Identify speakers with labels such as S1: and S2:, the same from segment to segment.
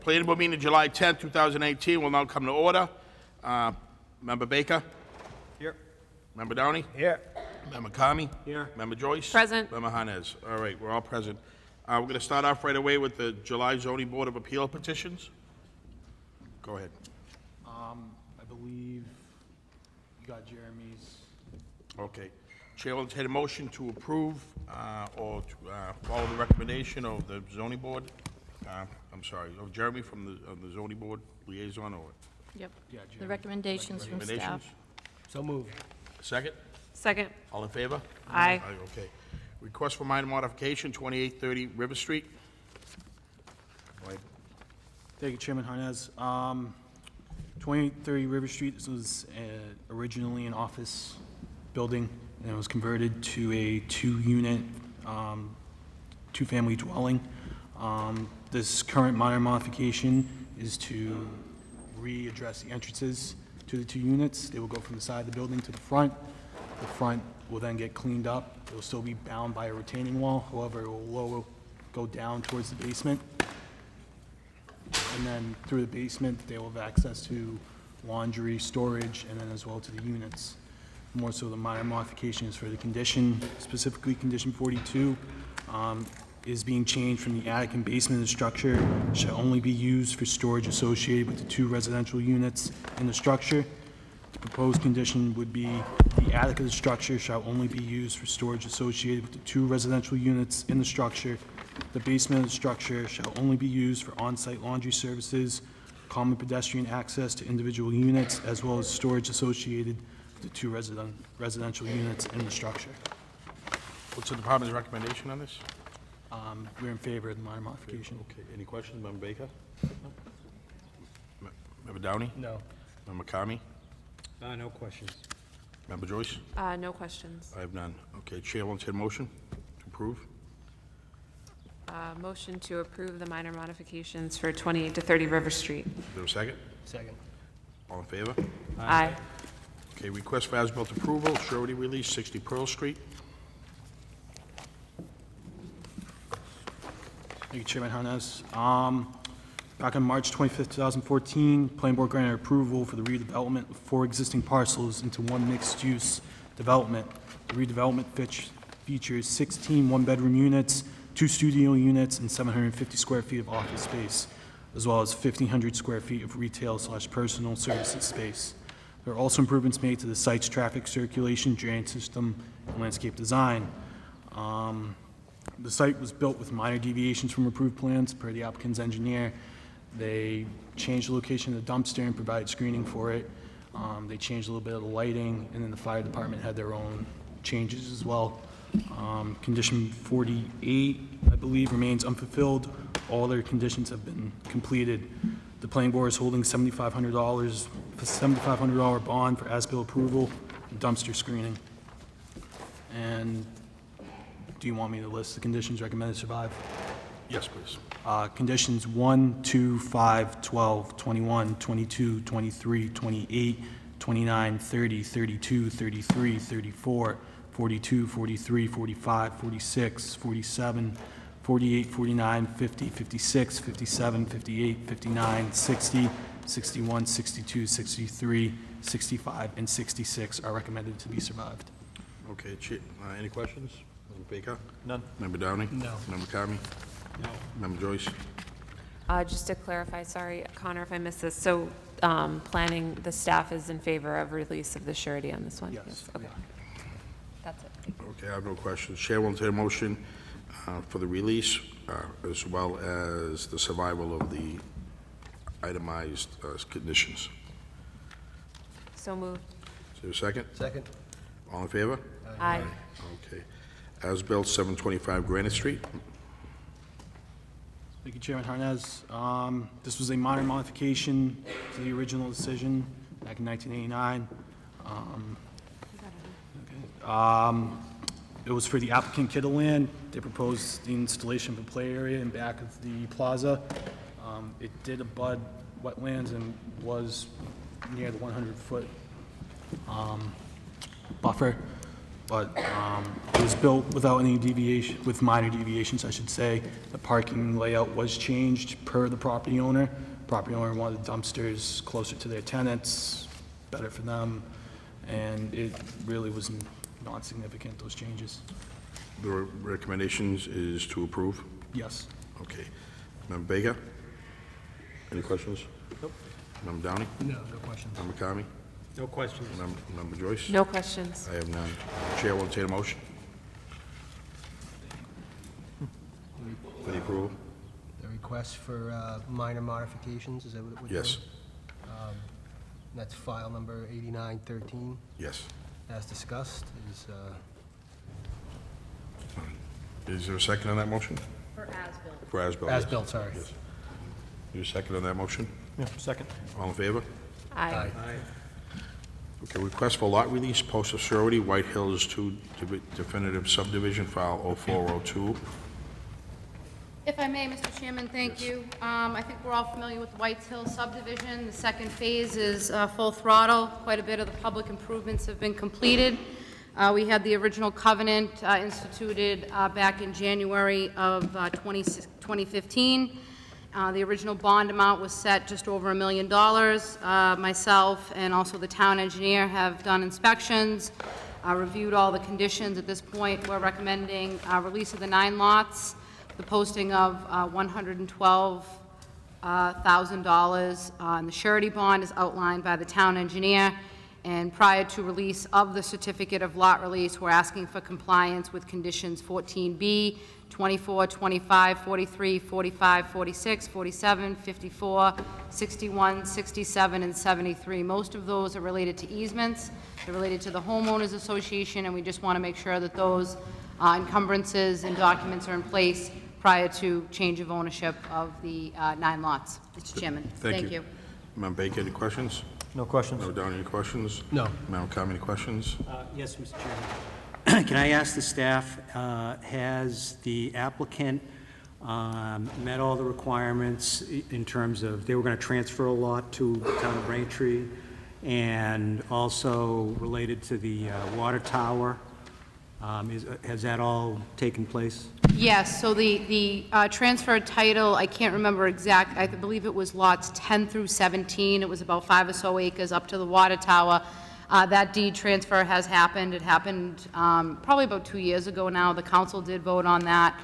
S1: Planning Board meeting July 10th, 2018 will now come to order. Member Baker?
S2: Here.
S1: Member Downey?
S2: Here.
S1: Member Kami?
S2: Here.
S1: Member Joyce?
S3: Present.
S1: Member Hanez? All right, we're all present. We're going to start off right away with the July Zoning Board of Appeal petitions. Go ahead.
S2: I believe you got Jeremy's.
S1: Okay. Chair will entertain a motion to approve or to follow the recommendation of the zoning board. I'm sorry, of Jeremy from the zoning board liaison, or
S3: Yep.
S2: Yeah,
S3: The
S2: Jeremy.
S3: recommendations from
S1: recommendations?
S3: staff.
S2: So moved.
S1: Second?
S3: Second.
S1: All in favor?
S3: Aye.
S1: Okay. Request for minor modification, 2830 River Street. Go ahead.
S2: Thank you, Chairman Harnez. 2830 River Street, this was originally an office building, and it was converted to a two-unit, two-family dwelling. This current minor modification is to readdress the entrances to the two units. They will go from the side of the building to the front. The front will then get cleaned up. It will still be bound by a retaining wall, however, it will go down towards the basement. And then through the basement, they will have access to laundry, storage, and then as well to the units. More so the minor modifications for the condition, specifically condition 42, is being changed from the attic and basement of the structure shall only be used for storage associated with the two residential units in the structure. The proposed condition would be the attic of the structure shall only be used for storage associated with the two residential units in the structure. The basement of the structure shall only be used for on-site laundry services, common pedestrian access to individual units, as well as storage associated with the two residential units in the structure.
S1: What's the department's recommendation on this?
S2: We're in favor of the minor modification.
S1: Okay, any questions, Member Baker? Member Downey?
S2: No.
S1: Member Kami?
S4: No questions.
S1: Member Joyce?
S3: No questions.
S1: I have none. Okay, Chair will entertain a motion to approve.
S3: Motion to approve the minor modifications for 28 to 30 River Street.
S1: Is there a second?
S2: Second.
S1: All in favor?
S3: Aye.
S1: Okay, request for as-built approval, surety release, 60 Pearl Street.
S2: Thank you, Chairman Harnez. Back on March 25th, 2014, Planning Board granted approval for the redevelopment of 4 existing parcels into one mixed-use development. The redevelopment features 16 one-bedroom units, 2 studio units, and 750 square feet of office space, as well as 1,500 square feet of retail/personal services space. There are also improvements made to the site's traffic circulation, drainage system, and landscape design. The site was built with minor deviations from approved plans per the applicant's engineer. They changed the location of the dumpster and provided screening for it. They changed a little bit of the lighting, and then the fire department had their own changes as well. Condition 48, I believe, remains unfulfilled. All other conditions have been completed. The planning board is holding $7,500 bond for as-built approval and dumpster screening. And do you want me to list the conditions recommended to survive?
S1: Yes, please.
S2: Conditions 1, 2, 5, 12, 21, 22, 23, 28, 29, 30, 32, 33, 34, 42, 43, 45, 46, 47, 48, 49, 50, 56, 57, 58, 59, 60, 61, 62, 63, 65, and 66 are recommended to be survived.
S1: Okay, any questions? Member Baker?
S4: None.
S1: Member Downey?
S2: No.
S1: Member Kami?
S4: No.
S1: Member Joyce?
S3: Just to clarify, sorry, Connor, if I missed this. So planning, the staff is in favor of release of the surety on this one?
S2: Yes.
S3: Okay. That's it.
S1: Okay, I have no questions. Chair will entertain a motion for the release as well as the survival of the itemized conditions.
S3: So moved.
S1: Is there a second?
S4: Second.
S1: All in favor?
S3: Aye.
S1: Okay. As-built, 725 Granite Street.
S2: Thank you, Chairman Harnez. This was a minor modification to the original decision back in 1989. It was for the applicant Kittle Land. They proposed the installation of a play area in back of the plaza. It did abut wetlands and was near the 100-foot buffer. but it was built without any deviation, with minor deviations, I should say. The parking layout was changed per the property owner. Property owner wanted dumpsters closer to their tenants, better for them, and it really was non-significant, those changes.
S1: The recommendations is to approve?
S2: Yes.
S1: Okay. Member Baker? Any questions?
S4: Nope.
S1: Member Downey?
S4: No questions.
S1: Member Kami?
S4: No questions.
S1: Member Joyce?
S3: No questions.
S1: I have none. Chair will entertain a motion. For the approval?
S5: The request for minor modifications, is that what it would be?
S1: Yes.
S5: That's file number 8913,
S1: Yes.
S5: as discussed, is,
S1: Is there a second on that motion?
S3: For as-built.
S1: For as-built?
S5: as
S1: yes.
S5: built, sorry.
S1: Yes. Is there a second on that motion?
S2: Yeah, second.
S1: All in favor?
S3: Aye.
S4: Aye.
S1: Okay, request for lot release, postal surety, White Hills 2 definitive subdivision, file 0402.
S6: If I may, Mr. Chairman, thank you. I think we're all familiar with White's Hill subdivision. The second phase is full throttle. Quite a bit of the public improvements have been completed. We had the original covenant instituted back in January of 2015. The original bond amount was set just over $1 million. Myself and also the town engineer have done inspections, reviewed all the conditions. At this point, we're recommending release of the 9 lots, the posting of $112,000, and the surety bond is outlined by the town engineer. And prior to release of the certificate of lot release, we're asking for compliance with conditions 14B, 24, 25, 43, 45, 46, 47, 54, 61, 67, and 73. Most of those are related to easements. They're related to the homeowners association, and we just want to make sure that those encumbrances and documents are in place prior to change of ownership of the 9 lots. Mr. Chairman, thank you.
S1: Member Baker, any questions?
S5: No questions?
S1: Member Downey, any questions?
S5: No.
S1: Member Kami, any questions?
S4: Yes, Mr. Chairman. Can I ask the staff, has the applicant met all the requirements in terms of, they were going to transfer a lot to the town of Braintree, and also related to the water tower? Has that all taken place?
S6: Yes, so the transferred title, I can't remember exact, I believe it was lots 10 through 17. It was about 5 or so acres up to the water tower. That deed transfer has happened. It happened probably about 2 years ago now. The council did vote on that.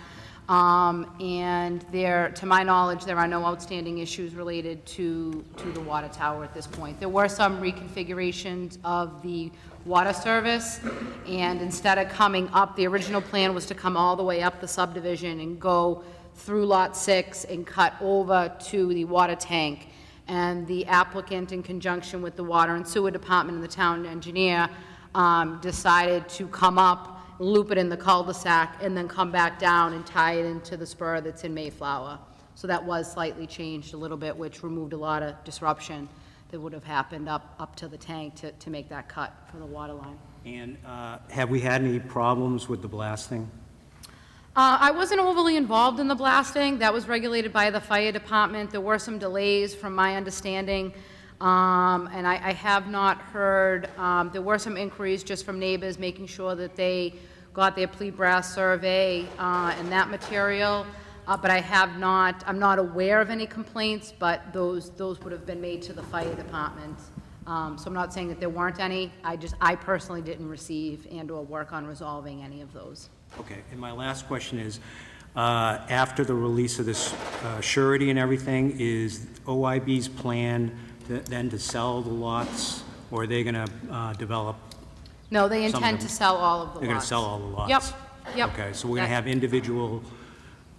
S6: And there, to my knowledge, there are no outstanding issues related to the water tower at this point. There were some reconfigurations of the water service, and instead of coming up, the original plan was to come all the way up the subdivision and go through Lot 6 and cut over to the water tank. And the applicant, in conjunction with the Water and Sewer Department and the town engineer, decided to come up, loop it in the cul-de-sac, and then come back down and tie it into the spur that's in Mayflower. So that was slightly changed a little bit, which removed a lot of disruption that would have happened up to the tank to make that cut for the water line.
S4: And have we had any problems with the blasting?
S6: I wasn't overly involved in the blasting. That was regulated by the fire department. There were some delays, from my understanding, and I have not heard, there were some inquiries just from neighbors, making sure that they got their pre-blast survey and that material, but I have not, I'm not aware of any complaints, but those would have been made to the fire department. So I'm not saying that there weren't any. I personally didn't receive and/or work on resolving any of those.
S4: Okay, and my last question is, after the release of this surety and everything, is OIB's plan then to sell the lots, or are they going to develop?
S6: No, they
S4: Some of
S6: intend
S4: them-
S6: to sell all of the lots.
S4: They're going to sell all the lots?
S6: Yep.
S4: Okay, so we're going to have individual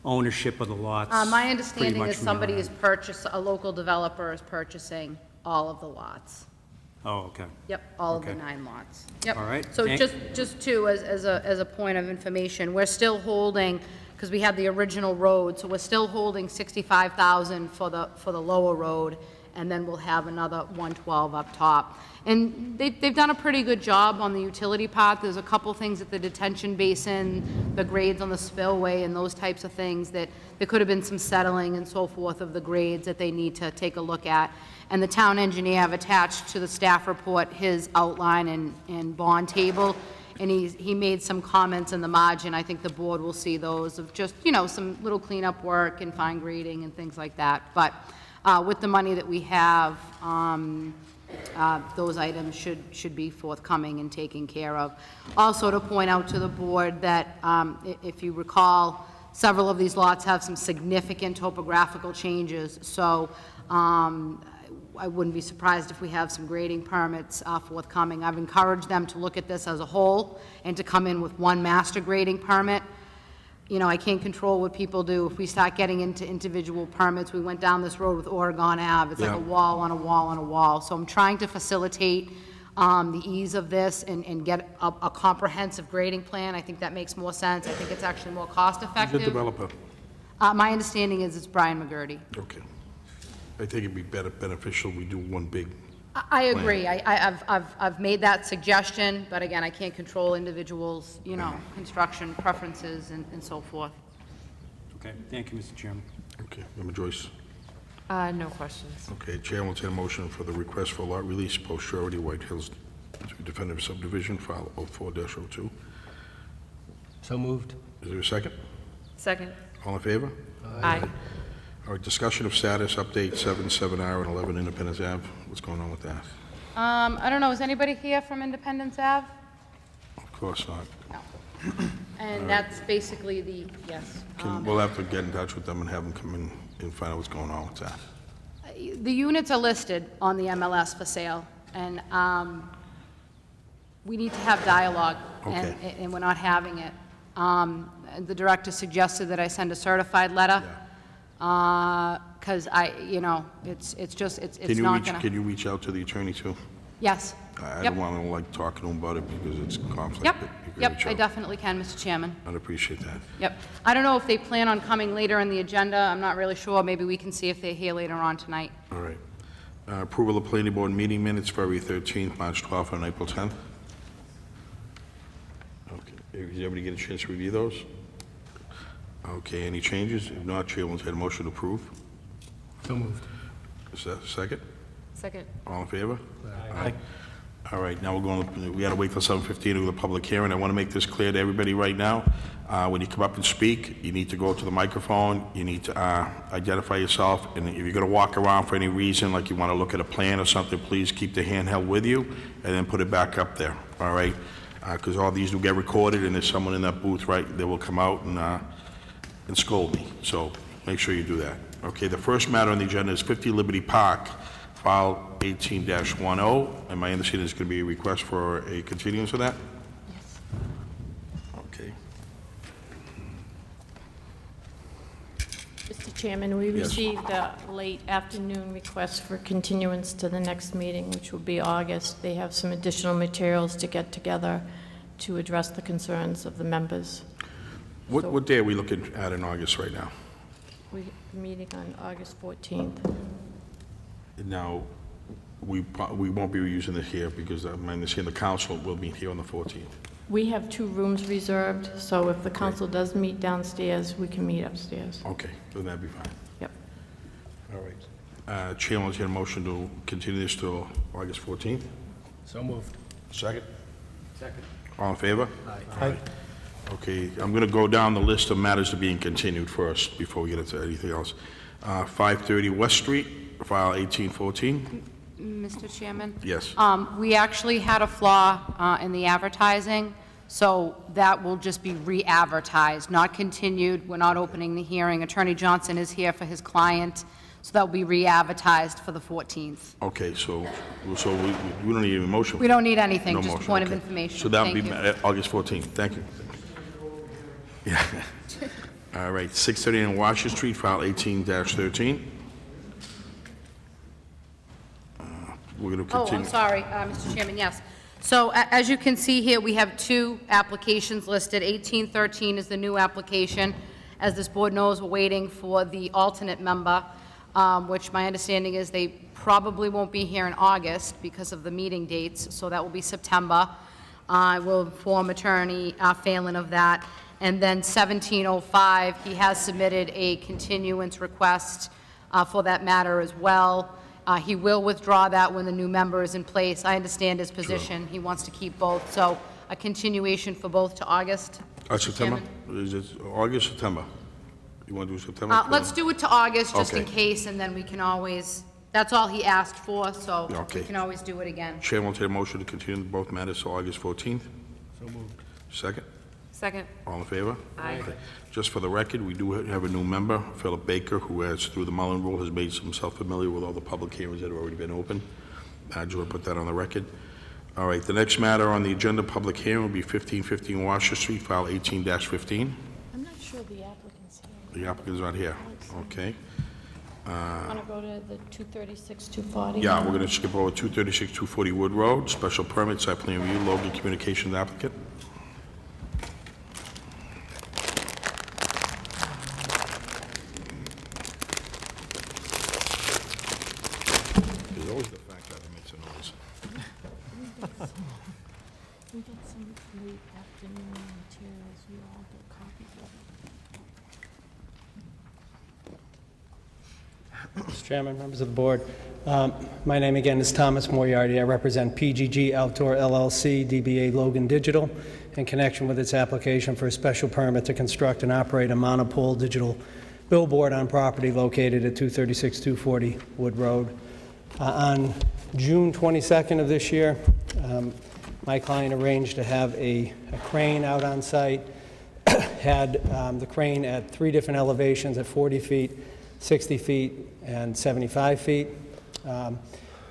S4: ownership of the lots?
S6: My
S4: pretty
S6: understanding
S4: much
S6: is
S4: from
S6: somebody
S4: now
S6: is a local developer is purchasing all of the lots.
S4: on. Oh, okay.
S6: Yep, all of the
S4: Okay.
S6: 9 lots. Yep.
S4: All right,
S6: So
S4: thank-
S6: just too, as a point of information, we're still holding, because we had the original road, so we're still holding $65,000 for the lower road, and then we'll have another 112 up top. And they've done a pretty good job on the utility part. There's a couple things at the detention basin, the grades on the spillway, and those types of things that there could have been some settling and so forth of the grades that they need to take a look at. And the town engineer have attached to the staff report his outline and bond table. and he made some comments in the margin. I think the board will see those of just, some little cleanup work and fine grading and things like that. But with the money that we have, those items should be forthcoming and taken care of. Also, to point out to the board that, if you recall, several of these lots have some significant topographical changes, so I wouldn't be surprised if we have some grading permits forthcoming. I've encouraged them to look at this as a whole and to come in with one master grading permit. I can't control what people do. If we start getting into individual permits, we went down this road with Oregon Ave. It's like
S1: Yeah.
S6: a wall on a wall on a wall. So I'm trying to facilitate the ease of this and get a comprehensive grading plan. I think that makes more sense. I think it's actually more
S1: The
S6: cost-effective.
S1: developer,
S6: My understanding is it's Brian McGurty.
S1: okay. I think it'd be beneficial we do one big,
S6: I agree. I've made that suggestion, but again, I can't control individuals', construction preferences and so forth.
S4: Okay, thank you, Mr. Chairman.
S1: okay, Member Joyce.
S3: No questions.
S1: Okay, Chair will entertain a motion for the request for lot release, post surety, White Hills definitive subdivision, file 04-02.
S5: So moved.
S1: Is there a second?
S3: Second.
S1: All in favor?
S3: Aye.
S1: All right, discussion of status, update 77R and 11 Independence Ave. What's going on with that?
S6: I don't know, is anybody here from Independence Ave?
S1: Of course not.
S6: No. And that's basically yes.
S1: We'll have to get in touch with them and have them come in and find out what's going on with that.
S6: The units are listed on the MLS for sale, and we need to have dialogue,
S1: Okay.
S6: and we're not having it. The director suggested that I send a certified letter, because it's not gonna.
S1: Can you reach out to the attorney too?
S6: Yes.
S1: I
S6: Yep.
S1: don't want to like talking to him about it because it's conflict.
S6: Yep,
S1: but you can
S6: yep,
S1: reach
S6: I
S1: out.
S6: definitely can, Mr. Chairman.
S1: I'd appreciate that.
S6: Yep. I don't know if they plan on coming later in the agenda, I'm not really sure, maybe we can see if they're here later on tonight.
S1: All right. Approval of planning board meeting minutes, February 13th, March 12th, and April 10th. Okay. Did everybody get a chance to review those? Okay, any changes? If not, Chair will entertain a motion to approve.
S5: So moved.
S1: Is that a second?
S3: Second.
S1: All in favor? Aye. All right, now we gotta wait till 7:15 to go to the public hearing. I want to make this clear to everybody right now. When you come up and speak, you need to go to the microphone, you need to identify yourself, and if you're gonna walk around for any reason, like you want to look at a plan or something, please keep the handheld with you, and then put it back up there, all right? Because all these will get recorded, and there's someone in that booth, right, that will come out and scold me, so make sure you do that. Okay, the first matter on the agenda is 50 Liberty Park, file 18-10, and my understanding is going to be a request for a continuance of that?
S3: Yes.
S1: Okay.
S7: Mr. Chairman, we
S1: Yes.
S7: received a late afternoon request for continuance to the next meeting, which will be August. They have some additional materials to get together to address the concerns of the members.
S1: What day are we looking at in August right now?
S7: We're meeting on August 14th.
S1: Now, we won't be using it here because my understanding the council will be here on the 14th.
S7: We have 2 rooms reserved, so if the council does meet downstairs, we can meet upstairs.
S1: Okay, then that'd be fine.
S7: Yep.
S1: All right. Chair will entertain a motion to continue this till August 14th.
S5: So moved.
S1: Second? Second. All in favor? Aye. Okay, I'm going to go down the list of matters to being continued first before we get into anything else. 530 West Street, file 1814.
S6: Mr. Chairman?
S1: Yes.
S6: We actually had a flaw in the advertising, so that will just be re-advertised, not continued. We're not opening the hearing. Attorney Johnson is here for his client, so that will be re-advertised for the 14th.
S1: Okay, so we don't need a motion.
S6: We don't need anything,
S1: No
S6: just a
S1: motion,
S6: point of
S1: okay.
S6: information.
S1: So that'll
S6: Thank
S1: be
S6: you.
S1: August 14th. Thank you. Yeah. All right, 639 Washington Street, file 18-13. We're going to
S6: Oh,
S1: continue.
S6: I'm sorry, Mr. Chairman, yes. So as you can see here, we have 2 applications listed. 1813 is the new application. As this board knows, we're waiting for the alternate member, which my understanding is they probably won't be here in August because of the meeting dates, so that will be September. I will inform Attorney Phelan of that. And then 1705, he has submitted a continuance request for that matter as well. He will withdraw that when the new member is in place. I understand his position. He wants to keep both. So a continuation for both to August.
S1: September?
S6: Chairman.
S1: Is it August, September? You want to do September?
S6: Let's do it to August, just in
S1: Okay.
S6: case, and then we can always, that's all he asked for, so
S1: Okay.
S6: we can always do it again.
S1: Chair will take a motion to continue both matters to August 14th. So moved. Second?
S3: Second.
S1: All in favor?
S3: Aye.
S1: Okay. Just for the record, we do have a new member, Philip Baker, who has, through the Mullen Rule, has made himself familiar with all the public hearings that have already been open. I just want to put that on the record. All right, the next matter on the agenda, public hearing, will be 1515 Washer Street, file 18-15.
S7: I'm not sure the applicant's here.
S1: The applicant's not here. Okay.
S7: Want to go to the 236, 240?
S1: Yeah, we're going to skip over 236, 240 Wood Road, special permit, site plan review, Logan Communications applicant. There's always the fact that it makes a noise.
S7: We got some late afternoon materials, you all got copies of them.
S8: Mr. Chairman, members of the board, my name again is Thomas Moriarty. I represent PGG Outdoor LLC, DBA Logan Digital, in connection with its application for a special permit to construct and operate a monopole digital billboard on property located at 236 240 Wood Road. On June 22nd of this year, my client arranged to have a crane out on site, had the crane at 3 different elevations at 40 feet, 60 feet, and 75 feet.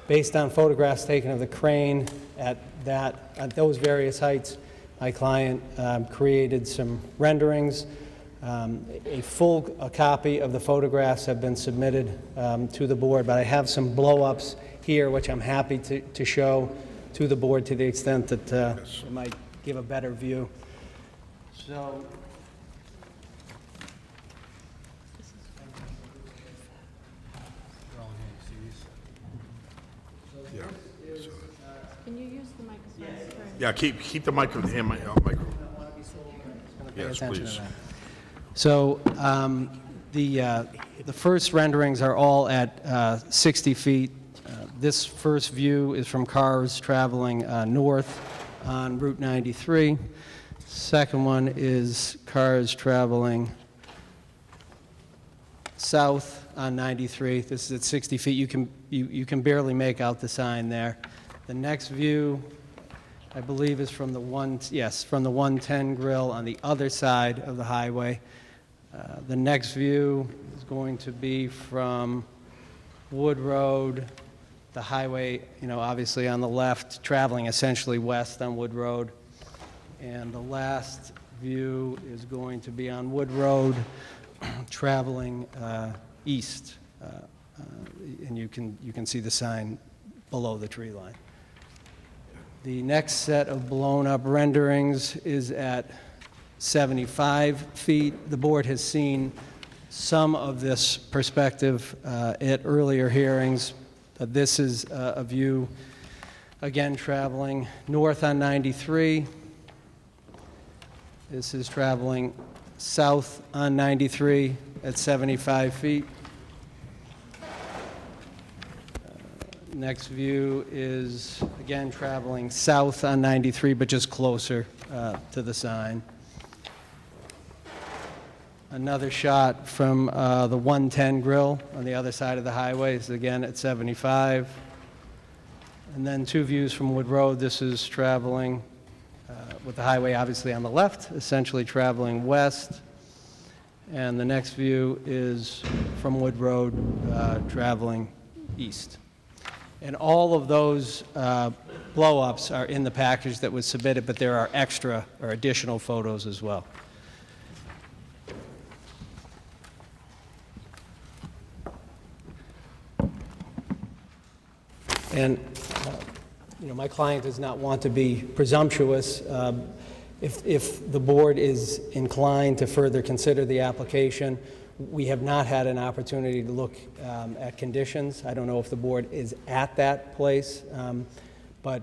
S8: Based on photographs taken of the crane at those various heights, my client created some renderings. A full copy of the photographs have been submitted to the board, but I have some blow-ups here, which I'm happy to show to the board to the extent that it might give a better view. So,
S1: Yeah.
S7: Can you use the microphone for...
S1: Yeah, keep the microphone, the hand microphone.
S8: pay
S1: Yes,
S8: attention to
S1: please.
S8: that. So the first renderings are all at 60 feet. This first view is from cars traveling north on Route 93. Second one is cars traveling south on 93. This is at 60 feet. You can barely make out the sign there. The next view, I believe, is from the 110 grill on the other side of the highway. The next view is going to be from Wood Road, the highway, obviously on the left, traveling essentially west on Wood Road. And the last view is going to be on Wood Road, traveling east. And you can see the sign below the tree line. The next set of blown-up renderings is at 75 feet. The board has seen some of this perspective at earlier hearings. But this is a view, again, traveling north on 93. This is traveling south on 93 at 75 feet. Next view is, again, traveling south on 93, but just closer to the sign. Another shot from the 110 grill on the other side of the highway is again at 75. And then 2 views from Wood Road. This is traveling with the highway obviously on the left, essentially traveling west. And the next view is from Wood Road, traveling east. And all of those blow-ups are in the package that was submitted, but there are extra or additional photos as well. And, my client does not want to be presumptuous. If the board is inclined to further consider the application, we have not had an opportunity to look at conditions. I don't know if the board is at that place, but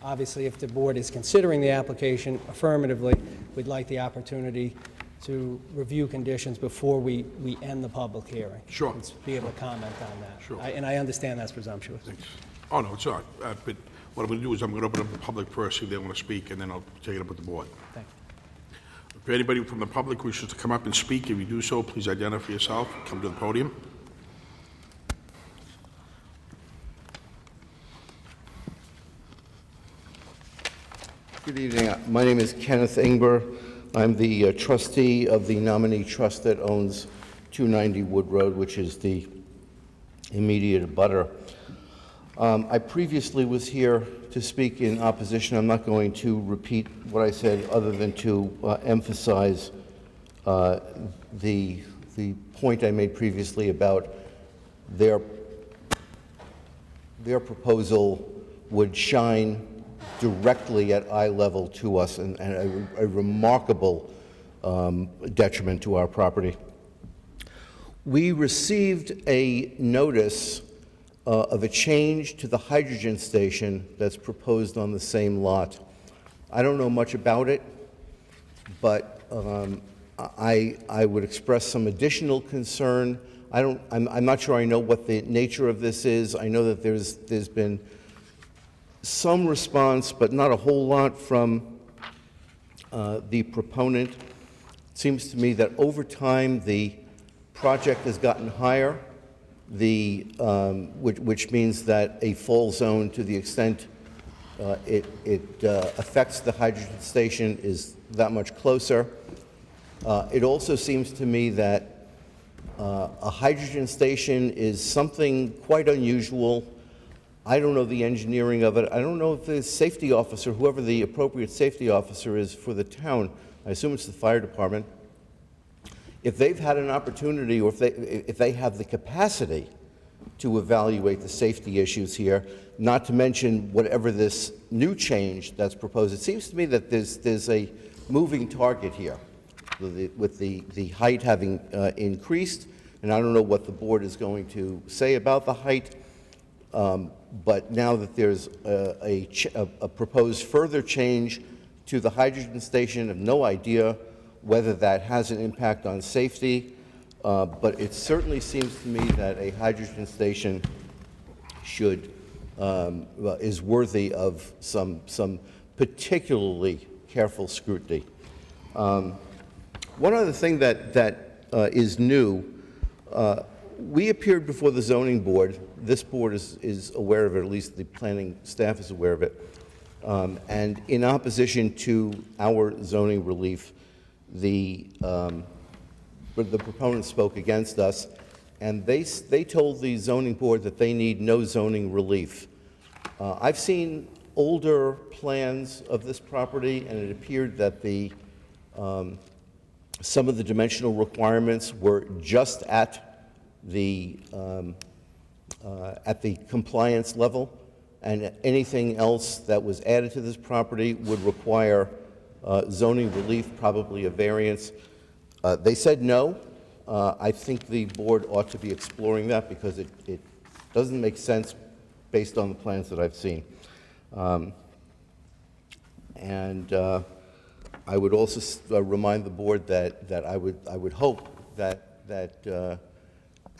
S8: obviously if the board is considering the application affirmatively, we'd like the opportunity to review conditions before we end the public hearing.
S1: Sure.
S8: And be able to comment on that.
S1: Sure.
S8: And I understand that's presumptuous.
S1: Oh, no, it's not. But What I'm going to do is I'm going to open up the public first, see if they want to speak, and then I'll take it up with the board.
S2: Thank
S1: If anybody from the public wishes to come up and speak, if you do so, please identify yourself, come to the podium.
S9: Good evening. My name is Kenneth Ingber. I'm the trustee of the nominee trust that owns 290 Wood Road, which is the immediate abutter. I previously was here to speak in opposition. I'm not going to repeat what I said other than to emphasize the point I made previously about their proposal would shine directly at eye level to us and a remarkable detriment to our property. We received a notice of a change to the hydrogen station that's proposed on the same lot. I don't know much about it, but I would express some additional concern. I'm not sure I know what the nature of this is. I know that there's been some response, but not a whole lot from the proponent. It seems to me that over time the project has gotten higher, which means that a fall zone, to the extent it affects the hydrogen station, is that much closer. It also seems to me that a hydrogen station is something quite unusual. I don't know the engineering of it. I don't know if the safety officer, whoever the appropriate safety officer is for the town, I assume it's the fire department, if they've had an opportunity or if they have the capacity to evaluate the safety issues here, not to mention whatever this new change that's proposed. It seems to me that there's a moving target here with the height having increased, and I don't know what the board is going to say about the height. But now that there's a proposed further change to the hydrogen station, I have no idea whether that has an impact on safety, but it certainly seems to me that a hydrogen station is worthy of some particularly careful scrutiny. One other thing that is new, we appeared before the zoning board. This board is aware of it, at least the planning staff is aware of it. And in opposition to our zoning relief, the proponents spoke against us, and they told the zoning board that they need no zoning relief. I've seen older plans of this property, and it appeared that some of the dimensional requirements were just at the compliance level, and anything else that was added to this property would require zoning relief, probably a variance. They said no. I think the board ought to be exploring that because it doesn't make sense based on the plans that I've seen. I would also remind the board that I would hope that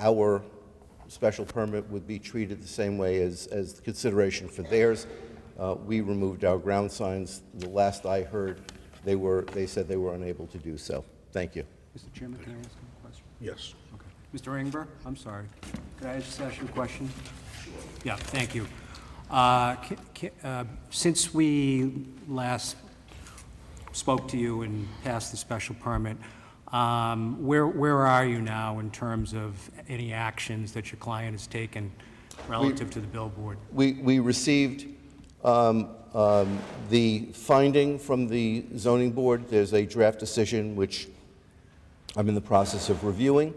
S9: our special permit would be treated the same way as the consideration for theirs. We removed our ground signs. The last I heard, they said they were unable to do so. Thank you.
S4: Mr. Chairman, can I ask a question?
S1: Yes.
S4: Okay. Mr. Ingber, I'm sorry. Could I just ask you a question? Yeah, thank you. Since we last spoke to you and passed the special permit, where are you now in terms of any actions that your client has taken relative to the billboard?
S9: We received the finding from the zoning board. There's a draft decision which I'm in the process of reviewing,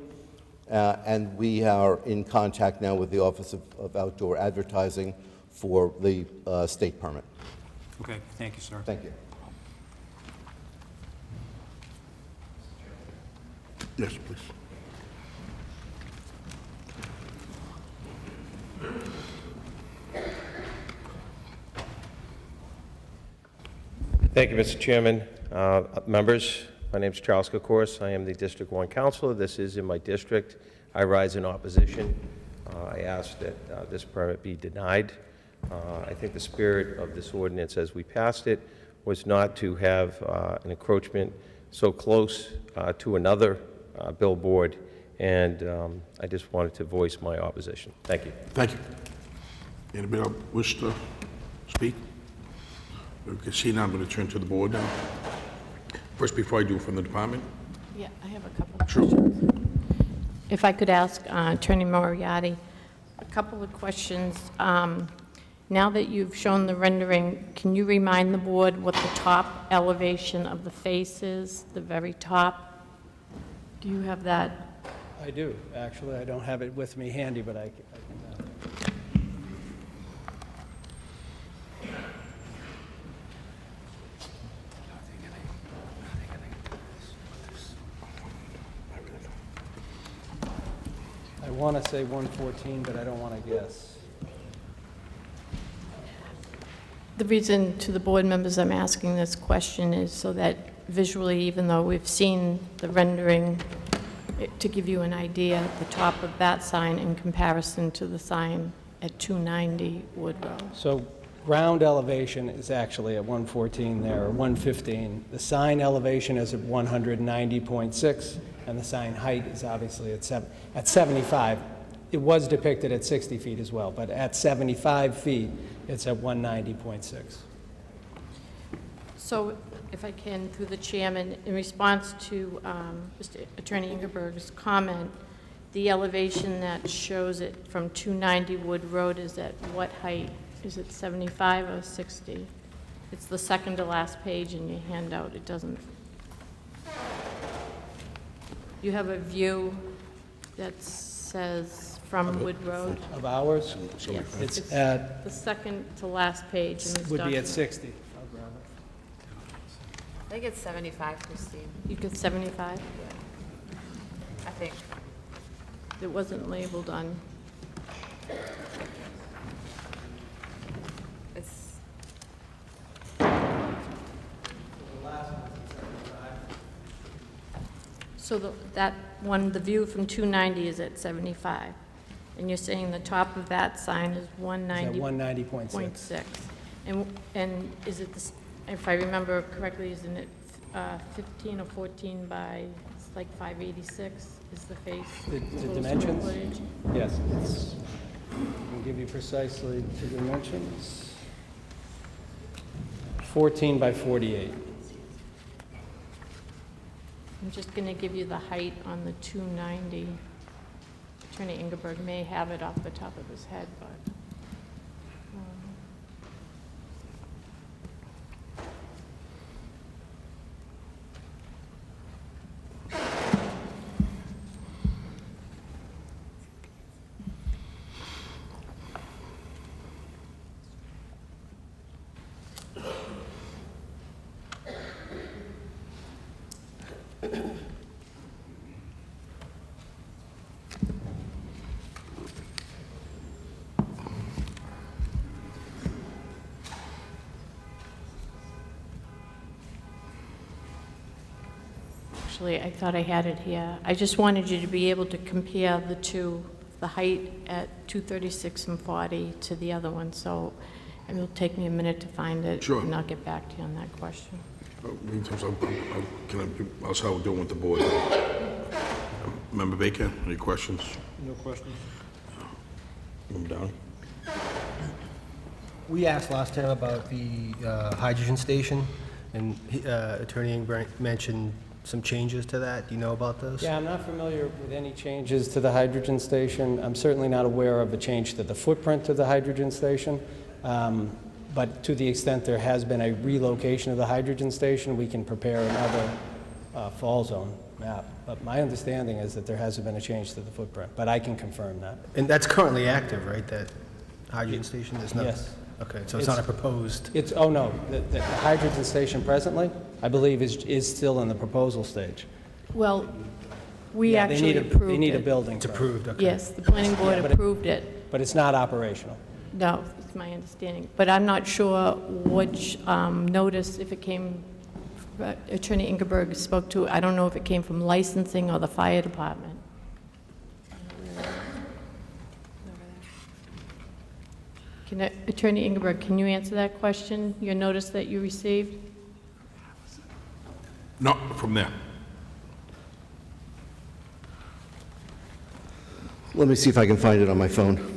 S9: and we are in contact now with the Office of Outdoor Advertising for the state permit.
S4: Okay, thank you, sir.
S9: Thank you.
S1: Yes, please.
S10: Thank you, Mr. Chairman. Members, my name is Charles Kokoris. I am the District 1 Councilor. This is in my district. I rise in opposition. I ask that this permit be denied. I think the spirit of this ordinance as we passed it was not to have an encroachment so close to another billboard, and I just wanted to voice my opposition. Thank you.
S1: Thank you. Anybody else wish to speak? Okay, see now, I'm going to turn to the board now. First, before I do, from the department.
S7: Yeah, I have a couple of questions. If I could ask Attorney Moriarty a couple of questions. Now that you've shown the rendering, can you remind the board what the top elevation of the face is, the very top? Do you have that?
S8: I do, actually. I don't have it with me handy, but I can have it. I want to say 114, but I don't want to guess.
S7: The reason to the board members I'm asking this question is so that visually, even though we've seen the rendering, to give you an idea, the top of that sign in comparison to the sign at 290 Wood Road.
S8: So ground elevation is actually at 114 there, or 115. The sign elevation is at 190.6, and the sign height is obviously at 75. It was depicted at 60 feet as well, but at 75 feet, it's at 190.6.
S7: So if I can, through the chairman, in response to Mr. Attorney Ingeberg's comment, the elevation that shows it from 290 Wood Road is at what height? Is it 75 or 60? It's the second to last page in your handout. It doesn't. You have a view that says from Wood Road?
S8: Of ours,
S7: Yes.
S8: it's at,
S7: The second to last page in this
S8: would be at
S7: document.
S8: 60.
S3: I think it's 75, Christine.
S7: You get 75?
S3: I think.
S7: It wasn't labeled on.
S3: It's,
S7: So that one, the view from 290 is at 75, and you're saying the top of that sign is
S8: It's at
S7: 190.6.
S8: 190.6.
S7: And is it, if I remember correctly, isn't it 15 or 14 by, it's like 586 is the face?
S8: The
S7: total square
S8: dimensions?
S7: footage?
S8: Yes, it's, I can give you precisely the dimensions. 14 by 48.
S7: I'm just going to give you the height on the 290. Attorney Ingeberg may have it off the top of his head, but. Actually, I thought I had it here. I just wanted you to be able to compare the two, the height at 236 and 40 to the other one, so it'll take me a minute to find it.
S1: Sure.
S7: And I'll get back to you on that question.
S1: Meantime, I'll see how we're doing with the board. Member Baker, any questions?
S2: No questions.
S1: Member Downey?
S5: We asked last time about the hydrogen station, and Attorney Ingber mentioned some changes to that. Do you know about those?
S8: Yeah, I'm not familiar with any changes to the hydrogen station. I'm certainly not aware of a change to the footprint of the hydrogen station. But to the extent there has been a relocation of the hydrogen station, we can prepare another fall zone map. But my understanding is that there hasn't been a change to the footprint, but I can confirm that.
S5: And that's currently active, right, that hydrogen station? There's nothing?
S8: Yes.
S5: Okay, so it's not a proposed...
S8: It's, oh no, the hydrogen station presently, I believe, is still in the proposal stage.
S7: Well, we
S8: Yeah,
S7: actually approved it.
S8: They need a building
S5: It's
S8: permit,
S5: approved, okay.
S7: Yes, the planning board
S8: Yeah, but
S7: approved it.
S8: but it's not operational.
S7: No, it's my understanding. But I'm not sure which notice, if it came, Attorney Ingeberg spoke to, I don't know if it came from licensing or the fire department. Attorney Ingeberg, can you answer that question, your notice that you received?
S1: No, from there.
S9: Let me see if I can find it on my phone.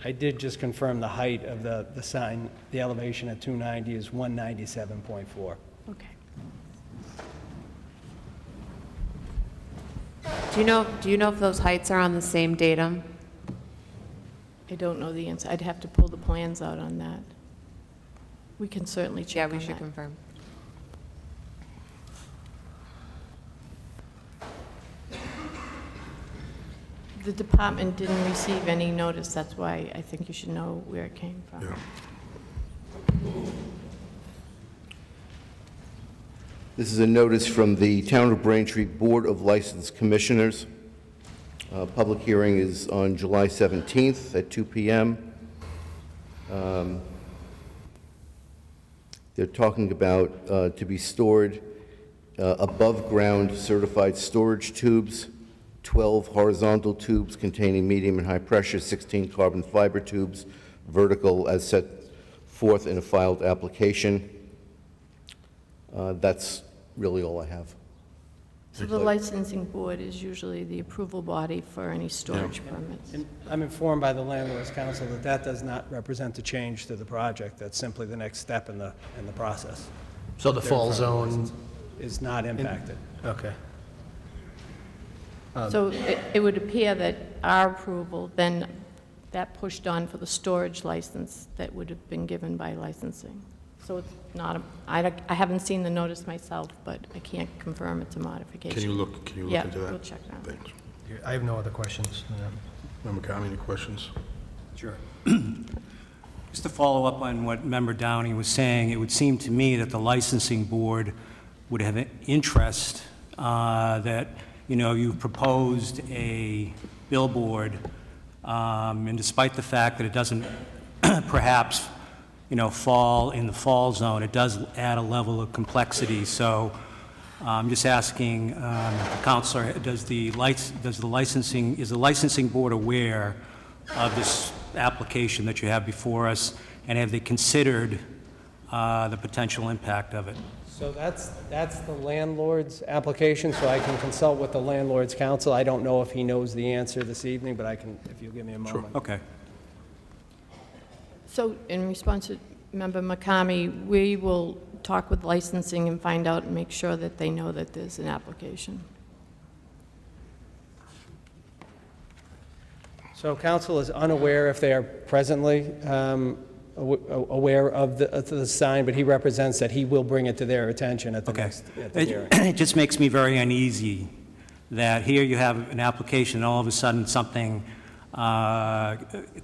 S8: I did just confirm the height of the sign, the elevation at 290 is 197.4.
S7: Okay.
S3: Do you know if those heights are on the same datum?
S7: I don't know the answer. I'd have to pull the plans out on that. We can certainly
S3: Yeah,
S7: check on
S3: we
S7: that.
S3: should confirm.
S7: The department didn't receive any notice, that's why I think you should know where it came from.
S1: Yeah.
S9: This is a notice from the Town of Braintree Board of License Commissioners. Public hearing is on July 17th at 2 p.m. They're talking about to be stored above-ground certified storage tubes, 12 horizontal tubes containing medium and high pressure, 16 carbon fiber tubes, vertical as set forth in a filed application. That's really all I have.
S7: So the licensing board is usually the approval body for any storage permits.
S8: And I'm informed by the Landlord's Council that that does not represent a change to the project. That's simply the next step in the process.
S5: So the fall zone,
S8: Is not impacted.
S5: okay.
S7: So it would appear that our approval, then that pushed on for the storage license that would have been given by licensing. So it's not, I haven't seen the notice myself, but I can't confirm it's a modification.
S1: Can you look into that?
S7: Yeah, we'll check that.
S1: Thanks.
S5: I have no other questions.
S1: Member Carney, any questions?
S4: Sure. Just to follow up on what Member Downey was saying, it would seem to me that the licensing board would have an interest that, you know, you've proposed a billboard, and despite the fact that it doesn't perhaps, you know, fall in the fall zone, it does add a level of complexity. So I'm just asking, Counselor, is the licensing board aware of this application that you have before us, and have they considered the potential impact of it?
S8: So that's the landlord's application, so I can consult with the Landlord's Council. I don't know if he knows the answer this evening, but I can, if you'll give me a moment.
S4: Okay.
S7: So in response to Member McCamey, we will talk with licensing and find out and make sure that they know that there's an application.
S8: So council is unaware if they are presently aware of the sign, but he represents that he will bring it to their attention at the
S4: Okay.
S8: next at the hearing.
S4: It just makes me very uneasy that here you have an application, and all of a sudden something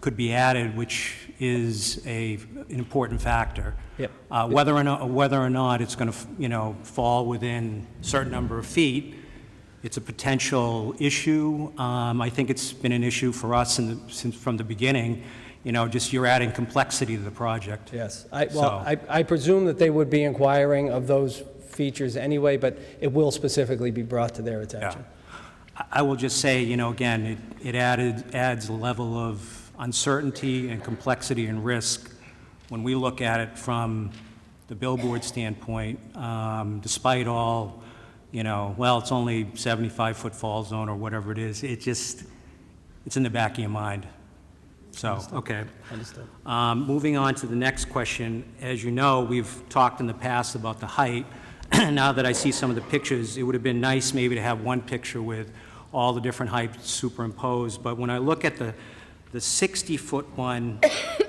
S4: could be added, which is an important factor.
S8: Yep.
S4: Whether or not it's going to, you know, fall within a certain number of feet, it's a potential issue. I think it's been an issue for us since from the beginning. You know, just you're adding complexity to the project.
S8: Yes. I presume that they would be inquiring of those features anyway, but it will specifically be brought to their attention.
S4: I will just say, you know, again, it adds a level of uncertainty and complexity and risk when we look at it from the billboard standpoint, despite all, you know, well, it's only 75-foot fall zone or whatever it is. It's in the back of your mind. So, okay.
S8: Understood.
S4: Moving on to the next question. As you know, we've talked in the past about the height. Now that I see some of the pictures, it would have been nice maybe to have one picture with all the different heights superimposed. But when I look at the 60-foot one,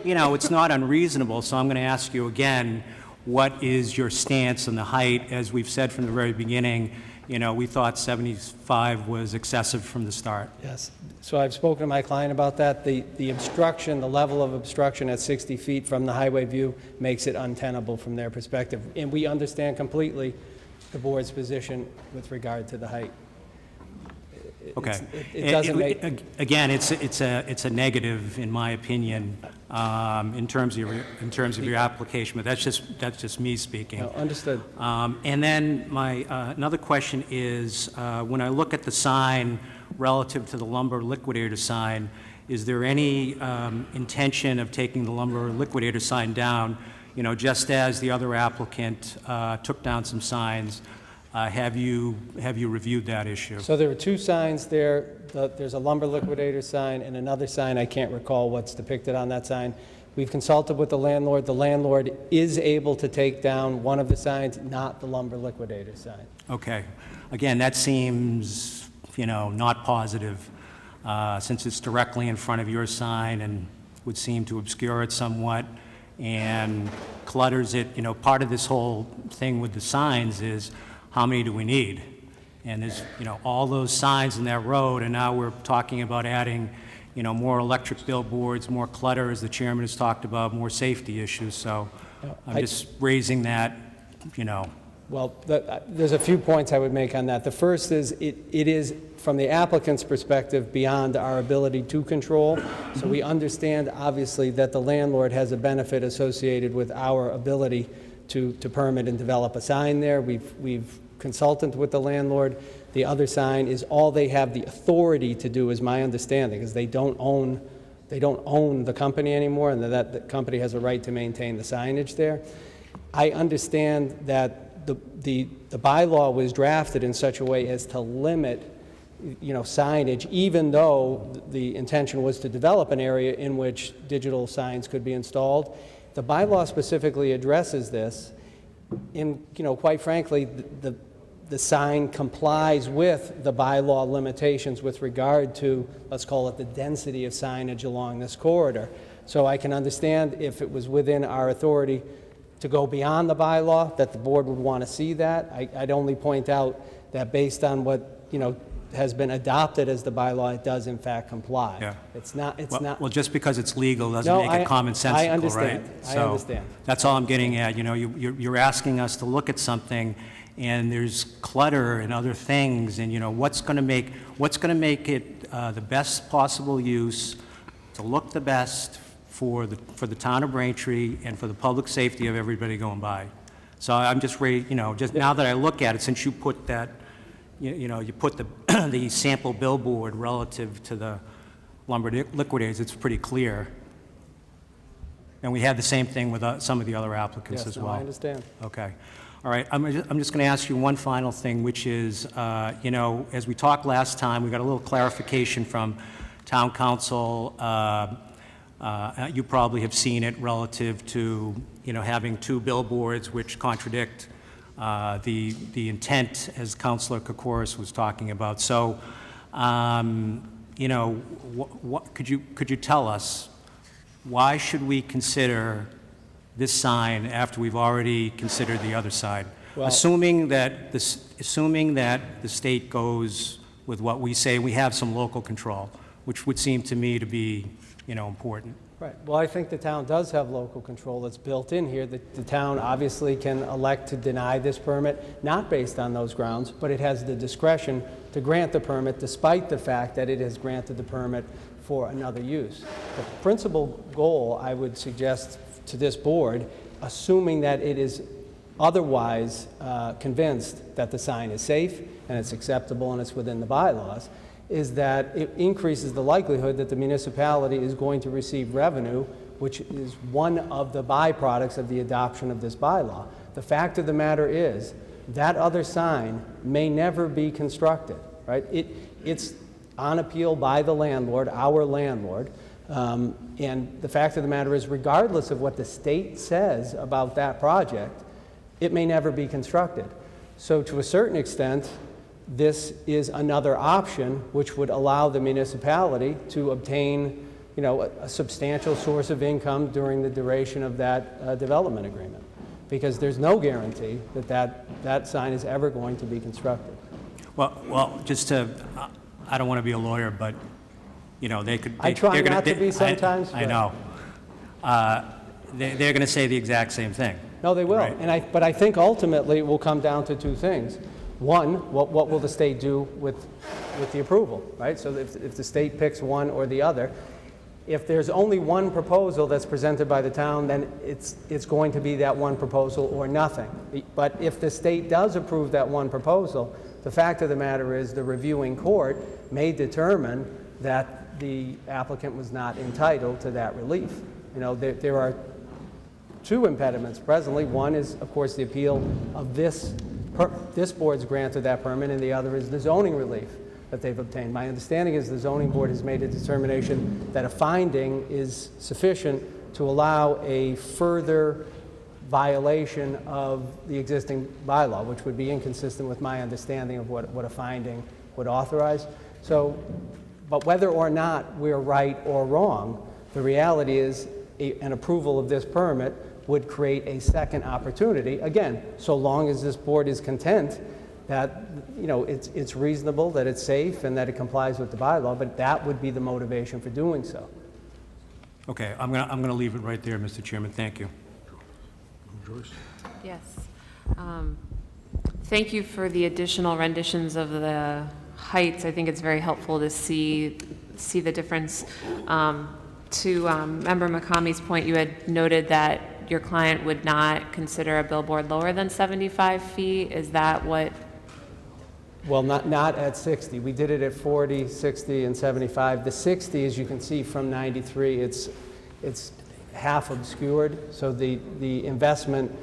S4: you know, it's not unreasonable. So I'm going to ask you again, what is your stance on the height? As we've said from the very beginning, you know, we thought 75 was excessive from the start.
S8: Yes. So I've spoken to my client about that. The obstruction, the level of obstruction at 60 feet from the highway view makes it untenable from their perspective. And we understand completely the board's position with regard to the height.
S4: Okay.
S8: It doesn't make...
S4: Again, it's a negative, in my opinion, in terms of your application, but that's just me speaking.
S8: No, understood.
S4: And then my, another question is, when I look at the sign relative to the lumber liquidator sign, is there any intention of taking the lumber liquidator sign down, you know, just as the other applicant took down some signs? Have you reviewed that issue?
S8: So there were two signs there. There's a lumber liquidator sign and another sign. I can't recall what's depicted on that sign. We've consulted with the landlord. The landlord is able to take down one of the signs, not the lumber liquidator sign.
S4: Okay. Again, that seems, you know, not positive, since it's directly in front of your sign and would seem to obscure it somewhat and clutters it. You know, part of this whole thing with the signs is, how many do we need? And there's, you know, all those signs in that road, and now we're talking about adding, you know, more electric billboards, more clutter, as the chairman has talked about, more safety issues. So I'm just raising that, you know.
S8: Well, there's a few points I would make on that. The first is it is, from the applicant's perspective, beyond our ability to control. So we understand, obviously, that the landlord has a benefit associated with our ability to permit and develop a sign there. We've consulted with the landlord. The other sign is all they have the authority to do, is my understanding, is they don't own the company anymore, and that the company has a right to maintain the signage there. I understand that the bylaw was drafted in such a way as to limit, you know, signage, even though the intention was to develop an area in which digital signs could be installed. The bylaw specifically addresses this. In, you know, quite frankly, the sign complies with the bylaw limitations with regard to, let's call it, the density of signage along this corridor. So I can understand if it was within our authority to go beyond the bylaw, that the board would want to see that. I'd only point out that based on what, you know, has been adopted as the bylaw, it does in fact comply.
S4: Yeah.
S8: It's not.
S4: Well, just because it's legal doesn't
S8: No,
S4: make it commonsensical, right?
S8: I understand. I understand.
S4: That's all I'm getting at. You know, you're asking us to look at something, and there's clutter and other things, and, you know, what's going to make it the best possible use, to look the best for the town of Braintree and for the public safety of everybody going by. So I'm just you know, just now that I look at it, since you put that, you know, you put the the sample billboard relative to the lumber liquidators, it's pretty clear. And we had the same thing with some of the other applicants as well.
S8: Yes, I understand.
S4: Okay. All right, I'm just going to ask you one final thing, which is, you know, as we talked last time, we got a little clarification from town council. You probably have seen it relative to, you know, having two billboards which contradict the intent, as Councilor Kokoris was talking about. So, you know, what could you tell us, why should we consider this sign after we've already considered the other side?
S8: Well,
S4: assuming that the state goes with what we say, we have some local control, which would seem to me to be, you know, important.
S8: Right. Well, I think the town does have local control that's built in here. The town obviously can elect to deny this permit, not based on those grounds, but it has the discretion to grant the permit despite the fact that it has granted the permit for another use. The principal goal, I would suggest to this board, assuming that it is otherwise convinced that the sign is safe and it's acceptable and it's within the bylaws, is that it increases the likelihood that the municipality is going to receive revenue, which is one of the byproducts of the adoption of this bylaw. The fact of the matter is that other sign may never be constructed, right? It's on appeal by the landlord, our landlord, and the fact of the matter is, regardless of what the state says about that project, it may never be constructed. So to a certain extent, this is another option which would allow the municipality to obtain, you know, a substantial source of income during the duration of that development agreement, because there's no guarantee that sign is ever going to be constructed.
S4: Well, just to, I don't want to be a lawyer, but, you know, they could.
S8: I try not to be sometimes.
S4: I know. They're going to say the exact same thing.
S8: No, they will.
S4: Right.
S8: But I think ultimately it will come down to two things. One, what will the state do with the approval, right? So if the state picks one or the other, if there's only one proposal that's presented by the town, then it's going to be that one proposal or nothing. But if the state does approve that one proposal, the fact of the matter is the reviewing court may determine that the applicant was not entitled to that relief. You know, there are two impediments presently. One is, of course, the appeal of this board's grant of that permit, and the other is the zoning relief that they've obtained. My understanding is the zoning board has made a determination that a finding is sufficient to allow a further violation of the existing bylaw, which would be inconsistent with my understanding of what a finding would authorize. So, but whether or not we're right or wrong, the reality is an approval of this permit would create a second opportunity, again, so long as this board is content that, you know, it's reasonable, that it's safe, and that it complies with the bylaw, but that would be the motivation for doing so.
S4: Okay, I'm gonna leave it right there, Mr. Chairman. Thank you.
S1: Joyce?
S3: Yes. Thank you for the additional renditions of the heights. I think it's very helpful to see the difference. To Member McCamey's point, you had noted that your client would not consider a billboard lower than 75 feet. Is that what?
S8: Well, not at 60. We did it at 40, 60, and 75. The 60, as you can see from 93, it's half obscured, so the investment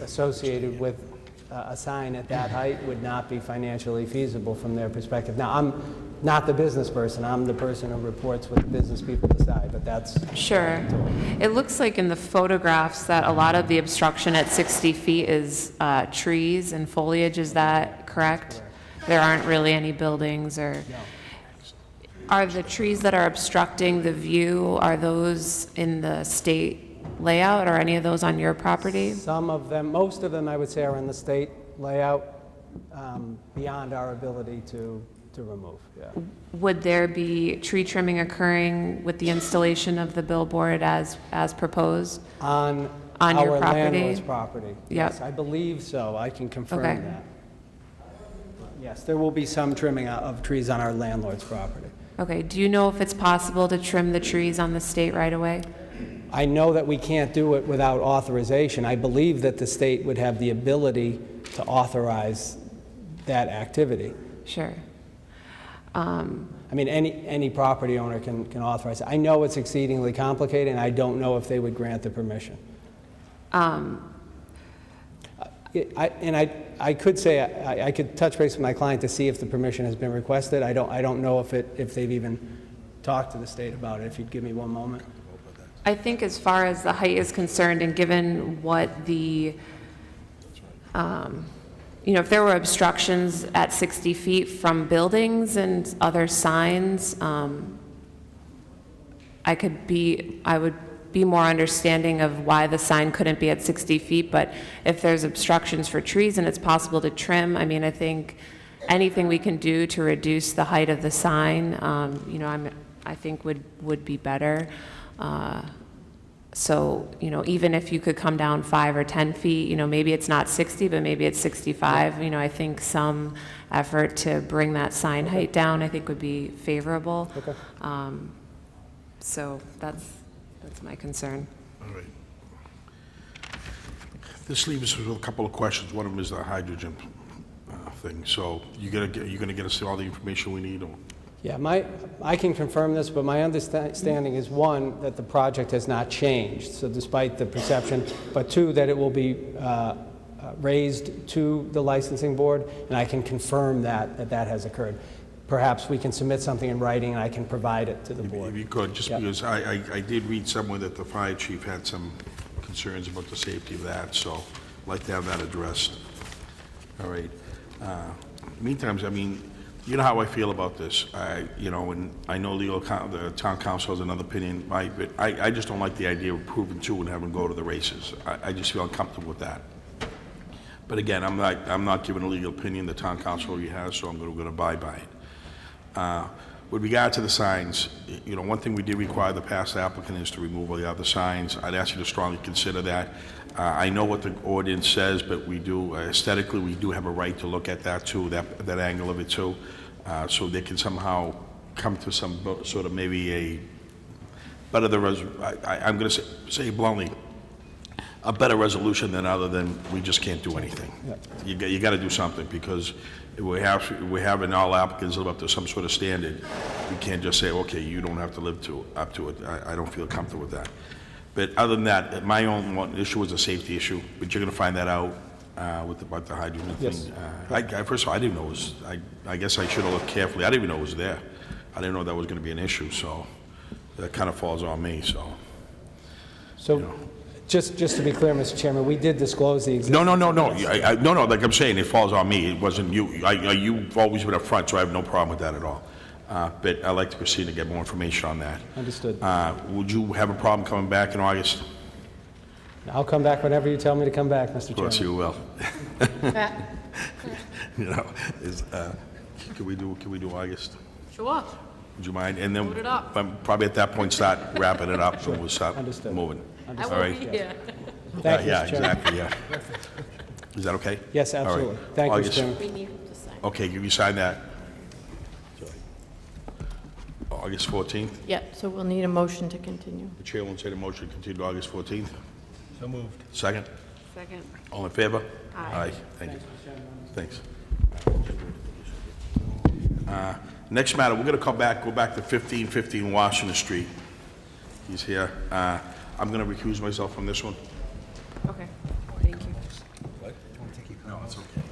S8: associated with a sign at that height would not be financially feasible from their perspective. Now, I'm not the business person. I'm the person who reports what the business people decide, but that's...
S3: Sure. It looks like in the photographs that a lot of the obstruction at 60 feet is trees and foliage. Is that correct? There aren't really any buildings or... No. Are the trees that are obstructing the view, are those in the state layout, or any of those on your property?
S8: Some of them, most of them, I would say, are in the state layout, beyond our ability to remove. Yeah.
S3: Would there be tree trimming occurring with the installation of the billboard as proposed?
S8: On
S3: your
S8: our
S3: property?
S8: landlord's property. Yes,
S3: Yep.
S8: I believe so. I can confirm
S3: Okay.
S8: that. Yes, there will be some trimming of trees on our landlord's property.
S3: Okay, do you know if it's possible to trim the trees on the state right away?
S8: I know that we can't do it without authorization. I believe that the state would have the ability to authorize that activity.
S3: Sure.
S8: I mean, any property owner can authorize it. I know it's exceedingly complicated, and I don't know if they would grant the permission. I could say, I could touch base with my client to see if the permission has been requested. I don't know if they've even talked to the state about it, if you'd give me one moment.
S3: I think as far as the height is concerned, and given what the, if there were obstructions at 60 feet from buildings and other signs, I would be more understanding of why the sign couldn't be at 60 feet, but if there's obstructions for trees and it's possible to trim, I mean, I think anything we can do to reduce the height of the sign, I think would be better. So, even if you could come down 5 or 10 feet, maybe it's not 60, but maybe it's 65, I think some effort to bring that sign height down, I think would be favorable.
S8: Okay.
S3: So that's my concern.
S1: All right. This leaves us with a couple of questions. One of them is the hydrogen thing. So you're gonna get us all the information we need? Or?
S8: Yeah, I can confirm this, but my understanding is, one, that the project has not changed, so despite the perception, but two, that it will be raised to the licensing board, and I can confirm that has occurred. Perhaps we can submit something in writing, and I can provide it to the board.
S1: If you could, just
S8: Yep.
S1: because I did read somewhere that the fire chief had some concerns about the safety of that, so I'd like to have that addressed. All right. Meantime, I mean, you know how I feel about this. And I know the town council has another opinion, but I just don't like the idea of proving two and having them go to the races. I just feel uncomfortable with that. But again, I'm not giving a legal opinion. The town council already has, so I'm going to abide by it. with regard to the signs, you know, one thing we did require the past applicant is to remove all the other signs. I'd ask you to strongly consider that. I know what the ordinance says, but we do, aesthetically, we do have a right to look at that too, that angle of it too. So they can somehow come to some sort of maybe a better, I'm going to say bluntly, a better resolution than other than we just can't do anything. You got to do something, because we're having all applicants live up to some sort of standard. We can't just say, okay, you don't have to live up to it. I don't feel comfortable with that. But other than that, my own one issue was a safety issue, but you're going to find that out about the hydrogen thing. First of all, I didn't know it was, I guess I should have looked carefully. I didn't even know it was there. I didn't know that was going to be an issue, so that kind of falls on me, so.
S8: So, just to be clear, Mr. Chairman, we did disclose the existing...
S1: No, like I'm saying, it falls on me. It wasn't you. You've always been up front, so I have no problem with that at all. But I'd like to proceed to get more information on that.
S8: Understood.
S1: Would you have a problem coming back in August?
S8: I'll come back whenever you tell me to come back, Mr. Chairman.
S1: Of course you will. You know, can we do August?
S6: Sure.
S1: Would you mind? And then
S6: Load it up.
S1: probably at that point start wrapping it up, and we'll start
S8: Understood.
S1: moving.
S6: I
S1: All
S6: will
S1: right.
S6: be here.
S8: Thank you,
S1: Yeah,
S8: Mr. Chairman.
S1: exactly, yeah. Is that okay?
S8: Yes,
S1: All right.
S8: absolutely. Thank you, Mr.
S1: August.
S8: Chairman.
S7: We need to sign.
S1: Okay, you sign that? August 14th?
S7: Yeah, so we'll need a motion to continue.
S1: The chair will say the motion continue to August 14th.
S5: So moved.
S1: Second?
S6: Second.
S1: All in favor?
S6: Aye.
S1: Thank you. Thanks. Next matter, we're going to go back to 1515 Washington Street. He's here. I'm going to recuse myself from this one.
S3: Okay, thank you.
S1: No, it's okay.
S3: Okay.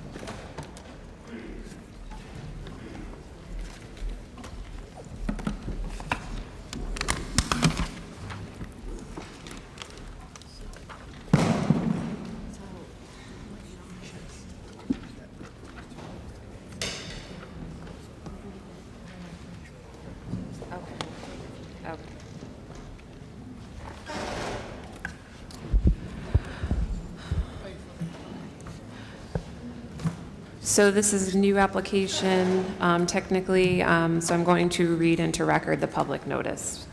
S3: So this is a new application, technically, so I'm going to read into record the public notice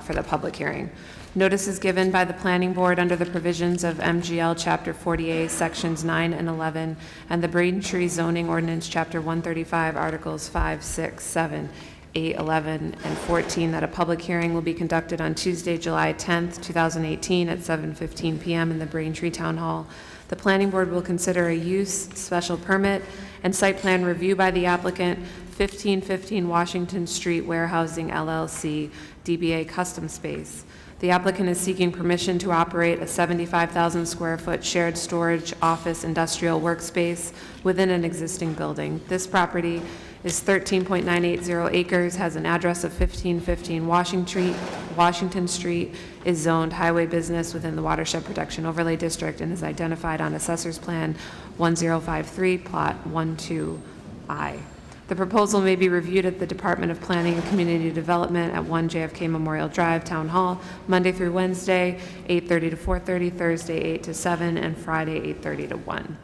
S3: for the public hearing. Notice is given by the Planning Board under the provisions of MGL Chapter 48, Sections 9 and 11, and the Braintree Zoning Ordinance, Chapter 135, Articles 5, 6, 7, 8, 11, and 14, that a public hearing will be conducted on Tuesday, July 10th, 2018, at 7:15 p.m. in the Braintree Town Hall. The Planning Board will consider a use, special permit, and site plan review by the applicant, 1515 Washington Street Warehousing LLC, DBA Custom Space. The applicant is seeking permission to operate a 75,000 square foot shared storage office industrial workspace within an existing building. This property is 13.980 acres, has an address of 1515 Washington Street, is zoned highway business within the Watershed Protection Overlay District, and is identified on Assessor's Plan 1053, Plot 12I. The proposal may be reviewed at the Department of Planning and Community Development at 1 JFK Memorial Drive, Town Hall, Monday through Wednesday, 8:30 to 4:30, Thursday 8 to 7, and Friday 8:30 to 1.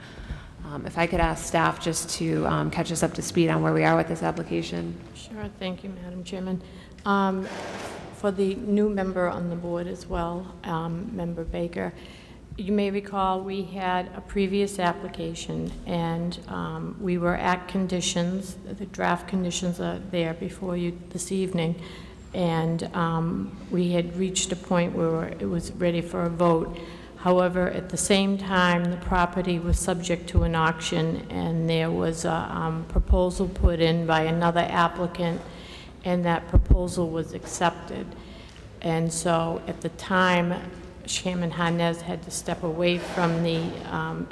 S3: If I could ask staff just to catch us up to speed on where we are with this application.
S7: Sure, thank you, Madam Chairman. For the new member on the board as well, Member Baker, you may recall we had a previous application, and we were at conditions. The draft conditions are there before you this evening, and we had reached a point where it was ready for a vote. However, at the same time, the property was subject to an auction, and there was a proposal put in by another applicant, and that proposal was accepted. And so at the time, Chairman Hanez had to step away from the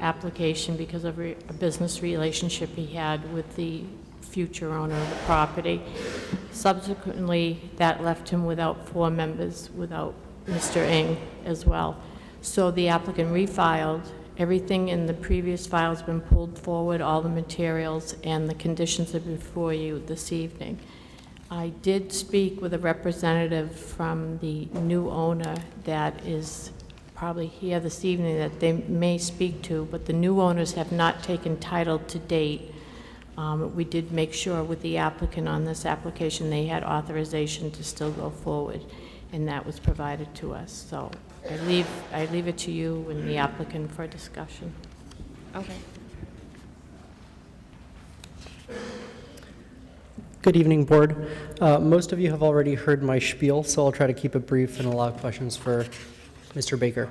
S7: application because of a business relationship he had with the future owner of the property. Subsequently, that left him without 4 members, without Mr. Ng as well. So the applicant refiled. Everything in the previous file has been pulled forward, all the materials, and the conditions are before you this evening. I did speak with a representative from the new owner that is probably here this evening that they may speak to, but the new owners have not taken title to date. We did make sure with the applicant on this application, they had authorization to still go forward, and that was provided to us. So I leave it to you and the applicant for discussion.
S3: Okay.
S8: Good evening, Board. Most of you have already heard my spiel, so I'll try to keep it brief and allow questions for Mr. Baker.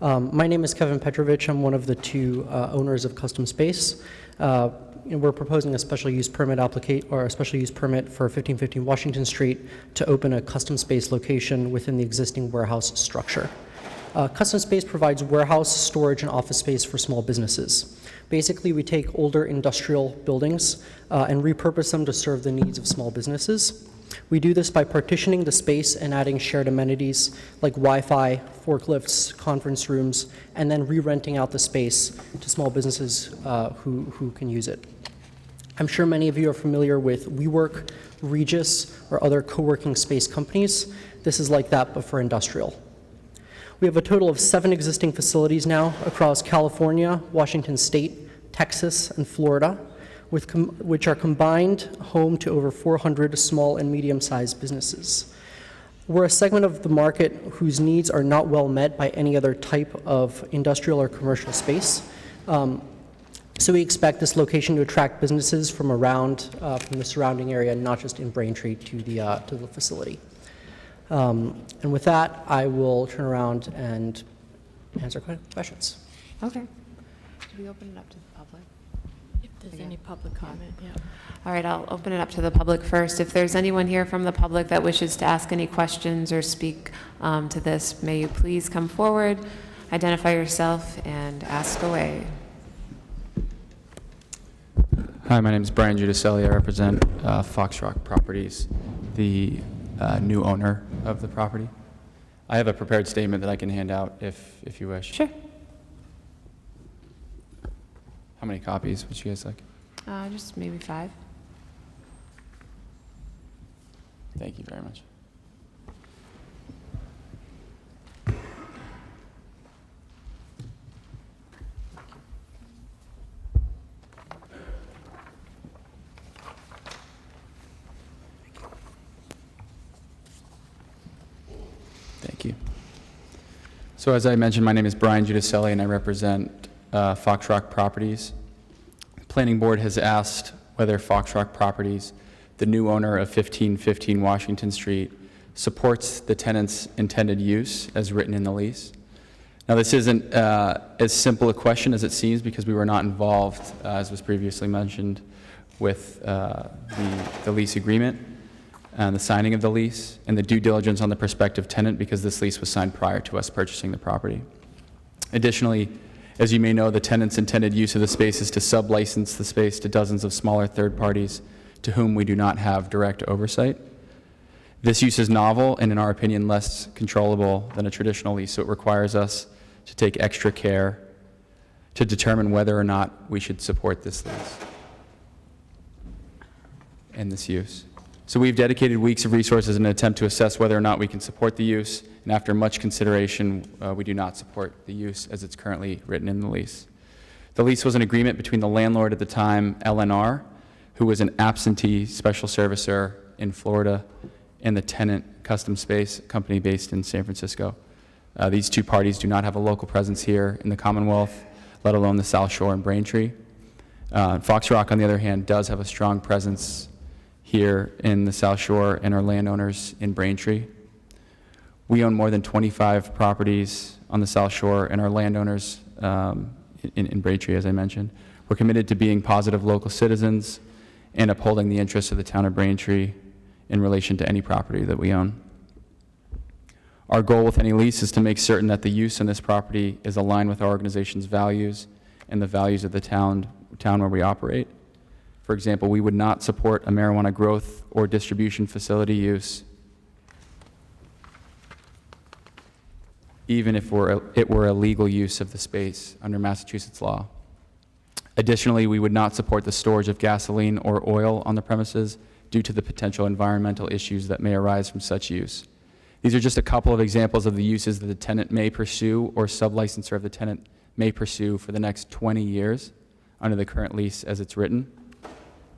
S8: My name is Kevin Petrovich. I'm one of the two owners of Custom Space. We're proposing a special use permit for 1515 Washington Street to open a custom space location within the existing warehouse structure. Custom Space provides warehouse, storage, and office space for small businesses. Basically, we take older industrial buildings and repurpose them to serve the needs of small businesses. We do this by partitioning the space and adding shared amenities like Wi-Fi, forklifts, conference rooms, and then re-renting out the space to small businesses who can use it. I'm sure many of you are familiar with WeWork, Regus, or other co-working space companies. This is like that, but for industrial. We have a total of 7 existing facilities now across California, Washington State, Texas, and Florida, which are combined home to over 400 small and medium-sized businesses. We're a segment of the market whose needs are not well met by any other type of industrial or commercial space. So we expect this location to attract businesses from the surrounding area, not just in Braintree, to the facility. And with that, I will turn around and answer questions.
S3: Okay. Should we open it up to the public?
S7: If there's any public comment, yeah.
S3: All right, I'll open it up to the public first. If there's anyone here from the public that wishes to ask any questions or speak to this, may you please come forward, identify yourself, and ask away.
S11: Hi, my name is Brian Giudicelli. I represent Foxrock Properties, the new owner of the property. I have a prepared statement that I can hand out if you wish.
S3: Sure.
S11: How many copies would you guys like?
S3: Just maybe 5.
S11: Thank you very much. Thank you. So as I mentioned, my name is Brian Giudicelli, and I represent Foxrock Properties. The Planning Board has asked whether Foxrock Properties, the new owner of 1515 Washington Street, supports the tenant's intended use as written in the lease. Now, this isn't as simple a question as it seems because we were not involved, as was previously mentioned, with the lease agreement and the signing of the lease and the due diligence on the prospective tenant because this lease was signed prior to us purchasing the property. Additionally, as you may know, the tenant's intended use of the space is to sub-license the space to dozens of smaller third parties to whom we do not have direct oversight. This use is novel and, in our opinion, less controllable than a traditional lease, so it requires us to take extra care to determine whether or not we should support this lease and this use. So we've dedicated weeks of resources in an attempt to assess whether or not we can support the use, and after much consideration, we do not support the use as it's currently written in the lease. The lease was an agreement between the landlord at the time, LNR, who was an absentee special servicer in Florida, and the tenant, Custom Space, a company based in San Francisco. These two parties do not have a local presence here in the Commonwealth, let alone the South Shore and Braintree. Foxrock, on the other hand, does have a strong presence here in the South Shore and our landowners in Braintree. We own more than 25 properties on the South Shore and our landowners in Braintree, as I mentioned. We're committed to being positive local citizens and upholding the interests of the town of Braintree in relation to any property that we own. Our goal with any lease is to make certain that the use in this property is aligned with our organization's values and the values of the town where we operate. For example, we would not support a marijuana growth or distribution facility use, even if it were a legal use of the space under Massachusetts law. Additionally, we would not support the storage of gasoline or oil on the premises due to the potential environmental issues that may arise from such use. These are just a couple of examples of the uses that the tenant may pursue or sub-licensor of the tenant may pursue for the next 20 years under the current lease as it's written.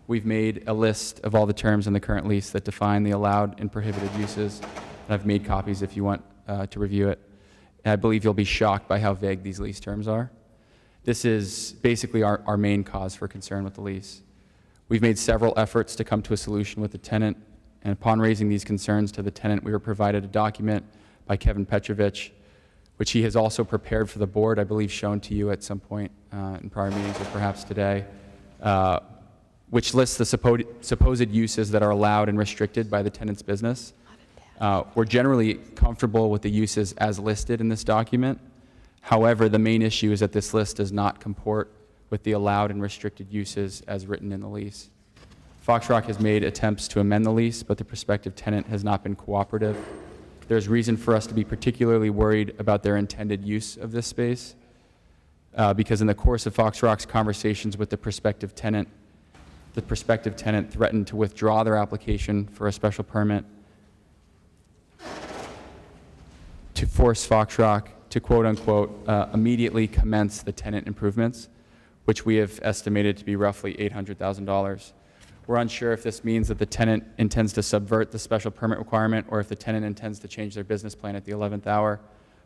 S11: We've made a list of all the terms in the current lease that define the allowed and prohibited uses, and I've made copies if you want to review it. And I believe you'll be shocked by how vague these lease terms are. This is basically our main cause for concern with the lease. We've made several efforts to come to a solution with the tenant, and upon raising these concerns to the tenant, we were provided a document by Kevin Petrovich, which he has also prepared for the board, I believe shown to you at some point in prior meetings or perhaps today, which lists the supposed uses that are allowed and restricted by the tenant's business. We're generally comfortable with the uses as listed in this document. However, the main issue is that this list does not comport with the allowed and restricted uses as written in the lease. Fox Rock has made attempts to amend the lease, but the prospective tenant has not been cooperative. There's reason for us to be particularly worried about their intended use of this space, because in the course of Fox Rock's conversations with the prospective tenant threatened to withdraw their application for a special permit to force Fox Rock to quote-unquote immediately commence the tenant improvements, which we have estimated to be roughly $800,000. We're unsure if this means that the tenant intends to subvert the special permit requirement or if the tenant intends to change their business plan at the 11th hour,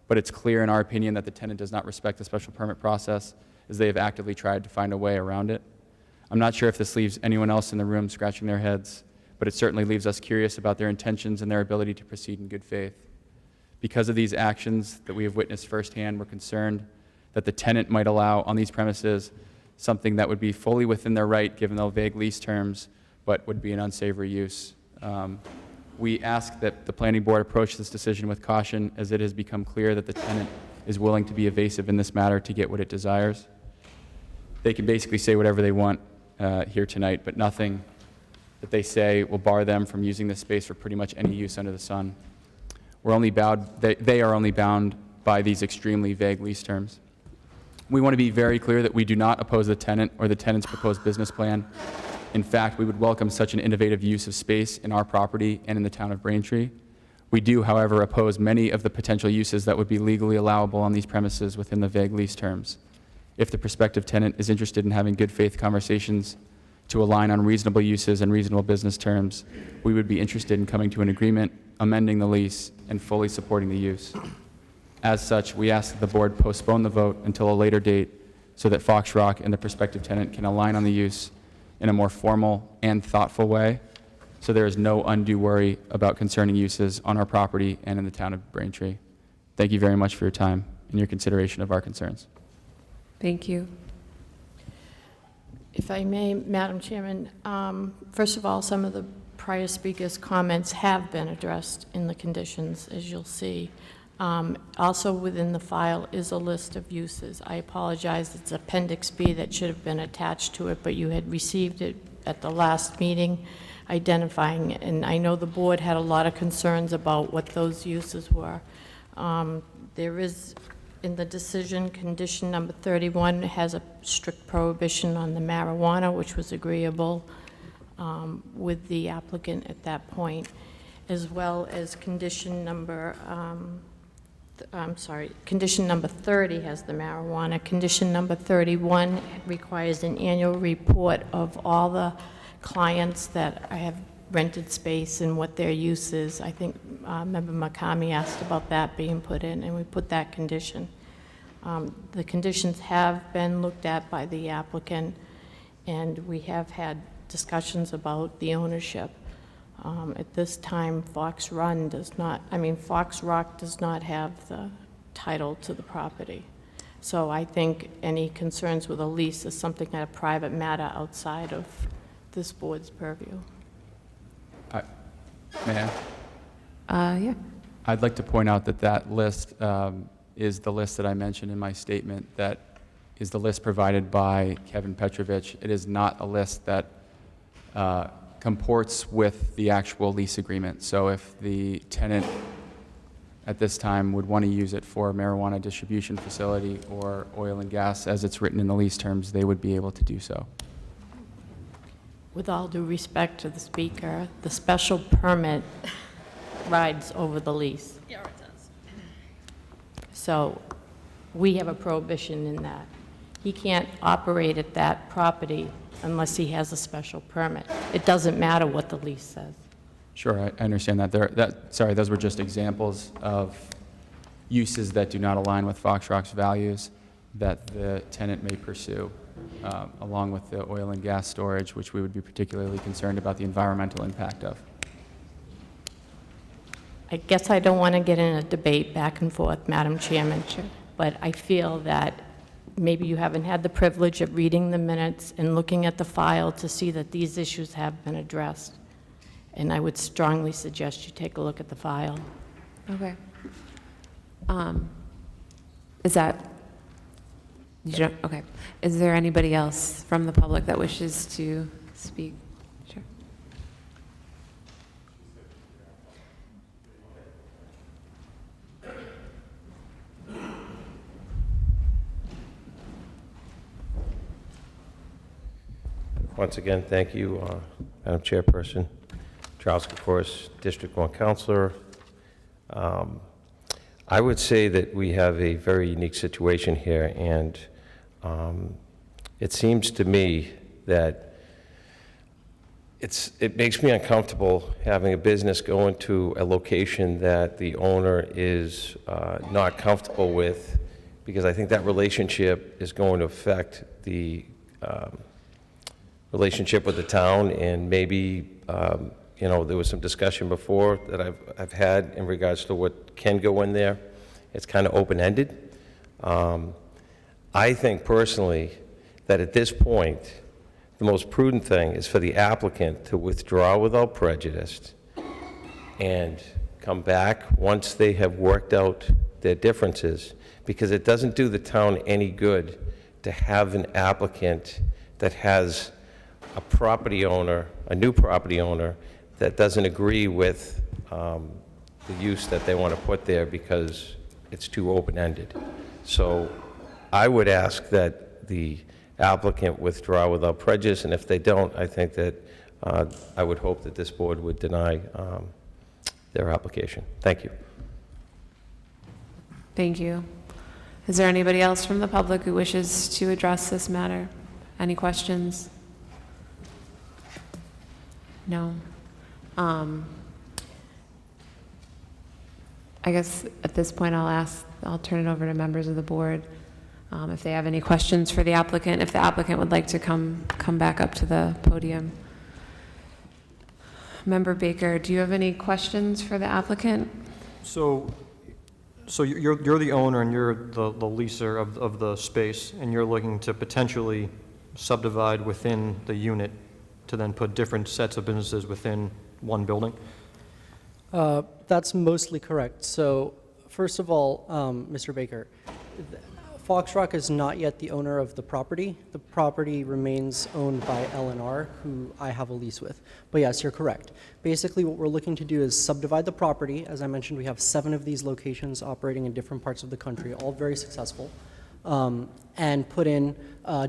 S11: but it's clear in our opinion that the tenant does not respect the special permit process, as they have actively tried to find a way around it. I'm not sure if this leaves anyone else in the room scratching their heads, but it certainly leaves us curious about their intentions and their ability to proceed in good faith. Because of these actions that we have witnessed firsthand, we're concerned that the tenant might allow on these premises something that would be fully within their right given the vague lease terms, but would be an unsavory use. We ask that the planning board approach this decision with caution, as it has become clear that the tenant is willing to be evasive in this matter to get what it desires. They can basically say whatever they want here tonight, but nothing that they say will bar them from using this space for pretty much any use under the sun. We're only bound, they are only bound by these extremely vague lease terms. We want to be very clear that we do not oppose the tenant or the tenant's proposed business plan. In fact, we would welcome such an innovative use of space in our property and in the town of Braintree. We do, however, oppose many of the potential uses that would be legally allowable on these premises within the vague lease terms. If the prospective tenant is interested in having good faith conversations to align on reasonable uses and reasonable business terms, we would be interested in coming to an agreement, amending the lease, and fully supporting the use. As such, we ask that the board postpone the vote until a later date so that Fox Rock and the prospective tenant can align on the use in a more formal and thoughtful way, so there is no undue worry about concerning uses on our property and in the town of Braintree. Thank you very much for your time and your consideration of our concerns.
S3: Thank you.
S7: If I may, Madam Chairman, first of all, some of the prior speakers' comments have been addressed in the conditions, as you'll see. Also within the file is a list of uses. I apologize, it's Appendix B that should have been attached to it, but you had received it at the last meeting, identifying it. And I know the board had a lot of concerns about what those uses were. There is, in the decision, condition number 31 has a strict prohibition on the marijuana, which was agreeable with the applicant at that point, as well as condition number, condition number 30 has the marijuana. Condition number 31 requires an annual report of all the clients that have rented space and what their use is. I think Member Makami asked about that being put in, and we put that condition. The conditions have been looked at by the applicant, and we have had discussions about the ownership. At this time, Fox Rock does not have the title to the property. So I think any concerns with a lease is something that a private matter outside of this board's purview.
S11: May I?
S3: Yeah.
S11: I'd like to point out that that list is the list that I mentioned in my statement. That is the list provided by Kevin Petrovich. It is not a list that comports with the actual lease agreement. So if the tenant at this time would want to use it for a marijuana distribution facility or oil and gas as it's written in the lease terms, they would be able to do so.
S7: With all due respect to the speaker, the special permit rides over the lease.
S6: Yeah, it does.
S7: So we have a prohibition in that. He can't operate at that property unless he has a special permit. It doesn't matter what the lease says.
S11: Sure, I understand that. Sorry, those were just examples of uses that do not align with Foxrock's values that the tenant may pursue, along with the oil and gas storage, which we would be particularly concerned about the environmental impact of.
S7: I guess I don't want to get in a debate back and forth, Madam Chairman, but I feel that maybe you haven't had the privilege of reading the minutes and looking at the file to see that these issues have been addressed. And I would strongly suggest you take a look at the file.
S3: Okay. Is that, okay. Is there anybody else from the public that wishes to speak? Sure.
S10: Once again, thank you, Madam Chairperson. Charles Kokoris, District 1 Counselor. I would say that we have a very unique situation here, and it seems to me that it makes me uncomfortable having a business go into a location that the owner is not comfortable with, because I think that relationship is going to affect the relationship with the town, and maybe there was some discussion before that I've had in regards to what can go in there. It's kind of open-ended. I think personally that at this point, the most prudent thing is for the applicant to withdraw without prejudice and come back once they have worked out their differences, because it doesn't do the town any good to have an applicant that has a property owner, a new property owner, that doesn't agree with the use that they want to put there because it's too open-ended. So I would ask that the applicant withdraw without prejudice, and if they don't, I think that I would hope that this board would deny their application. Thank you.
S3: Thank you. Is there anybody else from the public who wishes to address this matter? Any questions? No. I guess at this point I'll turn it over to members of the board if they have any questions for the applicant, if the applicant would like to come back up to the podium. Member Baker, do you have any questions for the applicant?
S12: So you're the owner and you're the leaser of the space, and you're looking to potentially subdivide within the unit to then put different sets of businesses within one building?
S13: That's mostly correct. So first of all, Mr. Baker, Foxrock is not yet the owner of the property. The property remains owned by L&R, who I have a lease with. But yes, you're correct. Basically, what we're looking to do is subdivide the property. As I mentioned, we have 7 of these locations operating in different parts of the country, all very successful, and put in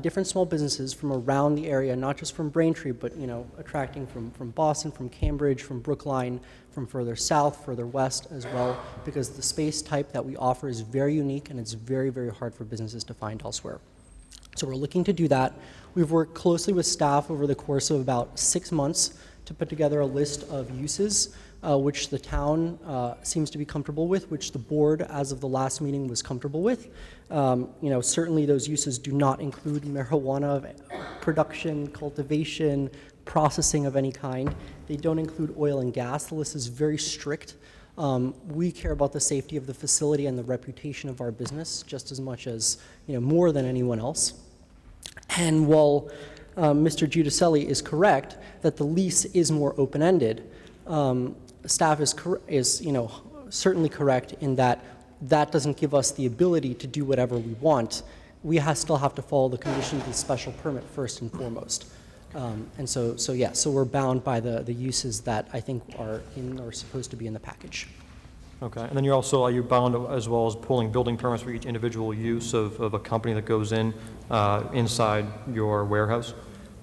S13: different small businesses from around the area, not just from Braintree, but attracting from Boston, from Cambridge, from Brookline, from further south, further west as well, because the space type that we offer is very unique and it's very, very hard for businesses to find elsewhere. So we're looking to do that. We've worked closely with staff over the course of about 6 months to put together a list of uses which the town seems to be comfortable with, which the board, as of the last meeting, was comfortable with. Certainly those uses do not include marijuana production, cultivation, processing of any kind. They don't include oil and gas. The list is very strict. We care about the safety of the facility and the reputation of our business just as much as, more than anyone else. And while Mr. Giudicelli is correct that the lease is more open-ended, staff is certainly correct in that that doesn't give us the ability to do whatever we want. We still have to follow the conditions of the special permit first and foremost. So we're bound by the uses that I think are in or supposed to be in the package.
S12: Okay, and then are you bound as well as pulling building permits for each individual use of a company that goes in inside your warehouse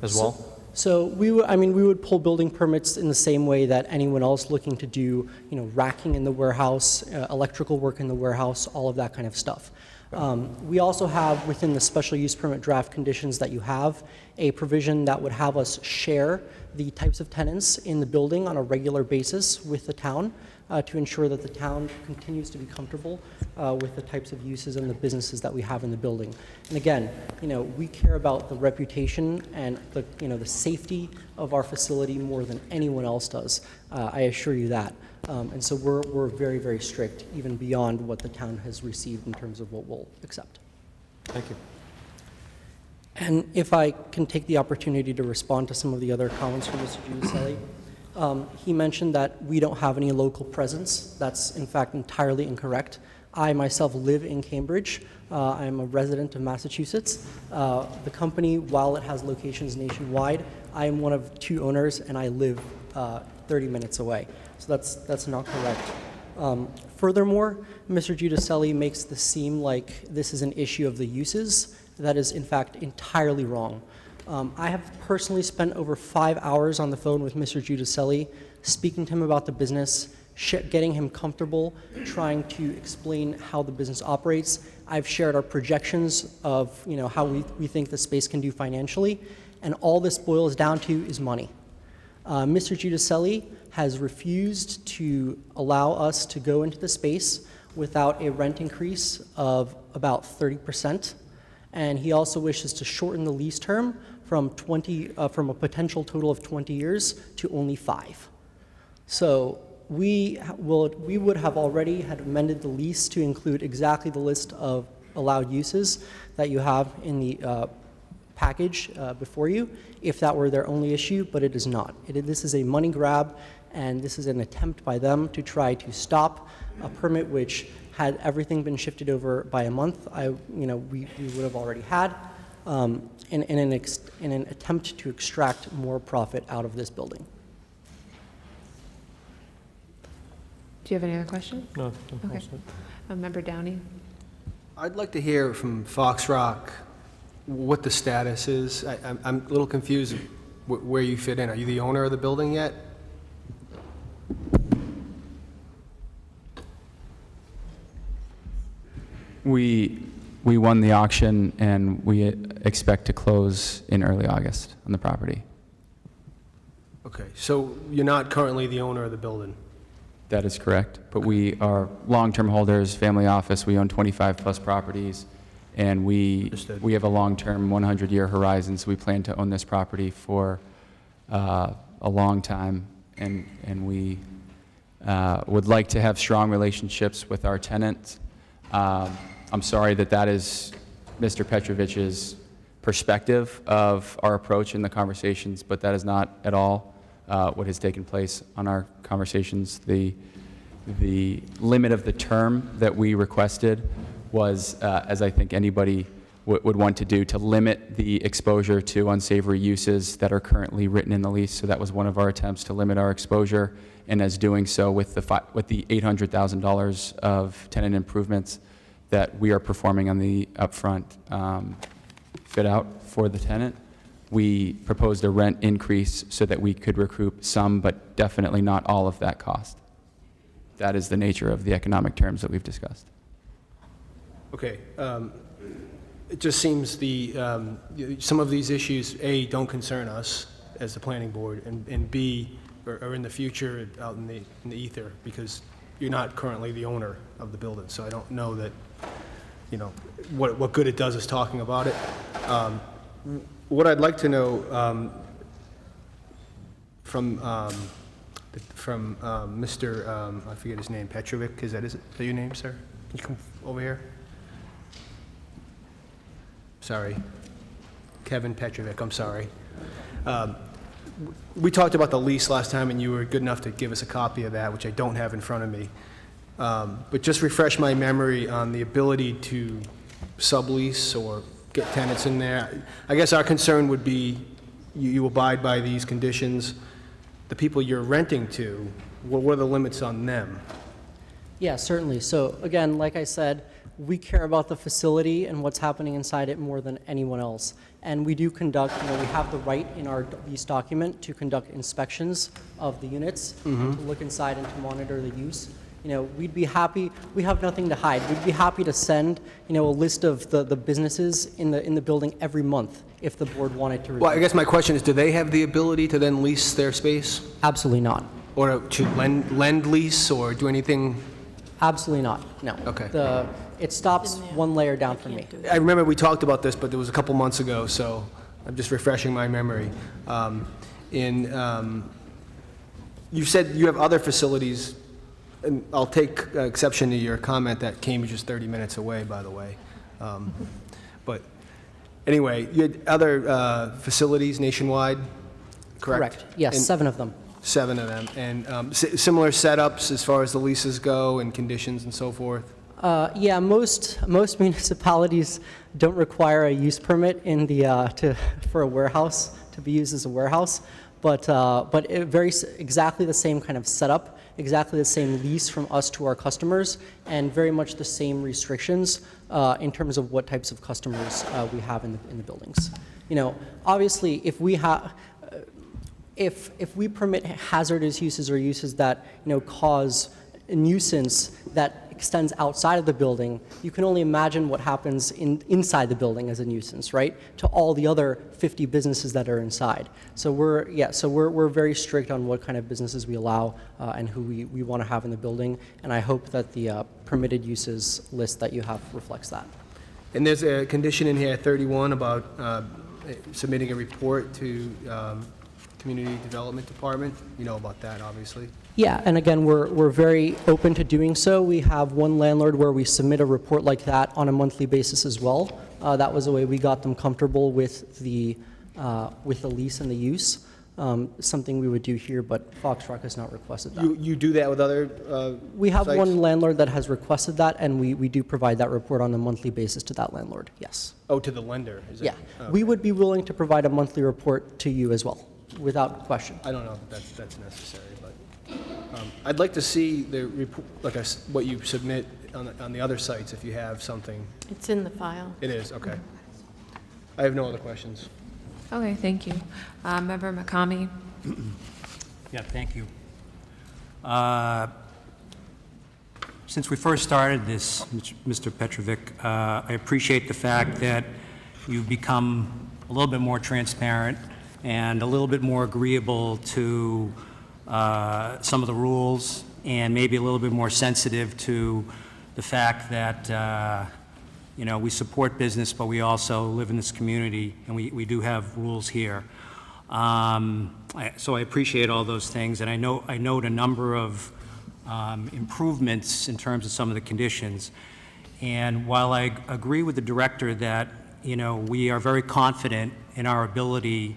S12: as well?
S13: So we would pull building permits in the same way that anyone else looking to do, racking in the warehouse, electrical work in the warehouse, all of that kind of stuff. We also have, within the special use permit draft conditions that you have, a provision that would have us share the types of tenants in the building on a regular basis with the town to ensure that the town continues to be comfortable with the types of uses and the businesses that we have in the building. And again, we care about the reputation and the safety of our facility more than anyone else does. I assure you that. And so we're very, very strict, even beyond what the town has received in terms of what we'll accept.
S12: Thank you.
S13: And if I can take the opportunity to respond to some of the other comments from Mr. Giudicelli. He mentioned that we don't have any local presence. That's, in fact, entirely incorrect. I myself live in Cambridge. I'm a resident of Massachusetts. The company, while it has locations nationwide, I am one of 2 owners, and I live 30 minutes away. So that's not correct. Furthermore, Mr. Giudicelli makes this seem like this is an issue of the uses. That is, in fact, entirely wrong. I have personally spent over 5 hours on the phone with Mr. Giudicelli, speaking to him about the business, getting him comfortable, trying to explain how the business operates. I've shared our projections of how we think the space can do financially, and all this boils down to is money. Mr. Giudicelli has refused to allow us to go into the space without a rent increase of about 30%. And he also wishes to shorten the lease term from a potential total of 20 years to only 5. So we would have already had amended the lease to include exactly the list of allowed uses that you have in the package before you, if that were their only issue, but it is not. This is a money grab, and this is an attempt by them to try to stop a permit which, had everything been shifted over by a month, we would have already had, in an attempt to extract more profit out of this building.
S3: Do you have any other questions?
S12: No.
S3: Okay. Member Downey?
S5: I'd like to hear from Fox Rock what the status is. I'm a little confused where you fit in. Are you the owner of the building yet?
S11: We won the auction, and we expect to close in early August on the property.
S5: Okay, so you're not currently the owner of the building?
S11: That is correct, but we are long-term holders, family office. We own 25-plus properties, and we
S5: Understood.
S11: have a long-term 100-year horizon, so we plan to own this property for a long time, and we would like to have strong relationships with our tenants. I'm sorry that is Mr. Petrovich's perspective of our approach in the conversations, but that is not at all what has taken place on our conversations. The limit of the term that we requested was, as I think anybody would want to do, to limit the exposure to unsavory uses that are currently written in the lease. So that was one of our attempts to limit our exposure, and as doing so with the $800,000 of tenant improvements that we are performing on the upfront fit out for the tenant, we proposed a rent increase so that we could recoup some, but definitely not all of that cost. That is the nature of the economic terms that we've discussed.
S5: Okay. It just seems some of these issues, A, don't concern us as the planning board, and B, are in the future out in the ether, because you're not currently the owner of the building. So I don't know that, what good it does us talking about it. What I'd like to know from Mr. I forget his name, Petrovic, is that your name, sir? Can you come over here? Sorry. Kevin Petrovic, I'm sorry. We talked about the lease last time, and you were good enough to give us a copy of that, which I don't have in front of me. But just refresh my memory on the ability to sublease or get tenants in there. I guess our concern would be you abide by these conditions. The people you're renting to, what are the limits on them?
S13: Yeah, certainly. So again, like I said, we care about the facility and what's happening inside it more than anyone else. And we do conduct, we have the right in our lease document to conduct inspections of the units, and to look inside and to monitor the use. we'd be happy, we have nothing to hide. We'd be happy to send, a list of the businesses in the building every month if the board wanted to.
S5: Well, I guess my question is, do they have the ability to then lease their space?
S13: Absolutely not.
S5: Or to lend lease or do anything?
S13: Absolutely not, no.
S5: Okay.
S13: It stops one layer down from me.
S5: I remember we talked about this, but it was a couple months ago, so I'm just refreshing my memory. You said you have other facilities, and I'll take exception to your comment that Cambridge is 30 minutes away, by the way. But anyway, you had other facilities nationwide, correct?
S13: Yes,
S5: And
S13: 7 of them.
S5: 7 of them. And similar setups as far as the leases go and conditions and so forth?
S13: Yeah, most municipalities don't require a use permit for a warehouse to be used as a warehouse, but exactly the same kind of setup, exactly the same lease from us to our customers, and very much the same restrictions in terms of what types of customers we have in the buildings. Obviously, if we permit hazardous uses or uses that cause a nuisance that extends outside of the building, you can only imagine what happens inside the building as a nuisance, right? To all the other 50 businesses that are inside. So we're very strict on what kind of businesses we allow and who we want to have in the building, and I hope that the permitted uses list that you have reflects that.
S5: And there's a condition in here, 31, about submitting a report to Community Development Department. You know about that, obviously.
S13: Yeah, and again, we're very open to doing so. We have one landlord where we submit a report like that on a monthly basis as well. That was the way we got them comfortable with the lease and the use. Something we would do here, but Foxrock has not requested that.
S5: You do that with other
S13: We have
S5: sites?
S13: one landlord that has requested that, and we do provide that report on a monthly basis to that landlord, yes.
S5: Oh, to the lender? Is it?
S13: Yeah,
S5: Okay.
S13: we would be willing to provide a monthly report to you as well, without question.
S5: I don't know if that's necessary, but I'd like to see the report, what you submit on the other sites if you have something.
S7: It's in the file.
S5: It is, okay. I have no other questions.
S3: Okay, thank you. Member McCamey?
S4: Yeah, thank you. Since we first started this, Mr. Petrovic, I appreciate the fact that you've become a little bit more transparent and a little bit more agreeable to some of the rules, and maybe a little bit more sensitive to the fact that we support business, but we also live in this community, and we do have rules here. So I appreciate all those things, and I note a number of improvements in terms of some of the conditions. And while I agree with the director that we are very confident in our ability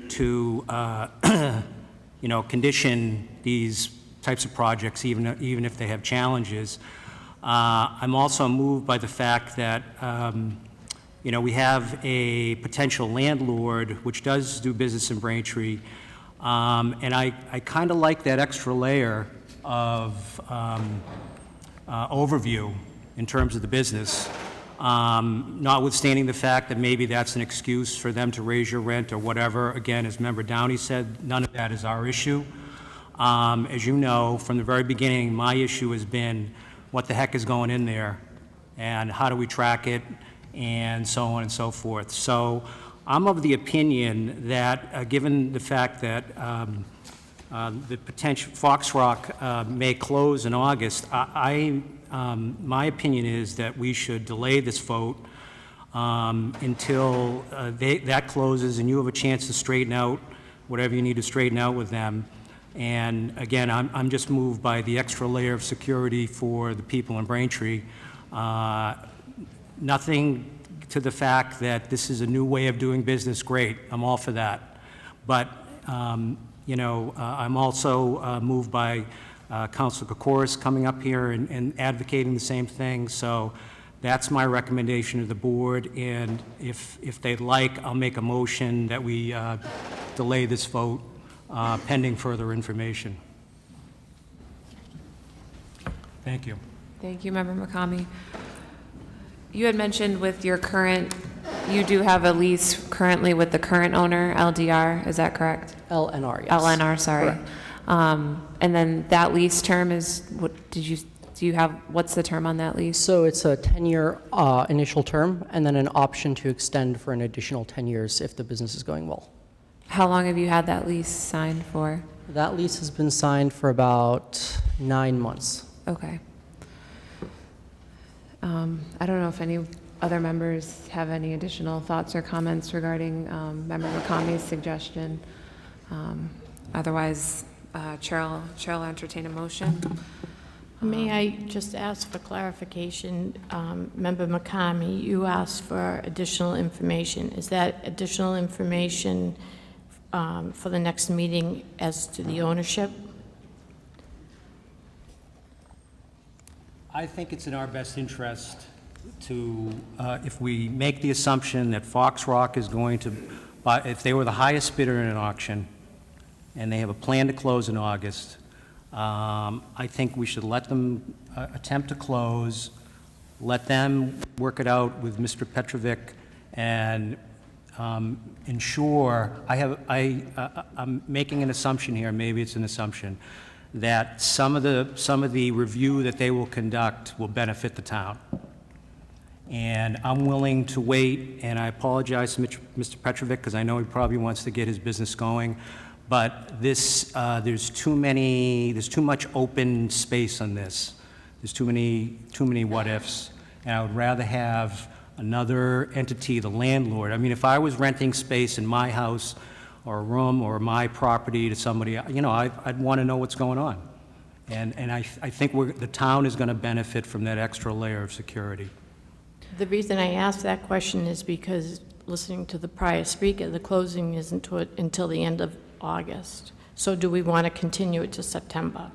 S4: to condition these types of projects, even if they have challenges, I'm also moved by the fact that we have a potential landlord which does do business in Braintree, and I kind of like that extra layer of overview in terms of the business, notwithstanding the fact that maybe that's an excuse for them to raise your rent or whatever. Again, as Member Downey said, none of that is our issue. As you know, from the very beginning, my issue has been what the heck is going in there and how do we track it and so on and so forth. So I'm of the opinion that given the fact that the potential Foxrock may close in August, my opinion is that we should delay this vote until that closes and you have a chance to straighten out whatever you need to straighten out with them. And again, I'm just moved by the extra layer of security for the people in Braintree. Nothing to the fact that this is a new way of doing business, great, I'm all for that. But, I'm also moved by Councilor Kokoris coming up here and advocating the same thing. So that's my recommendation to the board, and if they'd like, I'll make a motion that we delay this vote pending further information. Thank you.
S3: Thank you, Member McCamey. You had mentioned with your you do have a lease currently with the current owner, LDR, is that correct?
S13: LNR, yes.
S3: LNR, sorry.
S13: Correct.
S3: And then that lease term is, what's the term on that lease?
S13: So it's a 10-year initial term, and then an option to extend for an additional 10 years if the business is going well.
S3: How long have you had that lease signed for?
S13: That lease has been signed for about 9 months.
S3: Okay. I don't know if any other members have any additional thoughts or comments regarding Member McCamey's suggestion. Otherwise, Chair will entertain a motion.
S7: May I just ask for clarification? Member McCamey, you asked for additional information. Is that additional information for the next meeting as to the ownership?
S4: I think it's in our best interest to, if we make the assumption that Fox Rock is going to, buy, if they were the highest bidder in an auction, and they have a plan to close in August, I think we should let them attempt to close, let them work it out with Mr. Petrovic, and ensure, I'm making an assumption here, maybe it's an assumption, that some of the review that they will conduct will benefit the town. And I'm willing to wait, and I apologize to Mr. Petrovic, because I know he probably wants to get his business going, but this, there's too much open space on this. There's too many what-ifs, and I would rather have another entity, the landlord. I mean, if I was renting space in my house or a room or my property to somebody, you know, I'd want to know what's going on. And I think the town is going to benefit from that extra layer of security.
S7: The reason I asked that question is because, listening to the prior speaker, the closing isn't until the end of August. So do we want to continue it to September?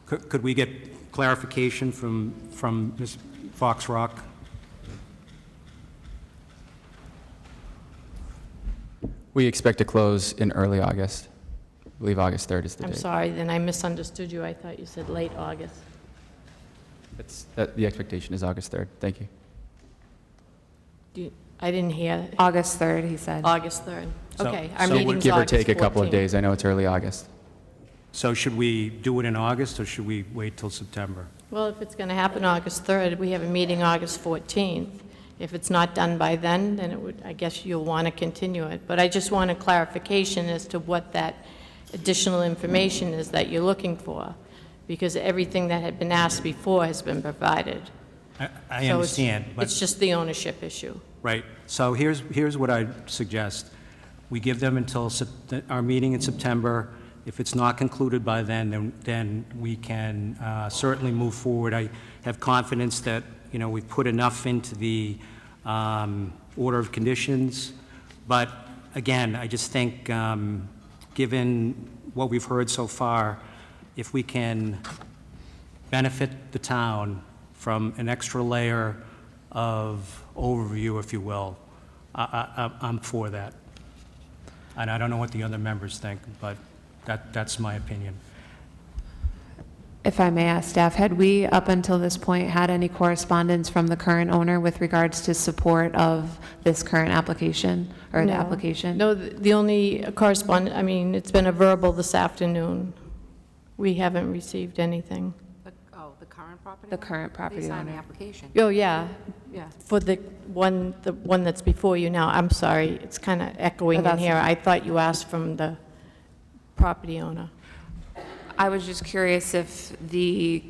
S4: Could we get clarification from Ms. Fox Rock?
S11: We expect to close in early August. I believe August 3rd is the
S7: I'm
S11: date.
S7: sorry, then I misunderstood you. I thought you said late August.
S11: The expectation is August 3rd. Thank you.
S7: I didn't hear.
S3: August 3rd, he said.
S7: August 3rd.
S4: So-
S7: Okay, our
S4: so
S7: meeting's
S11: Give or
S7: August
S11: take a couple of
S7: 14th.
S11: days. I know it's early August.
S4: So should we do it in August, or should we wait till September?
S7: Well, if it's going to happen August 3rd, we have a meeting August 14th. If it's not done by then it would, I guess you'll want to continue it. But I just want a clarification as to what that additional information is that you're looking for, because everything that had been asked before has been provided.
S4: I
S7: So it's-
S4: understand, but...
S7: It's just the ownership issue.
S4: Right. So here's what I suggest. We give them until our meeting in September. If it's not concluded by then we can certainly move forward. I have confidence that, you know, we've put enough into the order of conditions. But again, I just think, given what we've heard so far, if we can benefit the town from an extra layer of overview, if you will, I'm for that. And I don't know what the other members think, but that's my opinion.
S3: If I may ask staff, had we, up until this point, had any correspondence from the current owner with regards to support of this current application, or the
S7: No.
S3: application?
S7: No, the only correspondence, I mean, it's been a verbal this afternoon. We haven't received anything.
S6: The current property?
S3: The current property
S6: They signed the
S3: owner.
S6: application.
S7: Oh, yeah.
S6: Yeah.
S7: For the one that's before you now, I'm sorry, it's kind of echoing in
S3: that's
S7: here.
S3: okay.
S7: I thought you asked from the property owner.
S3: I was just curious if the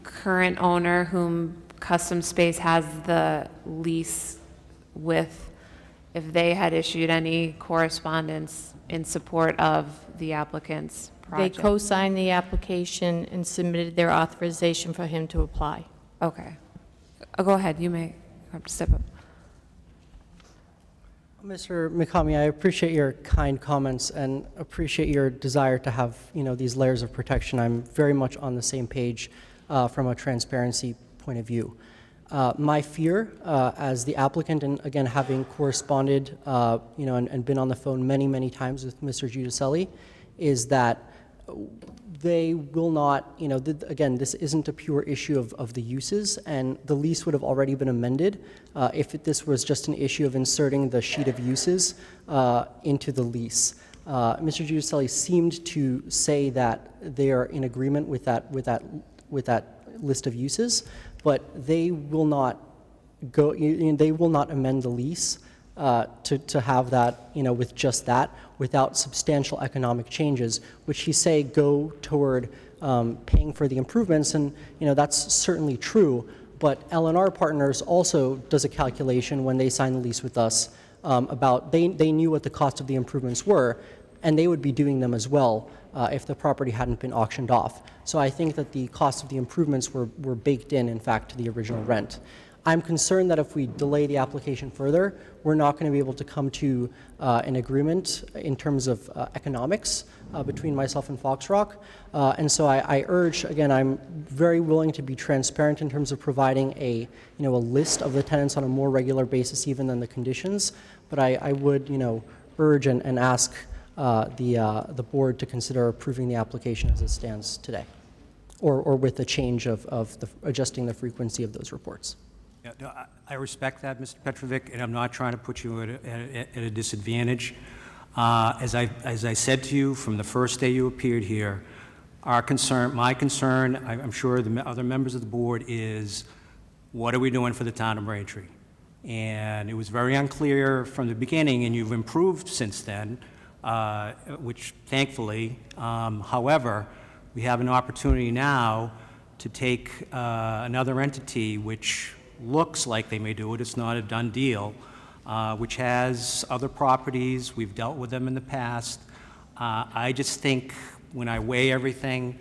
S3: current owner whom Custom Space has the lease with, if they had issued any correspondence in support of the applicant's
S7: They
S3: project.
S7: co-signed the application and submitted their authorization for him to apply.
S3: Okay. Go ahead, you may step up.
S13: Mr. McCamey, I appreciate your kind comments and appreciate your desire to have, you know, these layers of protection. I'm very much on the same page from a transparency point of view. My fear as the applicant, and again, having corresponded, you know, and been on the phone many, many times with Mr. Giudicelli, is that they will not, you know, again, this isn't a pure issue of the uses, and the lease would have already been amended if this was just an issue of inserting the sheet of uses into the lease. Mr. Giuselli seemed to say that they are in agreement with that list of uses, but they will not they will not amend the lease to have that, with just that, without substantial economic changes, which he say go toward paying for the improvements, and that's certainly true. But L&R Partners also does a calculation when they sign the lease with us about they knew what the cost of the improvements were, and they would be doing them as well if the property hadn't been auctioned off. So I think that the cost of the improvements were baked in fact, to the original rent. I'm concerned that if we delay the application further, we're not going to be able to come to an agreement in terms of economics between myself and Foxrock. And so I urge, again, I'm very willing to be transparent in terms of providing a list of the tenants on a more regular basis even than the conditions. But I would, urge and ask the board to consider approving the application as it stands today, or with a change of adjusting the frequency of those reports.
S4: Yeah, no, I respect that, Mr. Petrovic, and I'm not trying to put you at a disadvantage. As I said to you from the first day you appeared here, my concern, I'm sure the other members of the board, is what are we doing for the town of Braintree? And it was very unclear from the beginning, and you've improved since then, which thankfully. However, we have an opportunity now to take another entity which looks like they may do it, it's not a done deal, which has other properties, we've dealt with them in the past. I just think when I weigh everything,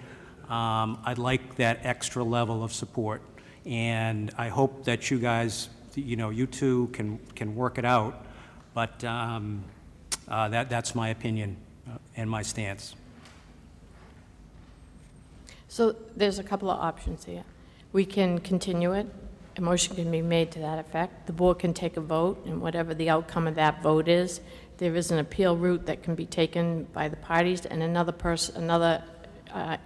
S4: I'd like that extra level of support. And I hope that you guys, you two can work it out, but that's my opinion and my stance.
S7: So there's a couple of options here. We can continue it. A motion can be made to that effect. The board can take a vote, and whatever the outcome of that vote is, there is an appeal route that can be taken by the parties, and another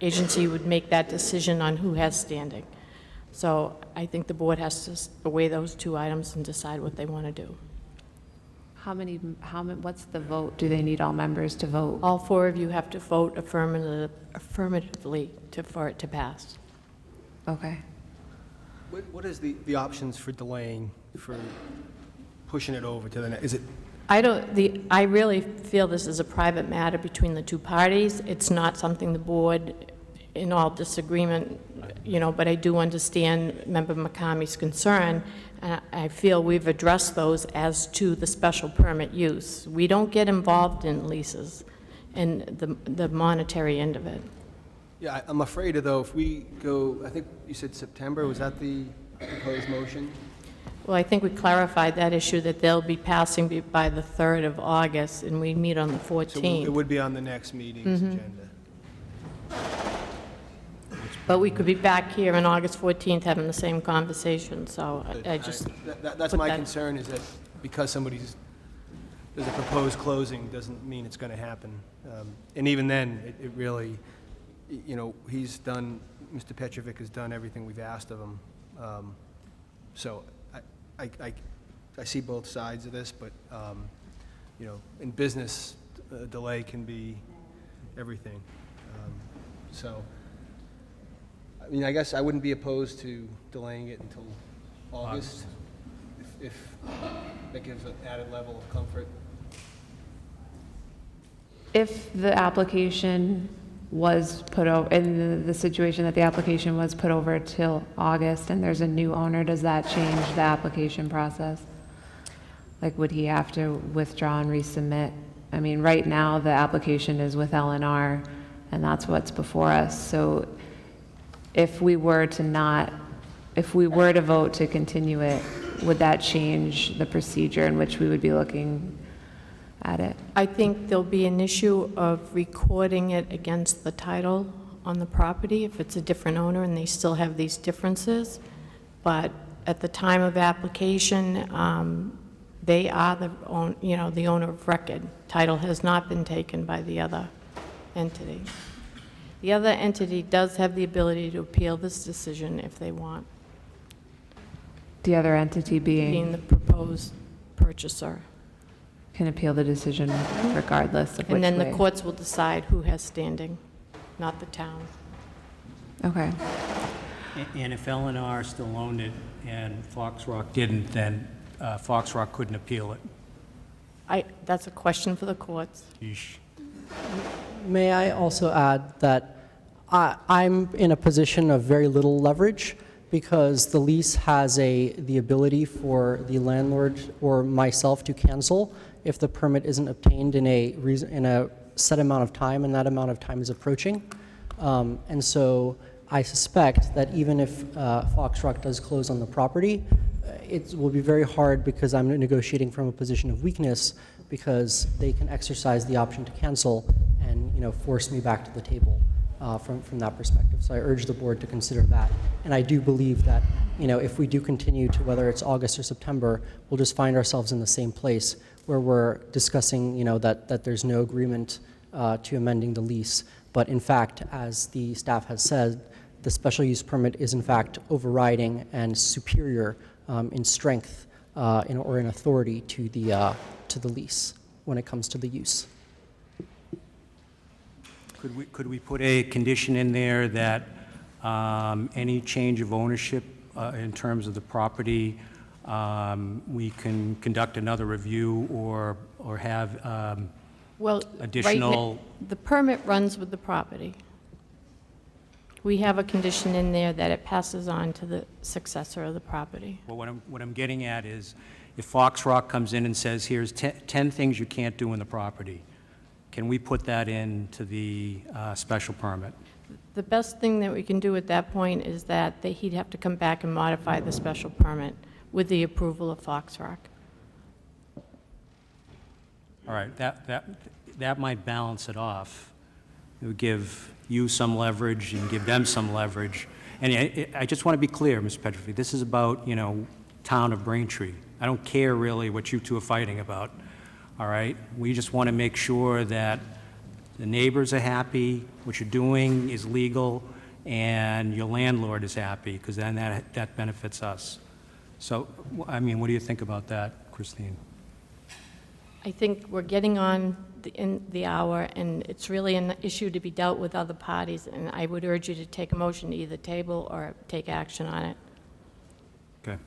S7: agency would make that decision on who has standing. So I think the board has to weigh those two items and decide what they want to do.
S3: What's the vote? Do they need all members to vote?
S7: All four of you have to vote affirmatively for it to pass.
S3: Okay.
S5: What is the options for delaying, for pushing it over to the next? Is it?
S7: I really feel this is a private matter between the two parties. It's not something the board, in all disagreement, but I do understand Member McCamey's concern. I feel we've addressed those as to the special permit use. We don't get involved in leases and the monetary end of it.
S5: Yeah, I'm afraid of, though, if we go, I think you said September, was that the proposed motion?
S7: Well, I think we clarified that issue, that they'll be passing by the 3rd of August, and we meet on the 14th.
S5: So it would be on the next meeting's agenda.
S7: But we could be back here on August 14th having the same conversation, so I just...
S5: That's my concern, is that because there's a proposed closing, doesn't mean it's going to happen. And even then, it really, he's done, Mr. Petrovic has done everything we've asked of him. So I see both sides of this, but, in business, a delay can be everything. So, I guess I wouldn't be opposed to delaying it until August, if that gives an added level of comfort.
S3: If the application was put over, in the situation that the application was put over till August and there's a new owner, does that change the application process? Like, would he have to withdraw and resubmit? I mean, right now, the application is with L&R, and that's what's before us. So if we were to vote to continue it, would that change the procedure in which we would be looking at it?
S7: I think there'll be an issue of recording it against the title on the property if it's a different owner and they still have these differences. But at the time of application, they are the owner of record. Title has not been taken by the other entity. The other entity does have the ability to appeal this decision if they want.
S3: The other entity being?
S7: Being the proposed purchaser.
S3: Okay. can appeal the decision regardless of which
S7: And then the
S3: way.
S7: courts will decide who has standing, not the town.
S3: Okay.
S4: And if L&R still owned it and Fox Rock didn't, then Fox Rock couldn't appeal it.
S7: That's a question for the courts.
S4: Yeesh.
S13: May I also add that I'm in a position of very little leverage because the lease has the ability for the landlord or myself to cancel if the permit isn't obtained in a set amount of time, and that amount of time is approaching. And so I suspect that even if Fox Rock does close on the property, it will be very hard because I'm negotiating from a position of weakness because they can exercise the option to cancel and, force me back to the table from that perspective. So I urge the board to consider that. And I do believe that, if we do continue to whether it's August or September, we'll just find ourselves in the same place where we're discussing, that there's no agreement to amending the lease. But in fact, as the staff has said, the special use permit is in fact overriding and superior in strength or in authority to the lease when it comes to the use.
S4: Could we put a condition in there that any change of ownership in terms of the property, we can conduct another review or have
S7: Well,
S4: additional?
S7: the permit runs with the property. We have a condition in there that it passes on to the successor of the property.
S4: Well, what I'm getting at is, if Fox Rock comes in and says, here's 10 things you can't do in the property, can we put that into the special permit?
S7: The best thing that we can do at that point is that he'd have to come back and modify the special permit with the approval of Fox Rock.
S4: All right, that might balance it off. It would give you some leverage and give them some leverage. And I just want to be clear, Mr. Petrifi, this is about, town of Braintree. I don't care really what you two are fighting about, all right? We just want to make sure that the neighbors are happy, what you're doing is legal, and your landlord is happy, because then that benefits us. So, what do you think about that, Christine?
S7: I think we're getting on in the hour, and it's really an issue to be dealt with other parties, and I would urge you to take a motion to either table or take action on it.
S4: Okay.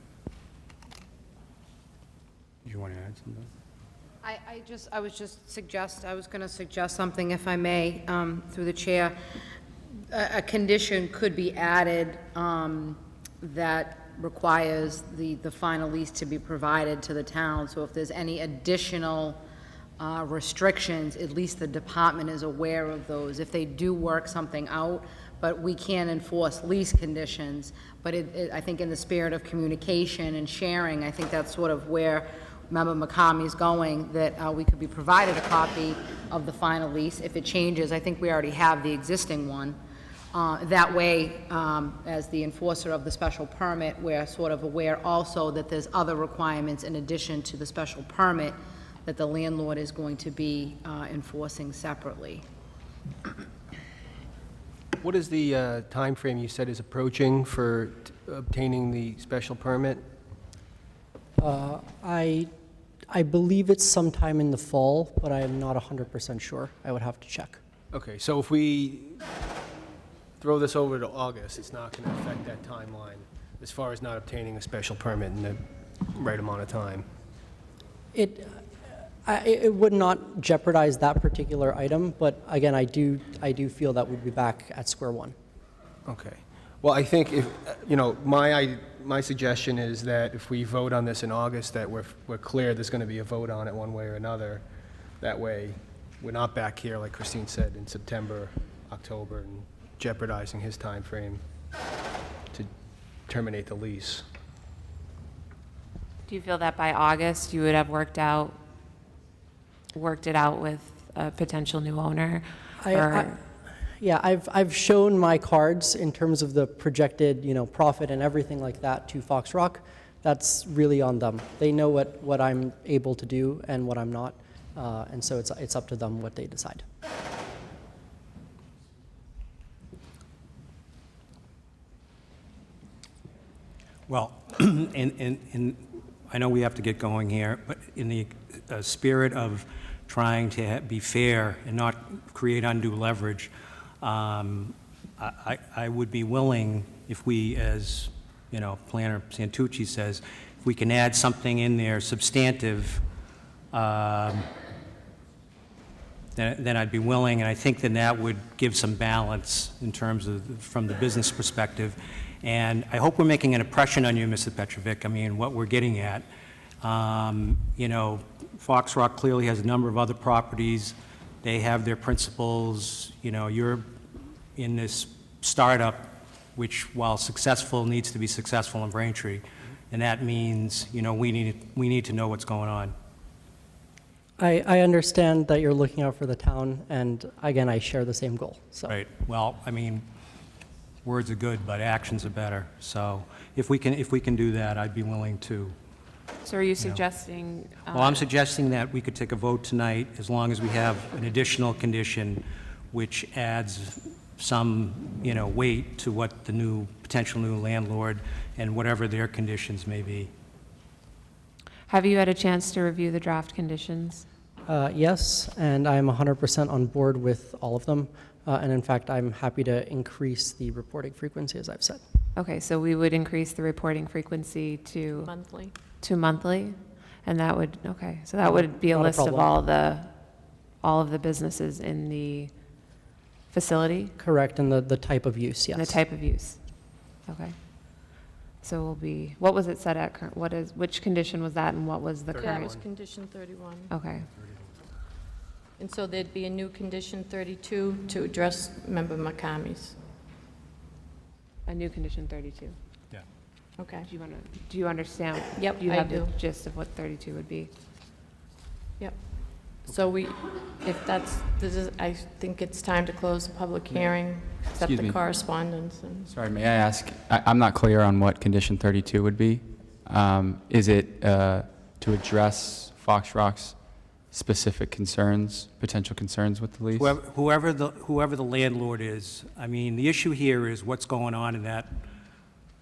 S4: Do you want to add something?
S6: I was going to suggest something, if I may, through the chair. A condition could be added that requires the final lease to be provided to the town. So if there's any additional restrictions, at least the department is aware of those. If they do work something out, but we can't enforce lease conditions. But I think in the spirit of communication and sharing, I think that's sort of where Member McCamey's going, that we could be provided a copy of the final lease. If it changes, I think we already have the existing one. That way, as the enforcer of the special permit, we're sort of aware also that there's other requirements in addition to the special permit that the landlord is going to be enforcing separately.
S5: What is the time frame you said is approaching for obtaining the special permit?
S13: I believe it's sometime in the fall, but I am not 100% sure. I would have to check.
S5: Okay, so if we throw this over to August, it's not going to affect that timeline as far as not obtaining a special permit in the right amount of time?
S13: It would not jeopardize that particular item, but again, I do feel that we'd be back at square one.
S5: Okay. Well, I think if, my suggestion is that if we vote on this in August, that we're clear there's going to be a vote on it one way or another. That way, we're not back here, like Christine said, in September, October, and jeopardizing his time frame to terminate the lease.
S3: Do you feel that by August you would have worked it out with a potential new owner?
S13: Yeah, I've shown my cards in terms of the projected, profit and everything like that to Fox Rock. That's really on them. They know what I'm able to do and what I'm not, and so it's up to them what they decide.
S4: Well, and I know we have to get going here, but in the spirit of trying to be fair and not create undue leverage, I would be willing, if we, as, you know, Planner Santucci says, if we can add something in there substantive, then I'd be willing, and I think then that would give some balance in terms of, from the business perspective. And I hope we're making an impression on you, Mr. Petrovic. I mean, what we're getting at. You know, Fox Rock clearly has a number of other properties. They have their principles. You know, you're in this startup, which, while successful, needs to be successful in Braintree. And that means, you know, we need to know what's going on.
S13: I understand that you're looking out for the town, and again, I share the same goal, so.
S4: Right. Well, I mean, words are good, but actions are better. So if we can do that, I'd be willing to.
S3: So are you suggesting?
S4: Well, I'm suggesting that we could take a vote tonight, as long as we have an additional condition which adds some, you know, weight to what the potential new landlord and whatever their conditions may be.
S3: Have you had a chance to review the draft conditions?
S13: Yes, and I'm 100% on board with all of them. And in fact, I'm happy to increase the reporting frequency, as I've said.
S3: Okay, so we would increase the reporting frequency to
S7: Monthly.
S3: monthly, and that would, okay, so that would be a
S13: Not a
S3: list of
S13: problem.
S3: all of the businesses in the facility?
S13: Correct, and the type of use, yes.
S3: And the type of use? Okay. So will be, what was it set at, which condition was that, and what was the
S7: That
S3: current?
S7: was condition 31.
S3: Okay,
S7: And so there'd be a new condition 32 to address Member McCamey's.
S3: a new condition 32.
S4: Yeah.
S7: Okay.
S3: Do you understand?
S7: Yep,
S3: You
S7: I
S3: have the
S7: do.
S3: gist of what 32 would be?
S7: Yep. So I think it's time to close the public hearing, accept
S11: Excuse
S7: the
S11: me.
S7: correspondence. And
S11: Sorry, may I ask, I'm not clear on what condition 32 would be. Is it to address Fox Rock's specific concerns, potential concerns with the lease?
S4: Whoever the landlord is, I mean, the issue here is what's going on in that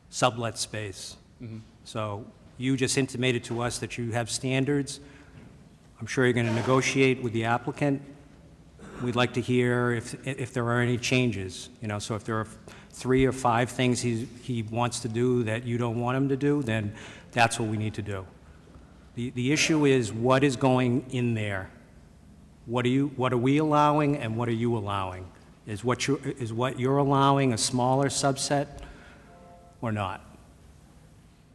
S4: sublet space. So you just intimated to us that you have standards. I'm sure you're going to negotiate with the applicant. We'd like to hear if there are any changes, you know, so if there are 3 or 5 things he wants to do that you don't want him to do, then that's what we need to do. The issue is what is going in there. What are we allowing and what are you allowing? Is what you're allowing a smaller subset or not?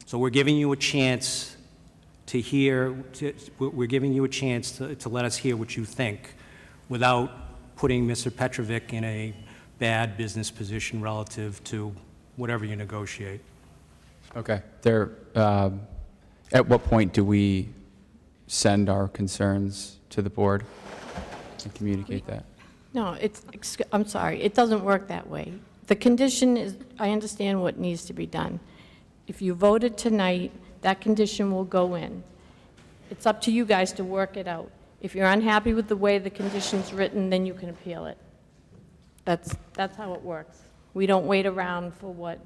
S4: So we're giving you a chance to hear, we're giving you a chance to let us hear what you think without putting Mr. Petrovic in a bad business position relative to whatever you negotiate.
S11: Okay. At what point do we send our concerns to the board and communicate that?
S7: No, I'm sorry, it doesn't work that way. The condition is, I understand what needs to be done. If you voted tonight, that condition will go in. It's up to you guys to work it out. If you're unhappy with the way the condition's written, then you can appeal it. That's how it works. We don't wait around for what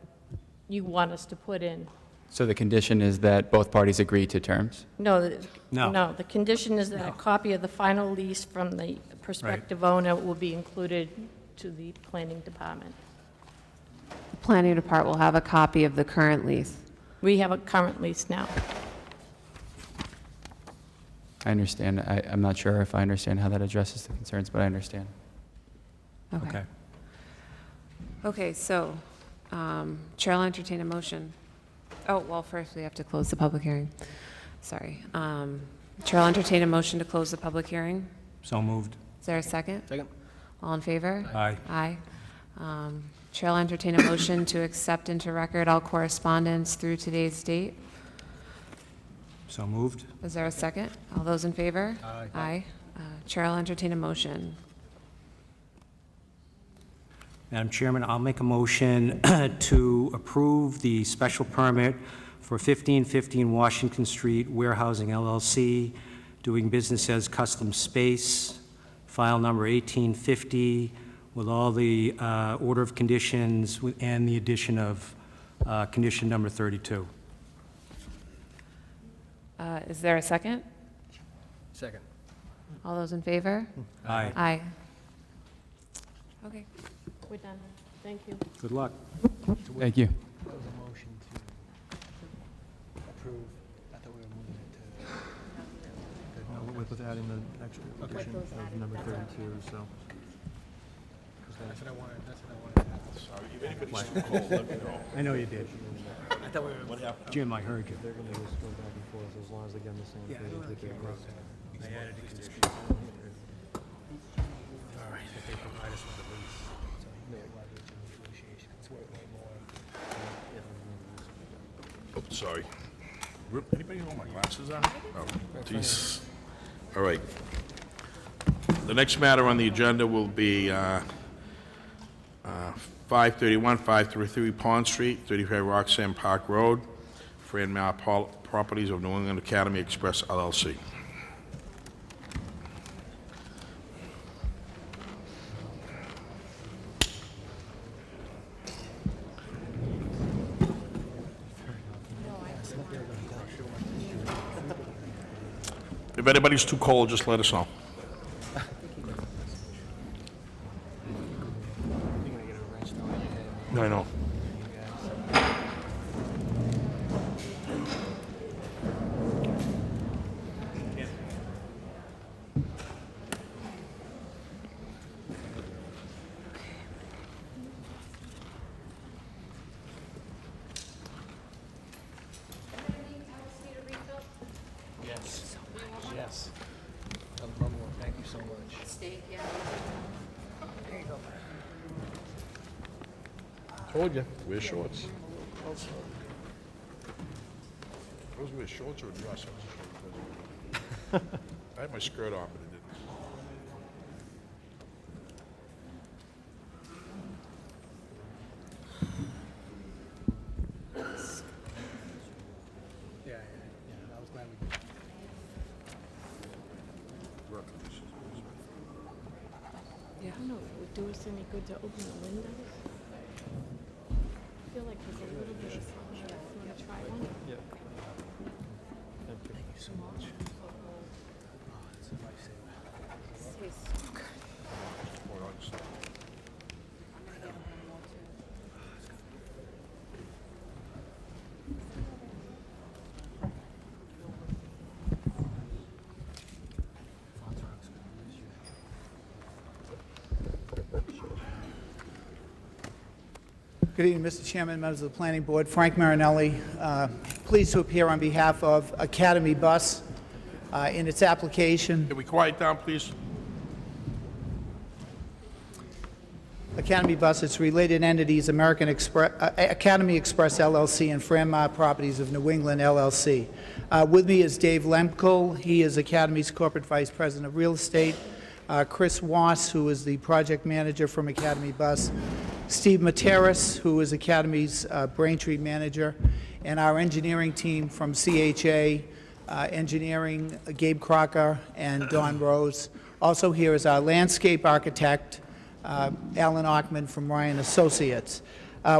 S7: you want us to put in.
S11: So the condition is that both parties agree to terms?
S4: No.
S7: The condition is that a copy of the final lease from the prospective owner will be included to the planning department.
S3: The planning department will have a copy of the current lease.
S7: We have a current lease now.
S11: I understand. I'm not sure if I understand how that addresses the concerns, but I understand.
S4: Okay.
S3: Okay, so, Chair will entertain a motion. Oh, well, first we have to close the public hearing. Sorry. Chair will entertain a motion to close the public hearing.
S4: So moved.
S3: Is there a second?
S5: Second.
S3: All in favor?
S4: Aye.
S3: Aye. Chair will entertain a motion to accept into record all correspondence through today's date.
S4: So moved.
S3: Is there a second? All those in favor?
S4: Aye.
S3: Aye. Chair will entertain a motion.
S4: Madam Chairman, I'll make a motion to approve the special permit for 1515 Washington Street Warehousing LLC, doing business as Custom Space, file number 1850, with all the order of conditions and the addition of condition number 32.
S3: Is there a second?
S5: Second.
S3: All those in favor?
S4: Aye.
S3: Aye. Okay.
S7: We're done. Thank you.
S4: Good luck.
S11: Thank you.
S5: That was a motion to approve. I thought we were moving it to...
S12: With adding the extra addition of number 32, so.
S5: That's what I wanted, that's what I wanted to have.
S1: Sorry, if anybody's too cold, let me know.
S4: I know you did.
S5: I thought we were...
S1: What happened?
S4: Jim, I heard you.
S12: They're going to just go back and forth as long as they get on the same
S5: Yeah, I
S12: page
S5: don't really
S12: with their
S5: care about
S12: growth.
S5: that. I added a condition. All right. If they provide us with a lease, so no leverage in negotiation, it's worth way more.
S1: Oh, sorry. Anybody know where my glasses are? Oh, jeez. All right. The next matter on the agenda will be 531, 533 Pond Street, 35 Roxanne Park Road, Fran Mauer Properties of New England Academy Express LLC. If anybody's too cold, just let us know. I know.
S5: Yes. Yes. Thank you so much.
S6: Steak, yeah.
S5: There you go.
S1: Told you, wear shorts. Those wear shorts or a dress? I had my skirt on, but it didn't.
S5: Yeah, I was glad we did.
S7: I don't know if it would do us any good to open the windows. I feel like there's a little bit of something here. You want to try one?
S12: Yeah.
S5: Thank you so much. Oh, it's a lifesaver.
S7: Tastes so good.
S14: Good evening, Mr. Chairman, members of the Planning Board. Frank Marinelli, pleased to appear on behalf of Academy Bus in its application.
S1: Can we quiet down, please?
S14: Academy Bus, its related entities, Academy Express LLC and Franmar Properties of New England LLC. With me is Dave Lemkel. He is Academy's Corporate Vice President of Real Estate. Chris Wass, who is the project manager from Academy Bus. Steve Materis, who is Academy's Braintree manager. And our engineering team from CHA Engineering, Gabe Crocker and Don Rose. Also here is our landscape architect, Alan Ockman from Ryan Associates.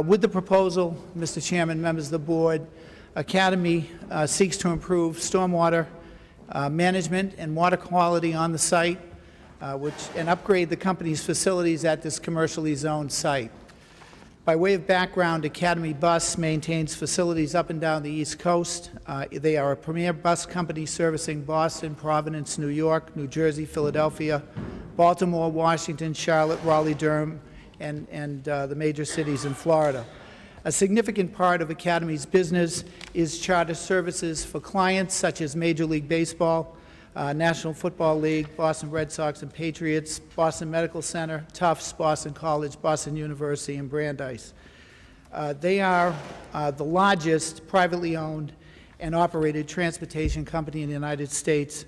S14: With the proposal, Mr. Chairman, members of the board, Academy seeks to improve stormwater management and water quality on the site, and upgrade the company's facilities at this commercially zoned site. By way of background, Academy Bus maintains facilities up and down the East Coast. They are a premier bus company servicing Boston, Providence, New York, New Jersey, Philadelphia, Baltimore, Washington, Charlotte, Raleigh, Durham, and the major cities in Florida. A significant part of Academy's business is charter services for clients such as Major League Baseball, National Football League, Boston Red Sox and Patriots, Boston Medical Center, Tufts, Boston College, Boston University, and Brandeis. They are the largest privately owned and operated transportation company in the United States,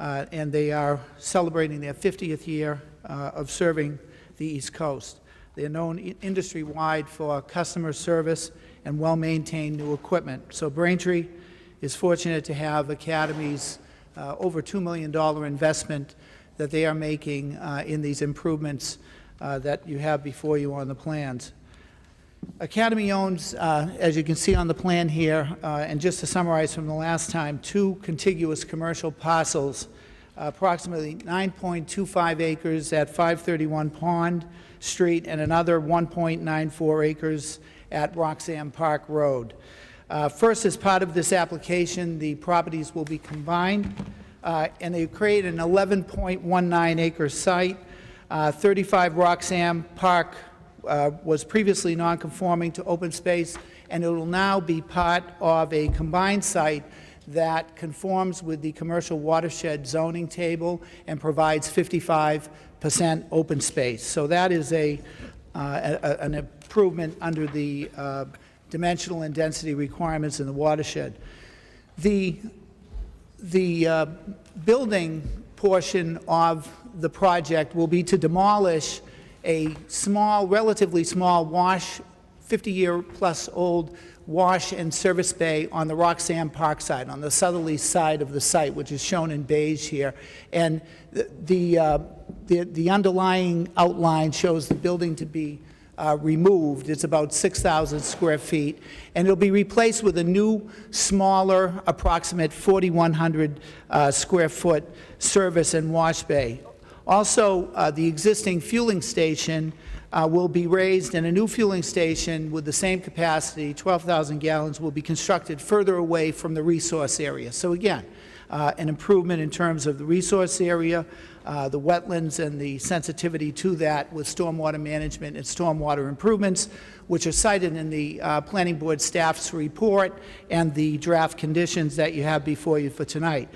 S14: and they are celebrating their 50th year of serving the East Coast. They are known industry-wide for customer service and well-maintained new equipment. So Braintree is fortunate to have Academy's over $2 million investment that they are making in these improvements that you have before you on the plans. Academy owns, as you can see on the plan here, and just to summarize from the last time, 2 contiguous commercial parcels, approximately 9.25 acres at 531 Pond Street and another 1.94 acres at Roxanne Park Road. First, as part of this application, the properties will be combined, and they create an 11.19 acre site. 35 Roxanne Park was previously non-conforming to open space, and it will now be part of a combined site that conforms with the commercial watershed zoning table and provides 55% open space. So that is an improvement under the dimensional and density requirements in the watershed. The building portion of the project will be to demolish a small, relatively small 50-year-plus old wash and service bay on the Roxanne Park side, on the southerly side of the site, which is shown in beige here. And the underlying outline shows the building to be removed. It's about 6,000 square feet, and it'll be replaced with a new, smaller, approximate 4,100 square foot service and wash bay. Also, the existing fueling station will be raised, and a new fueling station with the same capacity, 12,000 gallons, will be constructed further away from the resource area. So again, an improvement in terms of the resource area, the wetlands, and the sensitivity to that with stormwater management and stormwater improvements, which are cited in the Planning Board staff's report and the draft conditions that you have before you for tonight.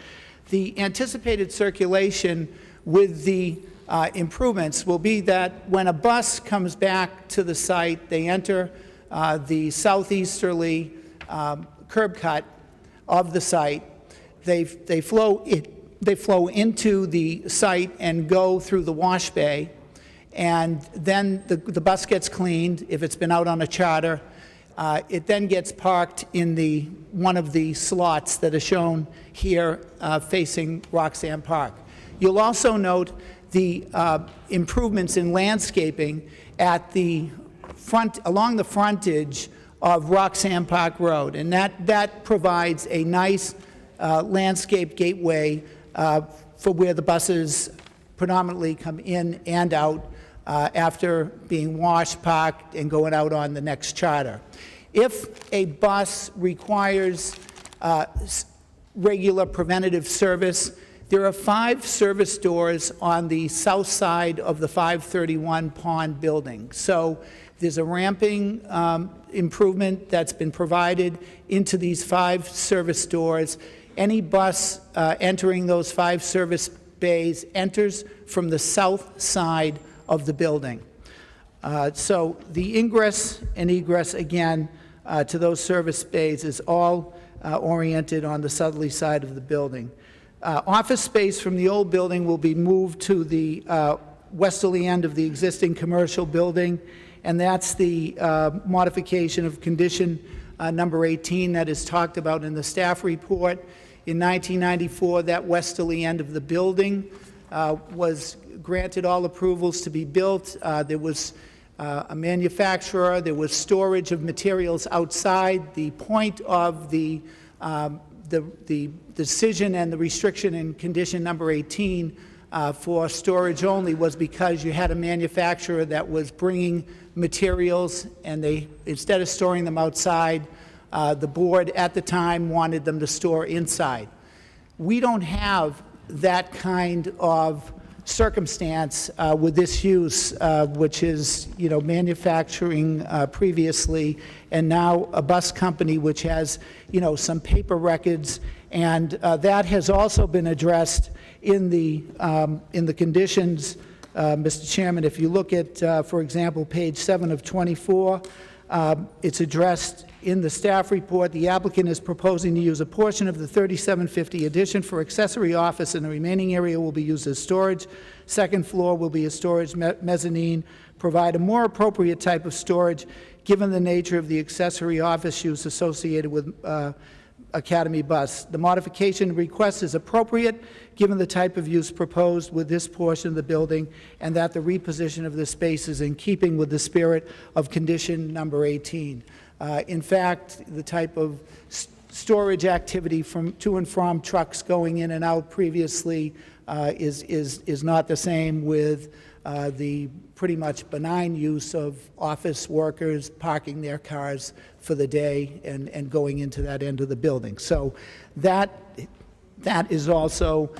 S14: The anticipated circulation with the improvements will be that when a bus comes back to the site, they enter the southeasterly curb cut of the site. They flow into the site and go through the wash bay, and then the bus gets cleaned if it's been out on a charter. It then gets parked in one of the slots that are shown here facing Roxanne Park. You'll also note the improvements in landscaping at the front, along the frontage of Roxanne Park Road, and that provides a nice landscape gateway for where the buses predominantly come in and out after being washed, parked, and going out on the next charter. If a bus requires regular preventative service, there are 5 service doors on the south side of the 531 Pond building. So there's a ramping improvement that's been provided into these 5 service doors. Any bus entering those 5 service bays enters from the south side of the building. So the ingress and egress, again, to those service bays is all oriented on the southerly side of the building. Office space from the old building will be moved to the westerly end of the existing commercial building, and that's the modification of condition number 18 that is talked about in the staff report. In 1994, that westerly end of the building was granted all approvals to be built. There was a manufacturer, there was storage of materials outside. The point of the decision and the restriction in condition number 18 for storage only was because you had a manufacturer that was bringing materials, and they, instead of storing them outside, the board at the time wanted them to store inside. We don't have that kind of circumstance with this use, which is, manufacturing previously, and now a bus company which has, some paper records, and that has also been addressed in the conditions, Mr. Chairman. If you look at, for example, page 7 of 24, it's addressed in the staff report. The applicant is proposing to use a portion of the 3750 addition for accessory office, and the remaining area will be used as storage. Second floor will be a storage mezzanine. Provide a more appropriate type of storage given the nature of the accessory office use associated with Academy bus. The modification request is appropriate, given the type of use proposed with this portion of the building, and that the reposition of the space is in keeping with the spirit of condition number 18. In fact, the type of storage activity to and from trucks going in and out previously is not the same with the pretty much benign use of office workers parking their cars for the day and going into that end of the building. So that is also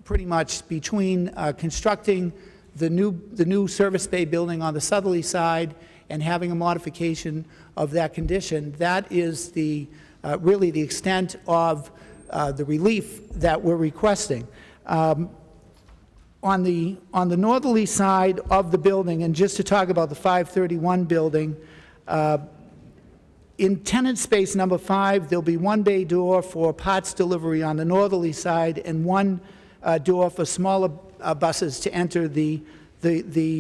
S14: pretty much between constructing the new service bay building on the southerly side and having a modification of that condition. That is really the extent of the relief that we're requesting. On the northerly side of the building, and just to talk about the 531 building, in tenant space number 5, there'll be one bay door for parts delivery on the northerly side and one door for smaller buses to enter the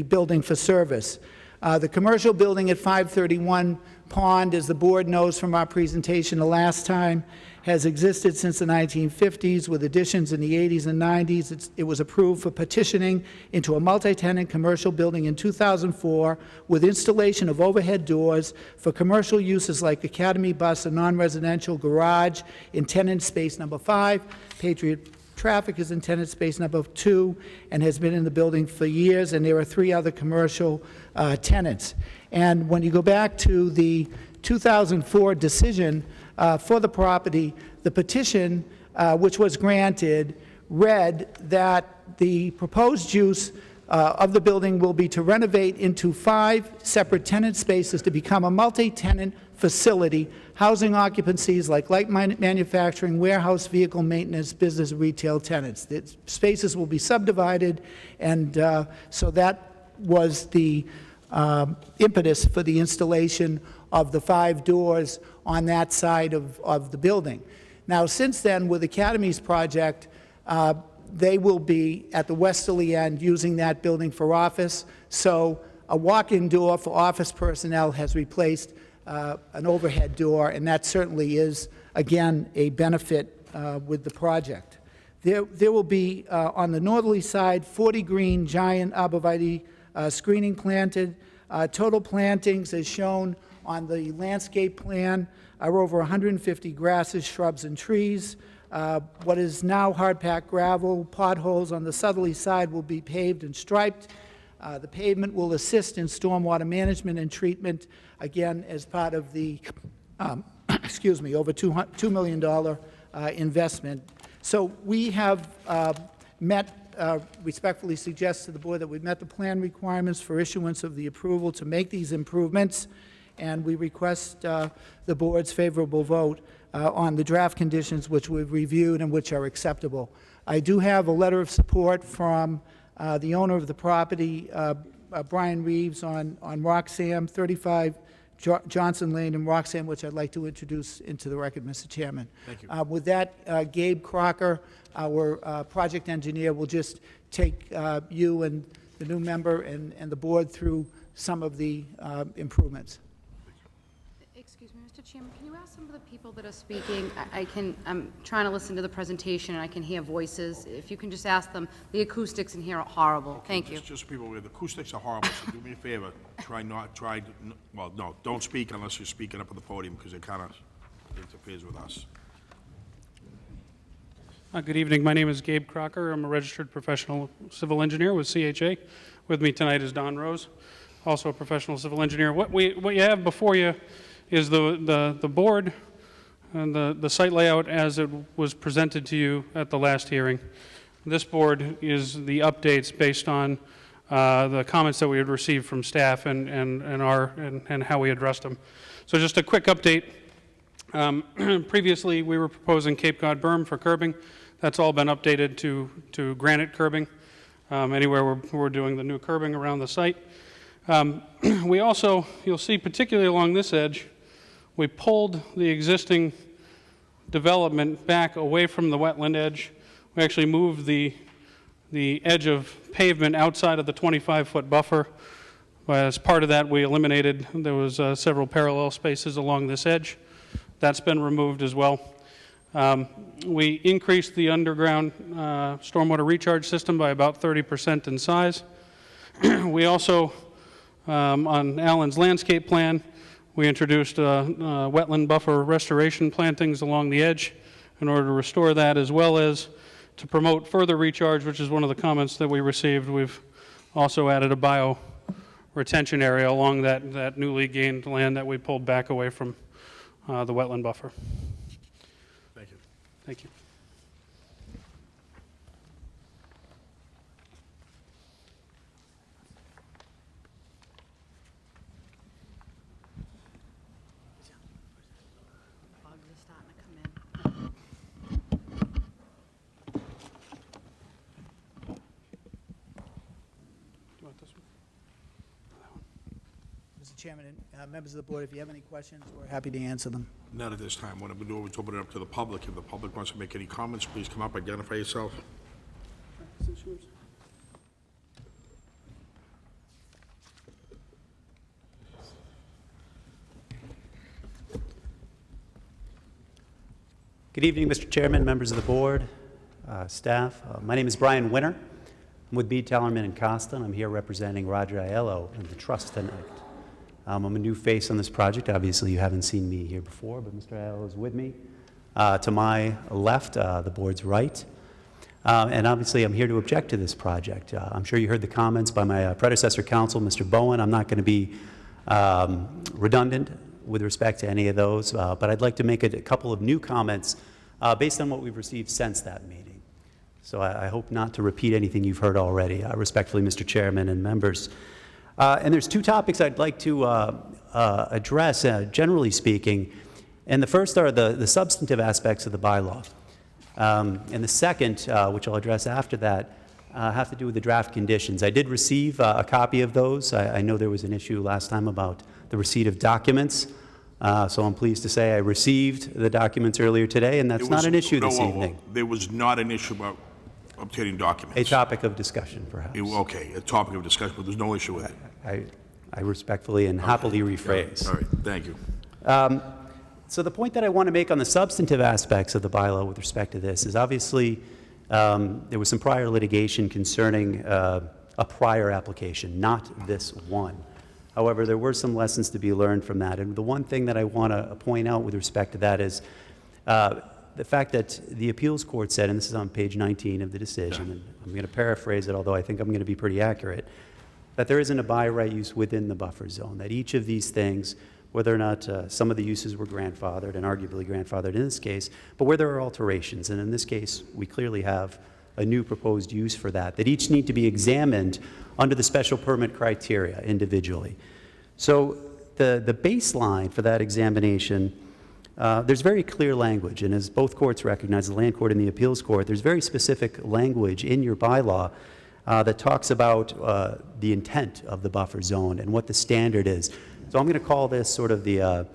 S14: building for service. The commercial building at 531 Pond, as the board knows from our presentation the last time, has existed since the 1950s with additions in the 80s and 90s. It was approved for petitioning into a multi-tenant commercial building in 2004 with installation of overhead doors for commercial uses like Academy Bus and non-residential garage in tenant space number 5. Patriot Traffic is in tenant space number 2 and has been in the building for years, and there are 3 other commercial tenants. And when you go back to the 2004 decision for the property, the petition, which was granted, read that the proposed use of the building will be to renovate into 5 separate tenant spaces to become a multi-tenant facility, housing occupancies like light manufacturing, warehouse, vehicle maintenance, business, retail tenants. The spaces will be subdivided, and so that was the impetus for the installation of the 5 doors on that side of the building. Now, since then, with Academy's project, they will be at the westerly end using that building for office. So a walk-in door for office personnel has replaced an overhead door, and that certainly is, again, a benefit with the project. There will be, on the northerly side, 40 green giant arborvitae screening planted. Total plantings, as shown on the landscape plan, are over 150 grasses, shrubs, and trees. What is now hard-packed gravel, potholes on the southerly side will be paved and striped. The pavement will assist in stormwater management and treatment, again, as part of the, excuse me, over $2 million investment. So we have respectfully suggest to the board that we've met the plan requirements for issuance of the approval to make these improvements, and we request the board's favorable vote on the draft conditions which we've reviewed and which are acceptable. I do have a letter of support from the owner of the property, Brian Reeves, on Roxham, 35 Johnson Lane in Roxham, which I'd like to introduce into the record, Mr. Chairman.
S1: Thank you.
S14: With that, Gabe Crocker, our project engineer, will just take you and the new member and the board through some of the improvements.
S6: Excuse me, Mr. Chairman, can you ask some of the people that are speaking? I'm trying to listen to the presentation, and I can hear voices. If you can just ask them, the acoustics in here are horrible. Thank you.
S1: Just people, the acoustics are horrible, so do me a favor, don't speak unless you're speaking up at the podium, because it kind of interferes with us.
S15: Good evening. My name is Gabe Crocker. I'm a registered professional civil engineer with CHA. With me tonight is Don Rose, also a professional civil engineer. What you have before you is the board and the site layout as it was presented to you at the last hearing. This board is the updates based on the comments that we had received from staff and how we addressed them. So just a quick update. Previously, we were proposing Cape Cod berm for curbing. That's all been updated to granite curbing. Anywhere we're doing the new curbing around the site. We also, you'll see particularly along this edge, we pulled the existing development back away from the wetland edge. We actually moved the edge of pavement outside of the 25-foot buffer. As part of that, we eliminated, there was several parallel spaces along this edge. That's been removed as well. We increased the underground stormwater recharge system by about 30% in size. We also, on Alan's landscape plan, we introduced wetland buffer restoration plantings along the edge in order to restore that, as well as to promote further recharge, which is one of the comments that we received. We've also added a bio retention area along that newly gained land that we pulled back away from the wetland buffer.
S1: Thank you.
S15: Thank you.
S14: Mr. Chairman, and members of the board, if you have any questions, we're happy to answer them.
S1: Not at this time. What I'm going to do is open it up to the public. If the public wants to make any comments, please come up, identify yourself.
S16: Good evening, Mr. Chairman, members of the board, staff. My name is Brian Winter. I'm with Bede, Tellerman, and Costa, and I'm here representing Roger Aiello and the trust tonight. I'm a new face on this project. Obviously, you haven't seen me here before, but Mr. Aiello is with me. To my left, the board's right. And obviously, I'm here to object to this project. I'm sure you heard the comments by my predecessor counsel, Mr. Bowen. I'm not going to be redundant with respect to any of those, but I'd like to make a couple of new comments based on what we've received since that meeting. So I hope not to repeat anything you've heard already. Respectfully, Mr. Chairman and members. And there's two topics I'd like to address, generally speaking. And the first are the substantive aspects of the bylaw. And the second, which I'll address after that, have to do with the draft conditions. I did receive a copy of those. I know there was an issue last time about the receipt of documents. So I'm pleased to say I received the documents earlier today, and that's not an issue this evening.
S1: There was not an issue about obtaining documents.
S16: A topic of discussion, perhaps.
S1: Okay, a topic of discussion, but there's no issue with it.
S16: I respectfully and happily rephrase.
S1: All right, thank you.
S16: So the point that I want to make on the substantive aspects of the bylaw with respect to this is obviously there was some prior litigation concerning a prior application, not this one. However, there were some lessons to be learned from that. And the one thing that I want to point out with respect to that is the fact that the appeals court said, and this is on page 19 of the decision, and I'm going to paraphrase it, although I think I'm going to be pretty accurate, that there isn't a by right use within the buffer zone, that each of these things, whether or not some of the uses were grandfathered, and arguably grandfathered in this case, but where there are alterations, and in this case, we clearly have a new proposed use for that each need to be examined under the special permit criteria individually. So the baseline for that examination, there's very clear language, and as both courts recognize, the land court and the appeals court, there's very specific language in your bylaw that talks about the intent of the buffer zone and what the standard is. So I'm going to call this sort of the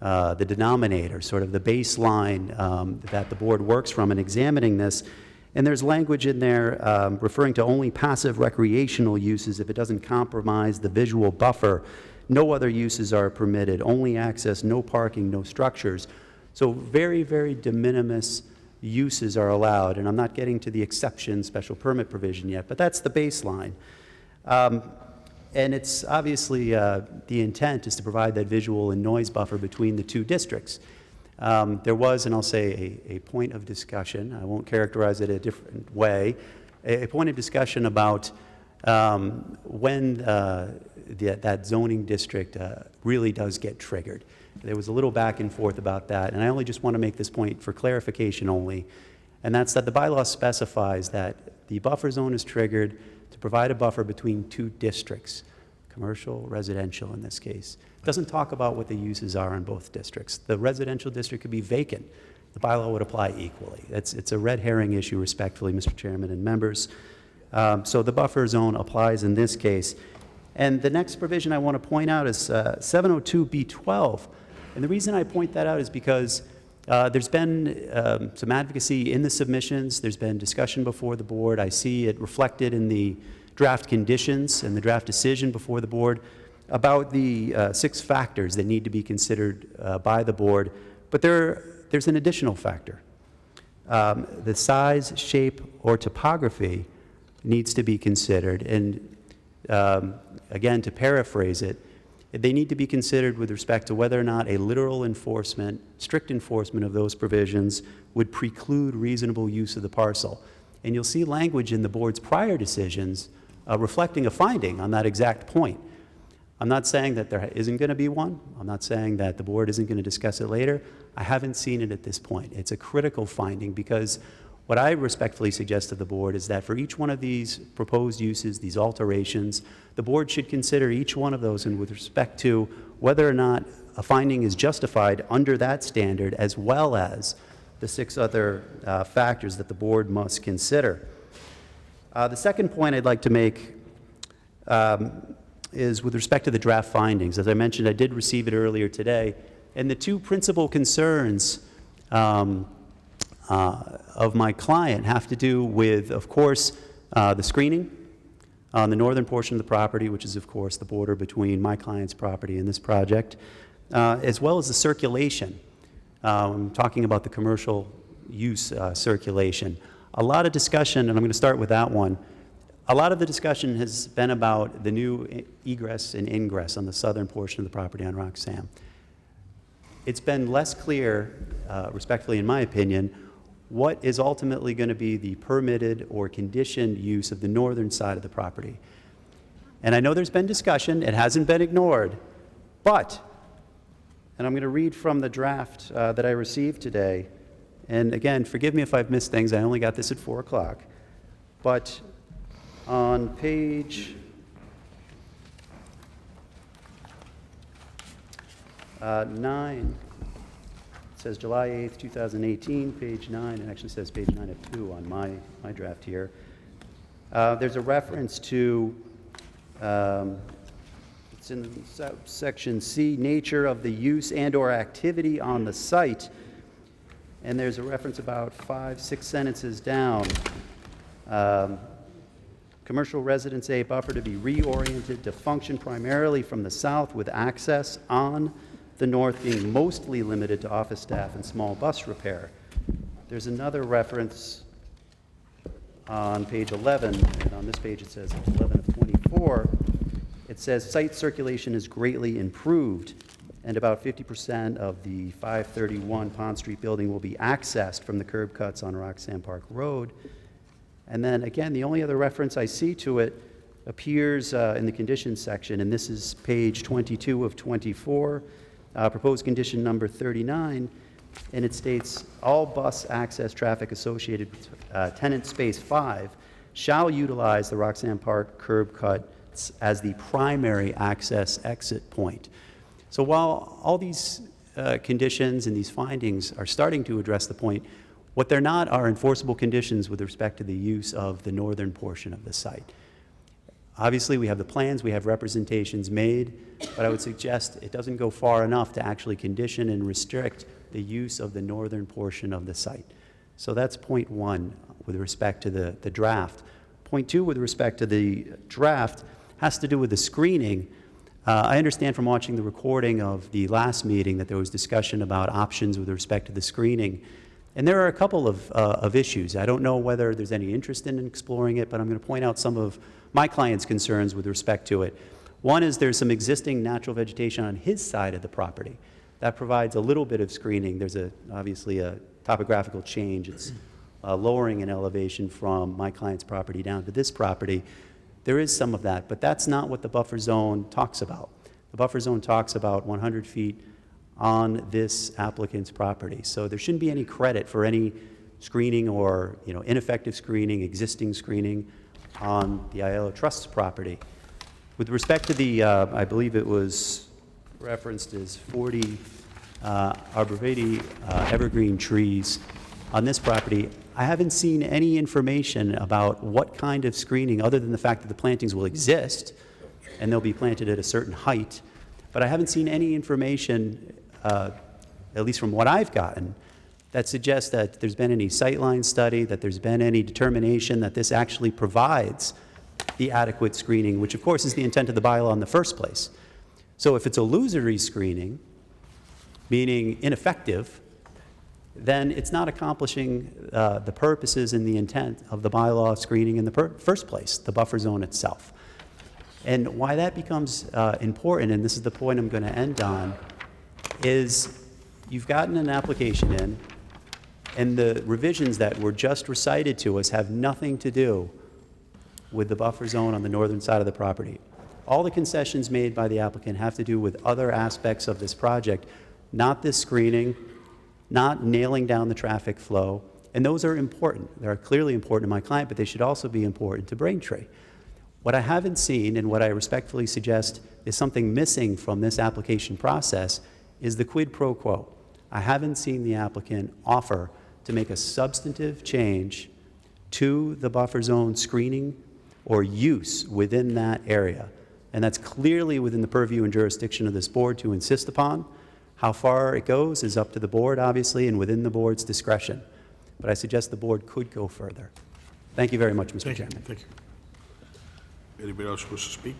S16: denominator, sort of the baseline that the board works from in examining this. And there's language in there referring to only passive recreational uses if it doesn't compromise the visual buffer. No other uses are permitted, only access, no parking, no structures. So very, very de minimis uses are allowed, and I'm not getting to the exception special permit provision yet, but that's the baseline. And it's obviously the intent is to provide that visual and noise buffer between the two districts. There was, and I'll say, a point of discussion, I won't characterize it a different way, a point of discussion about when that zoning district really does get triggered. There was a little back and forth about that, and I only just want to make this point for clarification only, and that's that the bylaw specifies that the buffer zone is triggered to provide a buffer between two districts, commercial, residential in this case. It doesn't talk about what the uses are in both districts. The residential district could be vacant. The bylaw would apply equally. It's a red herring issue, respectfully, Mr. Chairman and members. So the buffer zone applies in this case. And the next provision I want to point out is 702B12. And the reason I point that out is because there's been some advocacy in the submissions. There's been discussion before the board. I see it reflected in the draft conditions and the draft decision before the board about the 6 factors that need to be considered by the board But there's an additional factor. The size, shape, or topography needs to be considered. And again, to paraphrase it, they need to be considered with respect to whether or not a literal enforcement, strict enforcement of those provisions would preclude reasonable use of the parcel. And you'll see language in the board's prior decisions reflecting a finding on that exact point. I'm not saying that there isn't going to be one. I'm not saying that the board isn't going to discuss it later. I haven't seen it at this point. It's a critical finding because what I respectfully suggest to the board is that for each one of these proposed uses, these alterations, the board should consider each one of those and with respect to whether or not a finding is justified under that standard, as well as the 6 other factors that the board must consider. The second point I'd like to make is with respect to the draft findings. As I mentioned, I did receive it earlier today, and the 2 principal concerns of my client have to do with, of course, the screening on the northern portion of the property, which is, of course, the border between my client's property and this project, as well as the circulation. I'm talking about the commercial use circulation. A lot of discussion, and I'm going to start with that one. A lot of the discussion has been about the new egress and ingress on the southern portion of the property on Roxham. It's been less clear, respectfully in my opinion, what is ultimately going to be the permitted or conditioned use of the northern side of the property. And I know there's been discussion, it hasn't been ignored, but, and I'm going to read from the draft that I received today, and again, forgive me if I've missed things, I only got this at 4 o'clock, but on page 9, it says July 8th, 2018, page 9. It actually says page 9 of 2 on my draft here. There's a reference to, it's in section C, nature of the use and or activity on the site. And there's a reference about 5-6 sentences down. Commercial residence A buffer to be reoriented to function primarily from the south with access on the north being mostly limited to office staff and small bus repair. There's another reference on page 11, and on this page it says 11 of 24. It says site circulation is greatly improved, and about 50% of the 531 Pond Street building will be accessed from the curb cuts on Roxham Park Road. And then again, the only other reference I see to it appears in the conditions section, and this is page 22 of 24, proposed condition number 39, and it states, all bus access traffic associated with tenant space 5 shall utilize the Roxham Park curb cuts as the primary access exit point. So while all these conditions and these findings are starting to address the point, what they're not are enforceable conditions with respect to the use of the northern portion of the site. Obviously, we have the plans, we have representations made, but I would suggest it doesn't go far enough to actually condition and restrict the use of the northern portion of the site. So that's point 1 with respect to the draft. Point 2 with respect to the draft has to do with the screening. I understand from watching the recording of the last meeting that there was discussion about options with respect to the screening. And there are a couple of issues. I don't know whether there's any interest in exploring it, but I'm going to point out some of my client's concerns with respect to it. One is there's some existing natural vegetation on his side of the property. That provides a little bit of screening. There's obviously a topographical change. It's lowering in elevation from my client's property down to this property. There is some of that, but that's not what the buffer zone talks about. The buffer zone talks about 100 feet on this applicant's property. So there shouldn't be any credit for any screening or ineffective screening, existing screening on the Aiello Trust's property. With respect to the, I believe it was referenced as 40 arborvitae evergreen trees on this property, I haven't seen any information about what kind of screening, other than the fact that the plantings will exist and they'll be planted at a certain height, but I haven't seen any information, at least from what I've gotten, that suggests that there's been any sightline study, that there's been any determination that this actually provides the adequate screening, which of course is the intent of the bylaw in the first place. So if it's illusory screening, meaning ineffective, then it's not accomplishing the purposes and the intent of the bylaw screening in the first place, the buffer zone itself. And why that becomes important, and this is the point I'm going to end on, is you've gotten an application in, and the revisions that were just recited to us have nothing to do with the buffer zone on the northern side of the property. All the concessions made by the applicant have to do with other aspects of this project, not this screening, not nailing down the traffic flow, and those are important. They're clearly important to my client, but they should also be important to Braintree. What I haven't seen, and what I respectfully suggest is something missing from this application process, is the quid pro quo. I haven't seen the applicant offer to make a substantive change to the buffer zone screening or use within that area. And that's clearly within the purview and jurisdiction of this board to insist upon. How far it goes is up to the board, obviously, and within the board's discretion. But I suggest the board could go further. Thank you very much, Mr. Chairman.
S1: Thank you. Anybody else wish to speak?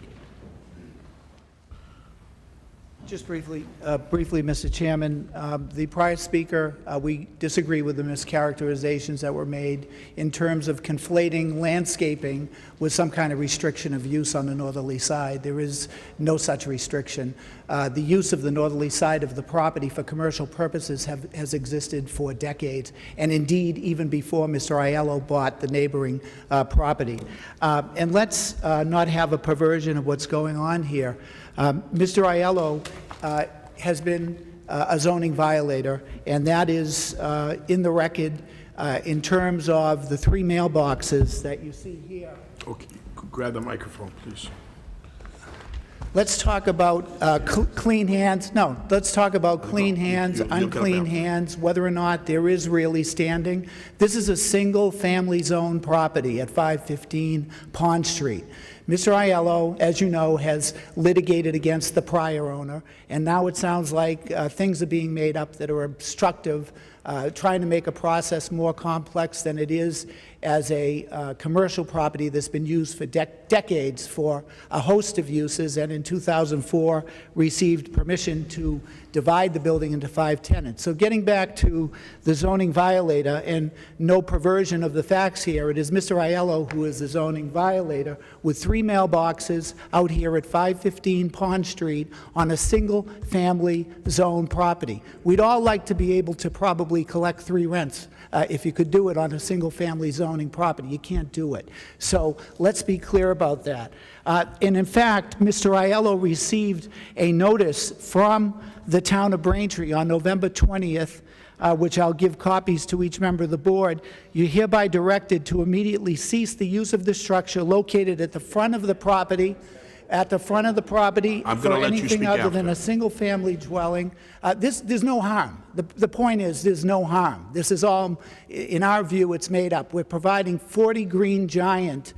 S14: Just briefly, Mr. Chairman, the prior speaker, we disagree with the mischaracterizations that were made in terms of conflating landscaping with some kind of restriction of use on the northerly side. There is no such restriction. The use of the northerly side of the property for commercial purposes has existed for decades, and indeed even before Mr. Aiello bought the neighboring property. And let's not have a perversion of what's going on here. Mr. Aiello has been a zoning violator, and that is in the record in terms of the 3 mailboxes that you see here.
S1: Okay, grab the microphone, please.
S14: Let's talk about clean hands. No, let's talk about clean hands,
S1: you'll get up
S14: unclean
S1: now.
S14: hands, whether or not there is really standing. This is a single-family zone property at 515 Pond Street. Mr. Aiello, as you know, has litigated against the prior owner, and now it sounds like things are being made up that are obstructive, trying to make a process more complex than it is as a commercial property that's been used for decades for a host of uses, and in 2004 received permission to divide the building into 5 tenants. So getting back to the zoning violator, and no perversion of the facts here, it is Mr. Aiello who is the zoning violator with 3 mailboxes out here at 515 Pond Street on a single-family zone property. We'd all like to be able to probably collect 3 rents if you could do it on a single-family zoning property. You can't do it. So let's be clear about that. And in fact, Mr. Aiello received a notice from the town of Braintree on November 20th, which I'll give copies to each member of the board. You're hereby directed to immediately cease the use of the structure located at the front of the property,
S1: I'm gonna
S14: for
S1: let you
S14: anything
S1: speak
S14: other than
S1: after.
S14: a single-family dwelling. There's no harm. The point is, there's no harm. This is all, in our view, it's made up. We're providing 40 green giant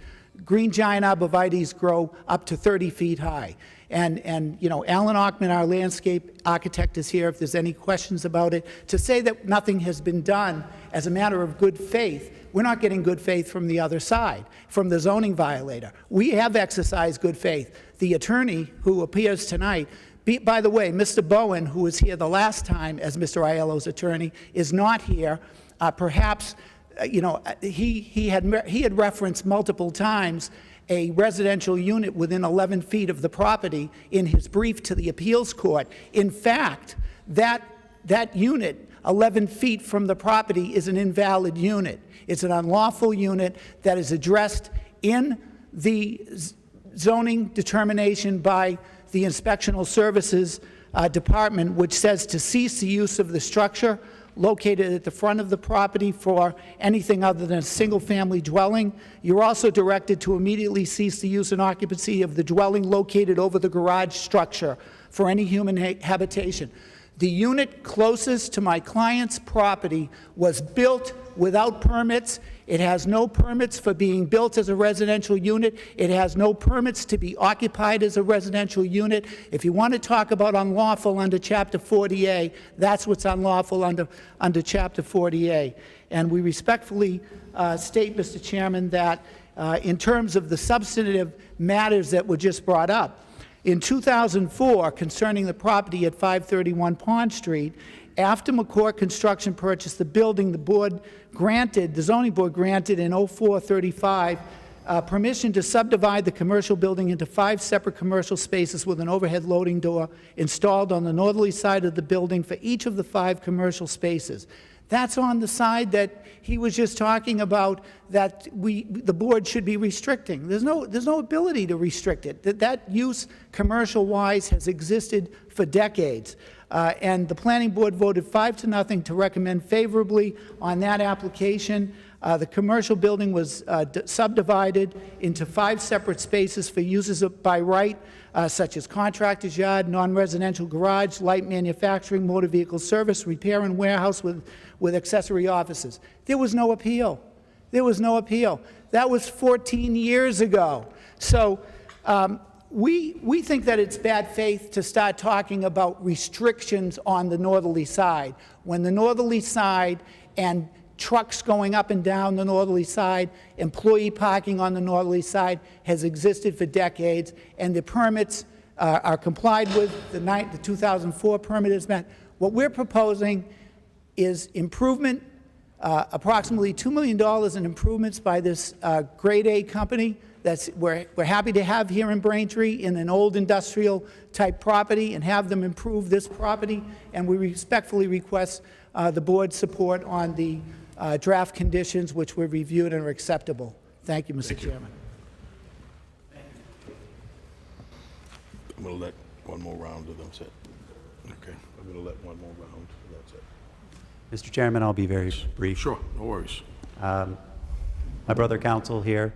S14: arborvitaes grow up to 30 feet high. And you know, Alan Ockman, our landscape architect, is here if there's any questions about it. To say that nothing has been done as a matter of good faith, we're not getting good faith from the other side, from the zoning violator. We have exercised good faith. The attorney who appears tonight, by the way, Mr. Bowen, who was here the last time as Mr. Aiello's attorney, is not here. Perhaps, you know, he had referenced multiple times a residential unit within 11 feet of the property in his brief to the appeals court. In fact, that unit, 11 feet from the property, is an invalid unit. It's an unlawful unit that is addressed in the zoning determination by the Inspectional Services Department, which says to cease the use of the structure located at the front of the property for anything other than a single-family dwelling. You're also directed to immediately cease the use and occupancy of the dwelling located over the garage structure for any human habitation. The unit closest to my client's property was built without permits. It has no permits for being built as a residential unit. It has no permits to be occupied as a residential unit. If you want to talk about unlawful under Chapter 40A, that's what's unlawful under Chapter 40A. And we respectfully state, Mr. Chairman, that in terms of the substantive matters that were just brought up, in 2004, concerning the property at 531 Pond Street, After McCourt Construction purchased the building, the zoning board granted in 0435 permission to subdivide the commercial building into 5 separate commercial spaces with an overhead loading door installed on the northerly side of the building for each of the 5 commercial spaces. That's on the side that he was just talking about, that the board should be restricting. There's no ability to restrict it. That use, commercial-wise, has existed for decades. And the planning board voted 5-0 to recommend favorably on that application. The commercial building was subdivided into 5 separate spaces for uses by right, such as contractor's yard, non-residential garage, light manufacturing, motor vehicle service, repair and warehouse with accessory offices. There was no appeal. There was no appeal. That was 14 years ago. So we think that it's bad faith to start talking about restrictions on the northerly side, when the northerly side and trucks going up and down the northerly side, employee parking on the northerly side has existed for decades, and the permits are complied with. The 2004 permit is met. What we're proposing is improvement, approximately $2 million in improvements by this grade A company that's we're happy to have here in Braintree in an old industrial type property, and have them improve this property. And we respectfully request the board's support on the draft conditions, which were reviewed and are acceptable. Thank you, Mr. Chairman.
S1: I'm going to let one more round of them sit. Okay, I'm going to let one more round, that's it.
S16: Mr. Chairman, I'll be very brief.
S1: Sure, no worries.
S16: My brother counsel here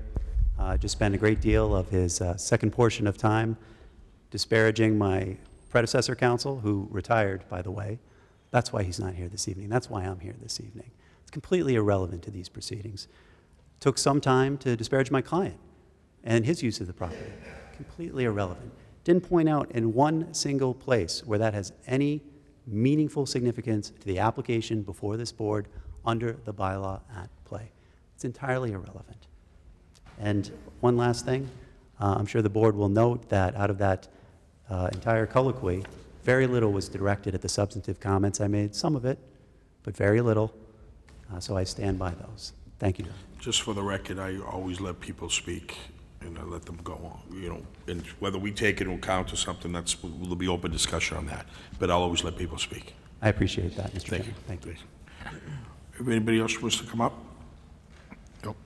S16: just spent a great deal of his second portion of time disparaging my predecessor counsel, who retired, by the way. That's why he's not here this evening. That's why I'm here this evening. It's completely irrelevant to these proceedings. Took some time to disparage my client and his use of the property. Completely irrelevant. Didn't point out in one single place where that has any meaningful significance to the application before this board under the bylaw at play. It's entirely irrelevant. And one last thing, I'm sure the board will note that out of that entire colloquy, very little was directed at the substantive comments I made, some of it, but very little. So I stand by those. Thank you.
S1: Just for the record, I always let people speak, and I let them go on, and whether we take it into account or something, there'll be open discussion on that, but I'll always let people speak.
S16: I appreciate that, Mr.
S1: Thank
S16: Chairman.
S1: you.
S16: Thank you.
S1: If anybody else wants to come up? Nope.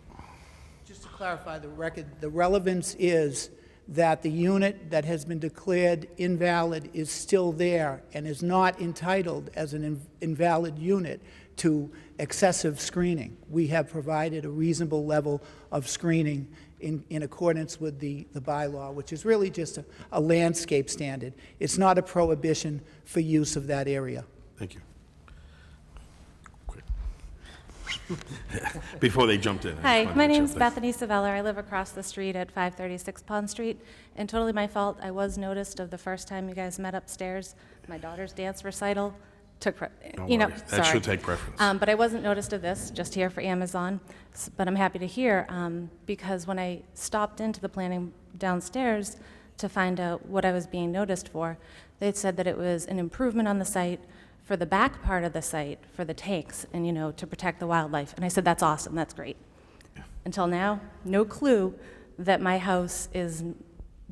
S14: Just to clarify the record, the relevance is that the unit that has been declared invalid is still there and is not entitled as an invalid unit to excessive screening. We have provided a reasonable level of screening in accordance with the bylaw, which is really just a landscape standard. It's not a prohibition for use of that area.
S1: Thank you. Quick. Before they jumped in.
S17: Hi, my name's Bethany Saveller. I live across the street at 536 Pond Street, and totally my fault. I was noticed of the first time you guys met upstairs. My daughter's dance recital took,
S1: Don't
S17: you know,
S1: worry.
S17: sorry.
S1: That should take preference.
S17: But I wasn't noticed of this, just here for Amazon. But I'm happy to hear, because when I stopped into the planning downstairs to find out what I was being noticed for, they'd said that it was an improvement on the site for the back part of the site, for the tanks, and, to protect the wildlife. And I said, that's awesome, that's great. Until now, no clue that my house is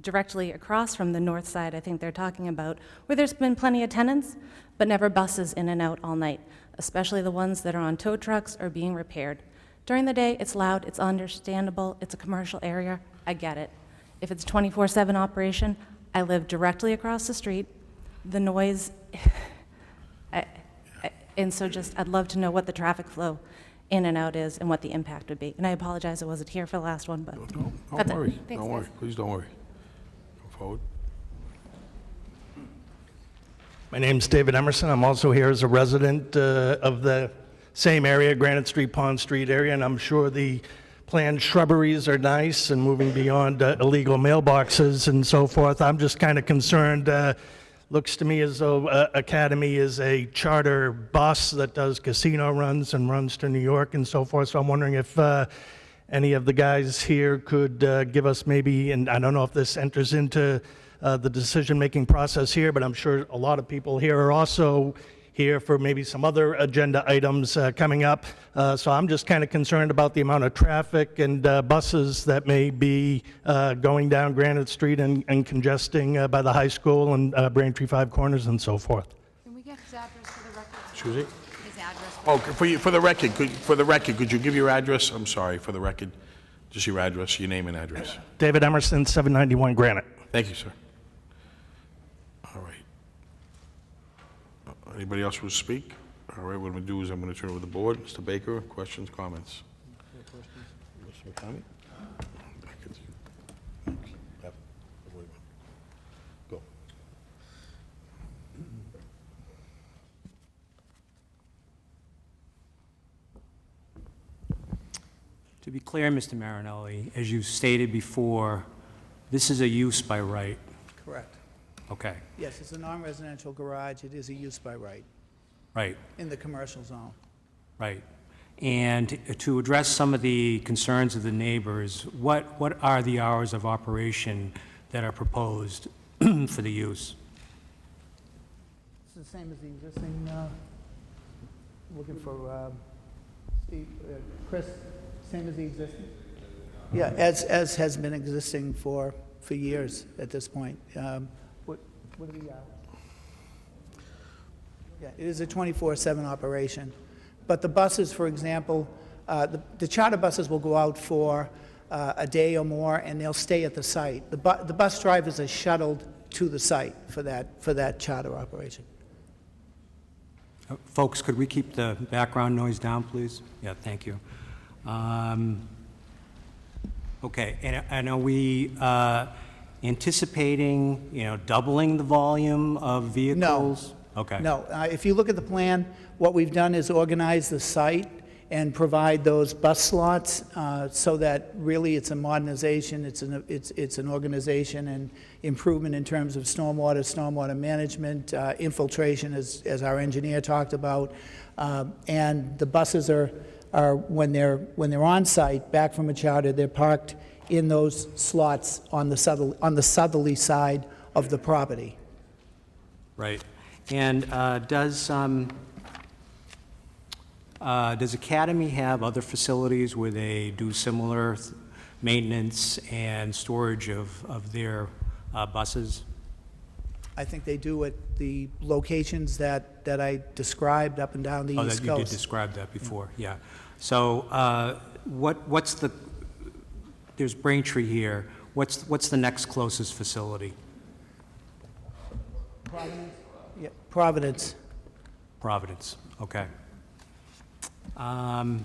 S17: directly across from the north side, I think they're talking about, where there's been plenty of tenants, but never buses in and out all night, especially the ones that are on tow trucks or being repaired. During the day, it's loud, it's understandable, it's a commercial area, I get it. If it's a 24/7 operation, I live directly across the street, the noise, and so I'd love to know what the traffic flow in and out is and what the impact would be. And I apologize I wasn't here for the last one, but that's
S1: Don't worry.
S17: it. Thanks,
S1: Don't worry.
S17: guys.
S1: Please don't worry. Go forward.
S18: My name's David Emerson. I'm also here as a resident of the same area, Granite Street, Pond Street area, and I'm sure the planned shrubberies are nice and moving beyond illegal mailboxes and so forth. I'm just kind of concerned. Looks to me as though Academy is a charter bus that does casino runs and runs to New York and so forth. So I'm wondering if any of the guys here could give us maybe, and I don't know if this enters into the decision-making process here, but I'm sure a lot of people here are also here for maybe some other agenda items coming up. So I'm just kind of concerned about the amount of traffic and buses that may be going down Granite Street and congesting by the high school and Braintree Five Corners and so forth.
S6: Can we get his address for the record?
S1: Excuse me?
S6: His address.
S1: Oh, for the record, could you give your address? I'm sorry, for the record, just your address, your name and address.
S18: David Emerson, 791 Granite.
S1: Thank you, sir. All right. Anybody else will speak? All right, what I'm going to do is I'm going to turn it over to the board. Mr. Baker, questions, comments? Mr. McCamey? Back to you. Yep. Go.
S4: To be clear, Mr. Marinelli, as you stated before, this is a use by right.
S14: Correct.
S4: Okay,
S14: Yes, it's a non-residential garage. It is a use by right
S4: right,
S14: in the commercial zone.
S4: right. And to address some of the concerns of the neighbors, what are the hours of operation that are proposed for the use?
S14: It's the same as the existing, looking for Steve, Chris, same as the existing? Yeah, as has been existing for years at this point. What do we, yeah, it is a 24/7 operation. But the buses, for example, the charter buses will go out for a day or more, and they'll stay at the site. The bus drivers are shuttled to the site for that charter operation.
S4: Folks, could we keep the background noise down, please? Yeah, thank you. Okay, and are we anticipating, doubling the volume of vehicles? Okay.
S14: No, if you look at the plan, what we've done is organize the site and provide those bus slots so that really it's a modernization, it's an organization and improvement in terms of stormwater management, infiltration, as our engineer talked about, and the buses are when they're on site back from a charter, they're parked in those slots on the southerly side of the property.
S4: Right. And does Academy have other facilities where they do similar maintenance and storage of their buses?
S14: I think they do at the locations that I described up and down the East Coast.
S4: Oh, you did describe that before, yeah. So what's the, there's Braintree here, what's the next closest facility?
S14: Providence? Yeah, Providence.
S4: Providence, okay. And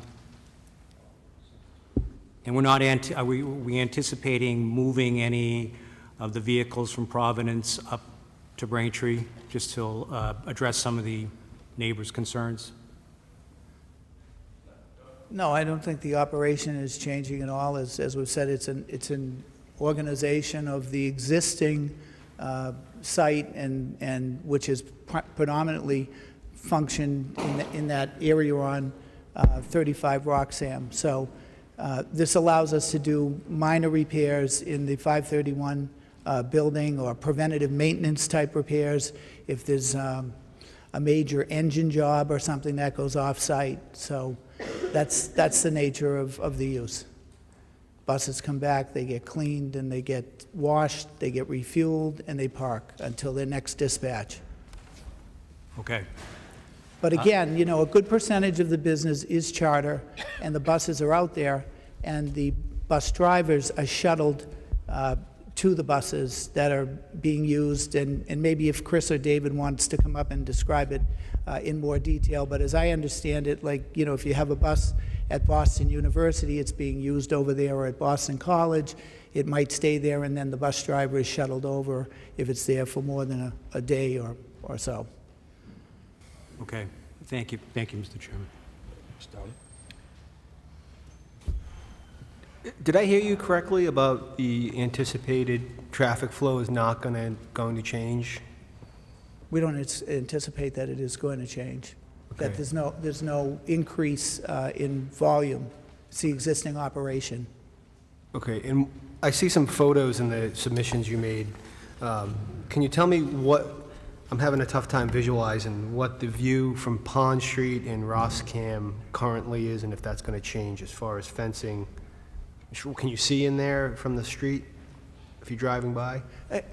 S4: we're not, are we anticipating moving any of the vehicles from Providence up to Braintree, just to address some of the neighbors' concerns?
S14: No, I don't think the operation is changing at all. As we've said, it's an organization of the existing site and which is predominantly functioned in that area on 35 Roxham. So this allows us to do minor repairs in the 531 building or preventative maintenance type repairs if there's a major engine job or something that goes off-site. So that's the nature of the use. Buses come back, they get cleaned, and they get washed, they get refueled, and they park until their next dispatch.
S4: Okay.
S14: But again, a good percentage of the business is charter, and the buses are out there, and the bus drivers are shuttled to the buses that are being used, and maybe if Chris or David wants to come up and describe it in more detail, but as I understand it, if you have a bus at Boston University, it's being used over there, or at Boston College, it might stay there, and then the bus driver is shuttled over if it's there for more than a day or so.
S4: Okay, thank you, Mr. Chairman.
S5: Did I hear you correctly about the anticipated traffic flow is not going to change?
S14: We don't anticipate that it is going to change, that there's no increase in volume. It's the existing operation.
S5: Okay, and I see some photos in the submissions you made. Can you tell me what I'm having a tough time visualizing what the view from Pond Street and Rosscam currently is, and if that's going to change as far as fencing. Can you see in there from the street if you're driving by?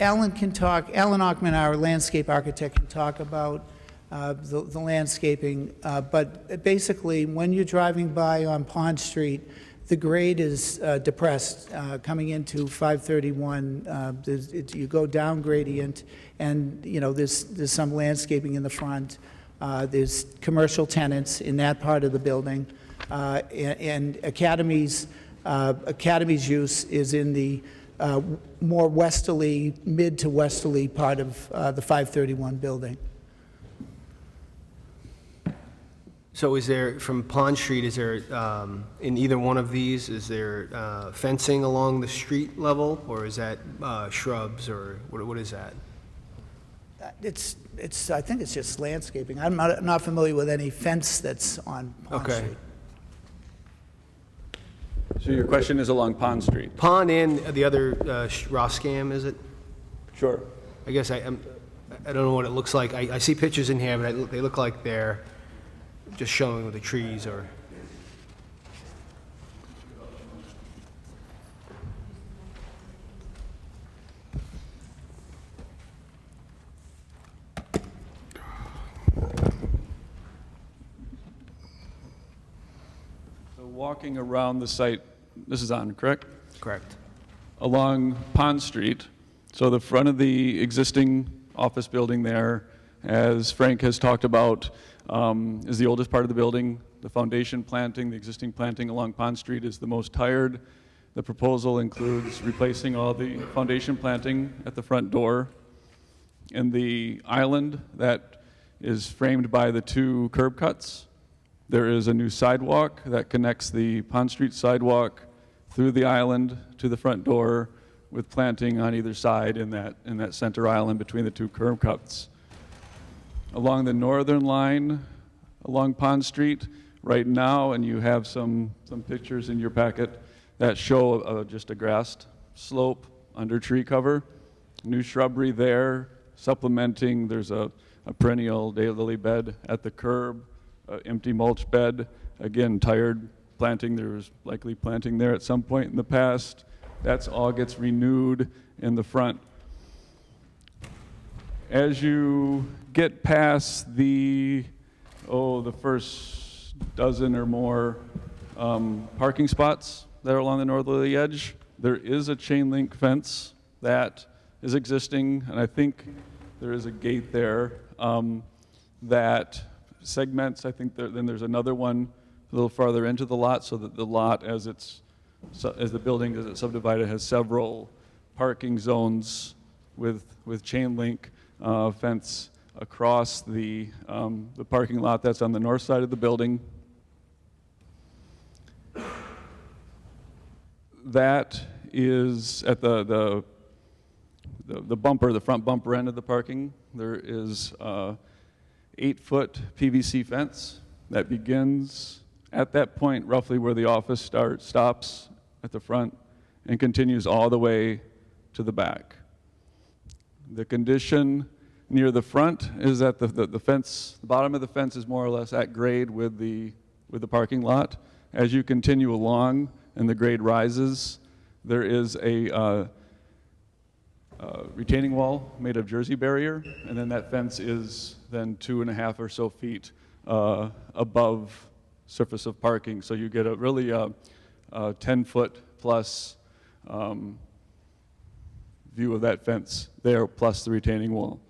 S14: Alan can talk, Alan Ockman, our landscape architect, can talk about the landscaping, but basically, when you're driving by on Pond Street, the grade is depressed coming into 531. You go down gradient, and there's some landscaping in the front. There's commercial tenants in that part of the building, and Academy's use is in the more westerly, mid to westerly part of the 531 building.
S5: So is there, from Pond Street, is there, in either one of these, is there fencing along the street level, or is that shrubs, or what is that?
S14: I think it's just landscaping. I'm not familiar with any fence that's on Pond Street.
S11: So your question is along Pond Street?
S5: Pond and the other Rosscam, is it?
S11: Sure.
S5: I guess I don't know what it looks like. I see pictures in here, but they look like they're just showing with the trees or...
S11: So walking around the site, this is on, correct?
S5: Correct.
S11: Along Pond Street, so the front of the existing office building there, as Frank has talked about, is the oldest part of the building. The foundation planting, the existing planting along Pond Street is the most tired. The proposal includes replacing all the foundation planting at the front door. And the island that is framed by the two curb cuts, there is a new sidewalk that connects the Pond Street sidewalk through the island to the front door with planting on either side in that center island between the two curb cuts. Along the northern line, along Pond Street, right now, and you have some pictures in your packet that show just a grassed slope under tree cover. New shrubbery there, supplementing, there's a perennial daylily bed at the curb, empty mulch bed, again, tired planting. There was likely planting there at some point in the past. That's all gets renewed in the front. As you get past the first dozen or more parking spots that are along the northerly edge, there is a chain link fence that is existing, and I think there is a gate there that segments. I think then there's another one a little farther into the lot, so that the lot, as the building is subdivided, has several parking zones with chain link fence across the parking lot that's on the north side of the building. That is at the bumper, the front bumper end of the parking. There is a 8-foot PVC fence that begins at that point, roughly where the office stops at the front, and continues all the way to the back. The condition near the front is that the fence, the bottom of the fence is more or less at grade with the parking lot. As you continue along and the grade rises, there is a retaining wall made of jersey barrier, and then that fence is then 2.5 or so feet above surface of parking. So you get a really 10-foot plus view of that fence there, plus the retaining wall.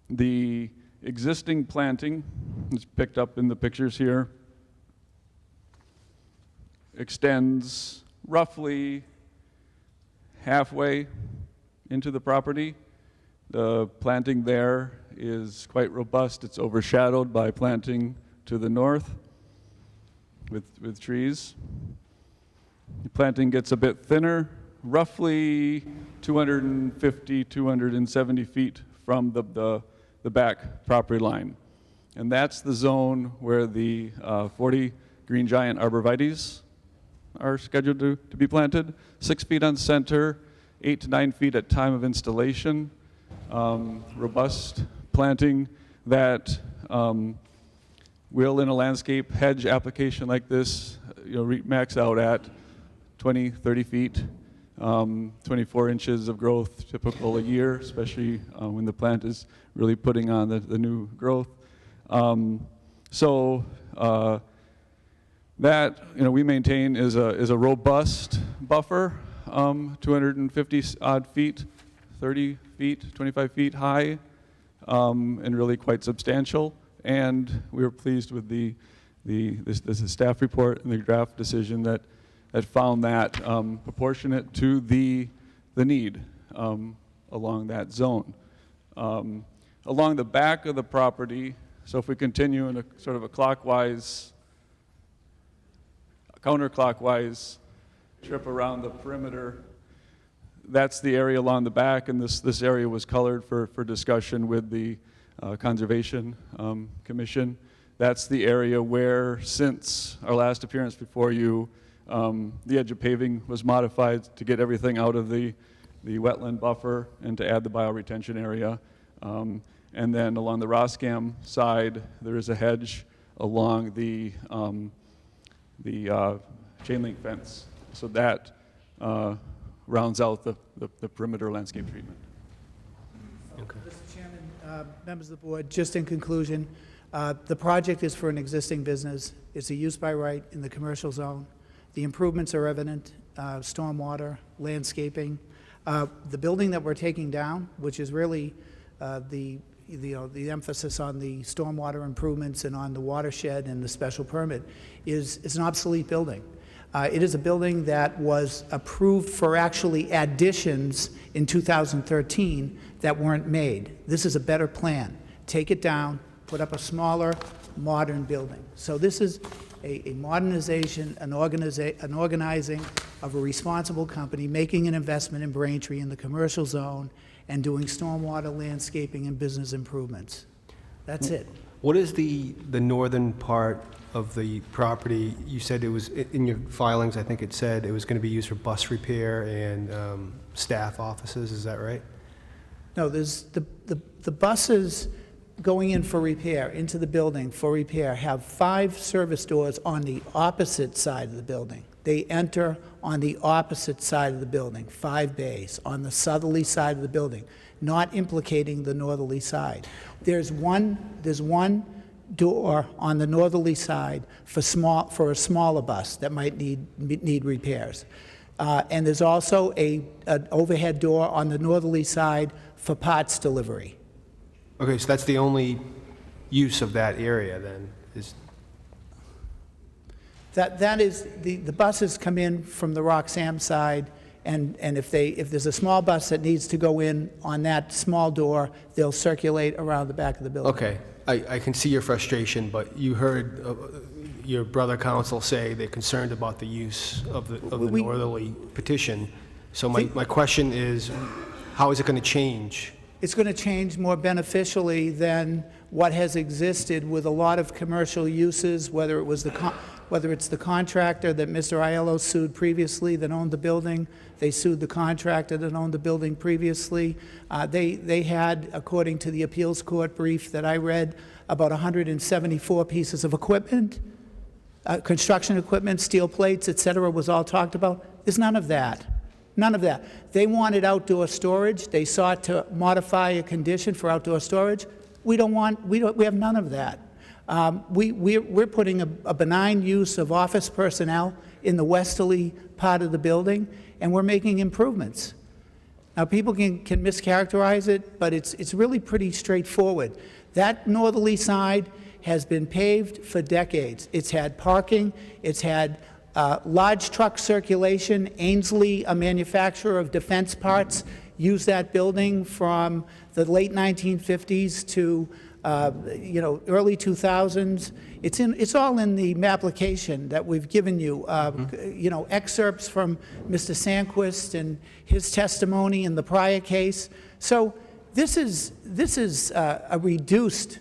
S11: The existing planting is picked up in the pictures here, extends roughly halfway into the property. The planting there is quite robust. It's overshadowed by planting to the north with trees. The planting gets a bit thinner, roughly 250, 270 feet from the back property line. And that's the zone where the 40 green giant arborvitaes are scheduled to be planted. 6 feet on center, 8 to 9 feet at time of installation. Robust
S19: planting that will, in a landscape hedge application like this, max out at 20, 30 feet, 24 inches of growth typical a year, especially when the plant is really putting on the new growth. That we maintain is a robust buffer, 250 odd feet, 30 feet, 25 feet high, and really quite substantial. And we were pleased with the staff report and the draft decision that found that proportionate to the need along that zone. Along the back of the property, so if we continue in a sort of a counterclockwise trip around the perimeter, that's the area along the back, and this area was colored for discussion with the Conservation Commission. That's the area where, since our last appearance before you, the edge of paving was modified to get everything out of the wetland buffer and to add the bioretention area. And then along the Roscam side, there is a hedge along the chain link fence. So that rounds out the perimeter landscape treatment.
S14: Mr. Chairman, members of the board, just in conclusion, the project is for an existing business. It's a use by right in the commercial zone. The improvements are evident, stormwater, landscaping. The building that we're taking down, which is really the emphasis on the stormwater improvements and on the watershed and the special permit, is an obsolete building. It is a building that was approved for actually additions in 2013 that weren't made. This is a better plan. Take it down, put up a smaller, modern building. So this is a modernization, an organizing of a responsible company, making an investment in Braintree in the commercial zone, and doing stormwater landscaping and business improvements. That's it.
S5: What is the northern part of the property? You said it was, in your filings, I think it said it was going to be used for bus repair and staff offices, is that right?
S14: No, there's the buses going in for repair, into the building for repair, have 5 service doors on the opposite side of the building. They enter on the opposite side of the building, 5 bays, on the southerly side of the building, not implicating the northerly side. There's one door on the northerly side for a smaller bus that might need repairs. And there's also an overhead door on the northerly side for parts delivery.
S5: Okay, so that's the only use of that area then, is...
S14: That is, the buses come in from the Roxham side, and if there's a small bus that needs to go in on that small door, they'll circulate around the back of the building.
S5: Okay, I can see your frustration, but you heard your brother council say they're concerned about the use of the northerly petition. So my question is, how is it going to change?
S14: It's going to change more beneficially than what has existed with a lot of commercial uses, whether it's the contractor that Mr. Aiello sued previously that owned the building. They sued the contractor that owned the building previously. They had, according to the appeals court brief that I read, about 174 pieces of equipment, construction equipment, steel plates, et cetera, was all talked about. There's none of that. None of that. They wanted outdoor storage. They sought to modify a condition for outdoor storage. We have none of that. We're putting a benign use of office personnel in the westerly part of the building, and we're making improvements. Now, people can mischaracterize it, but it's really pretty straightforward. That northerly side has been paved for decades. It's had parking. It's had large truck circulation. Ainsley, a manufacturer of defense parts, used that building from the late 1950s to early 2000s. It's all in the application that we've given you. Excerpts from Mr. Sandquist and his testimony in the prior case. So this is a reduced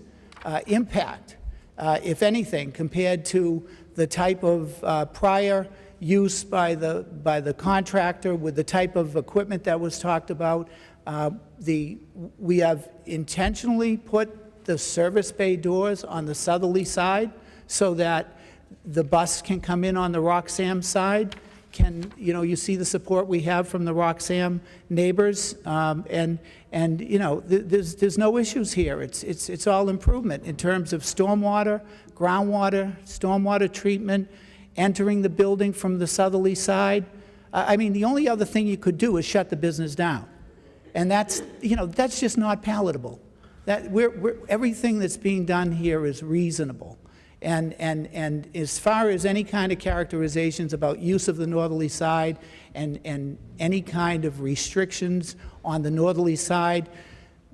S14: impact, if anything, compared to the type of prior use by the contractor with the type of equipment that was talked about. we have intentionally put the service bay doors on the southerly side so that the bus can come in on the Roxham side. You see the support we have from the Roxham neighbors, and there's no issues here. It's all improvement in terms of stormwater, groundwater, stormwater treatment, entering the building from the southerly side. I mean, the only other thing you could do is shut the business down, and that's just not palatable. Everything that's being done here is reasonable. And as far as any kind of characterizations about use of the northerly side and any kind of restrictions on the northerly side,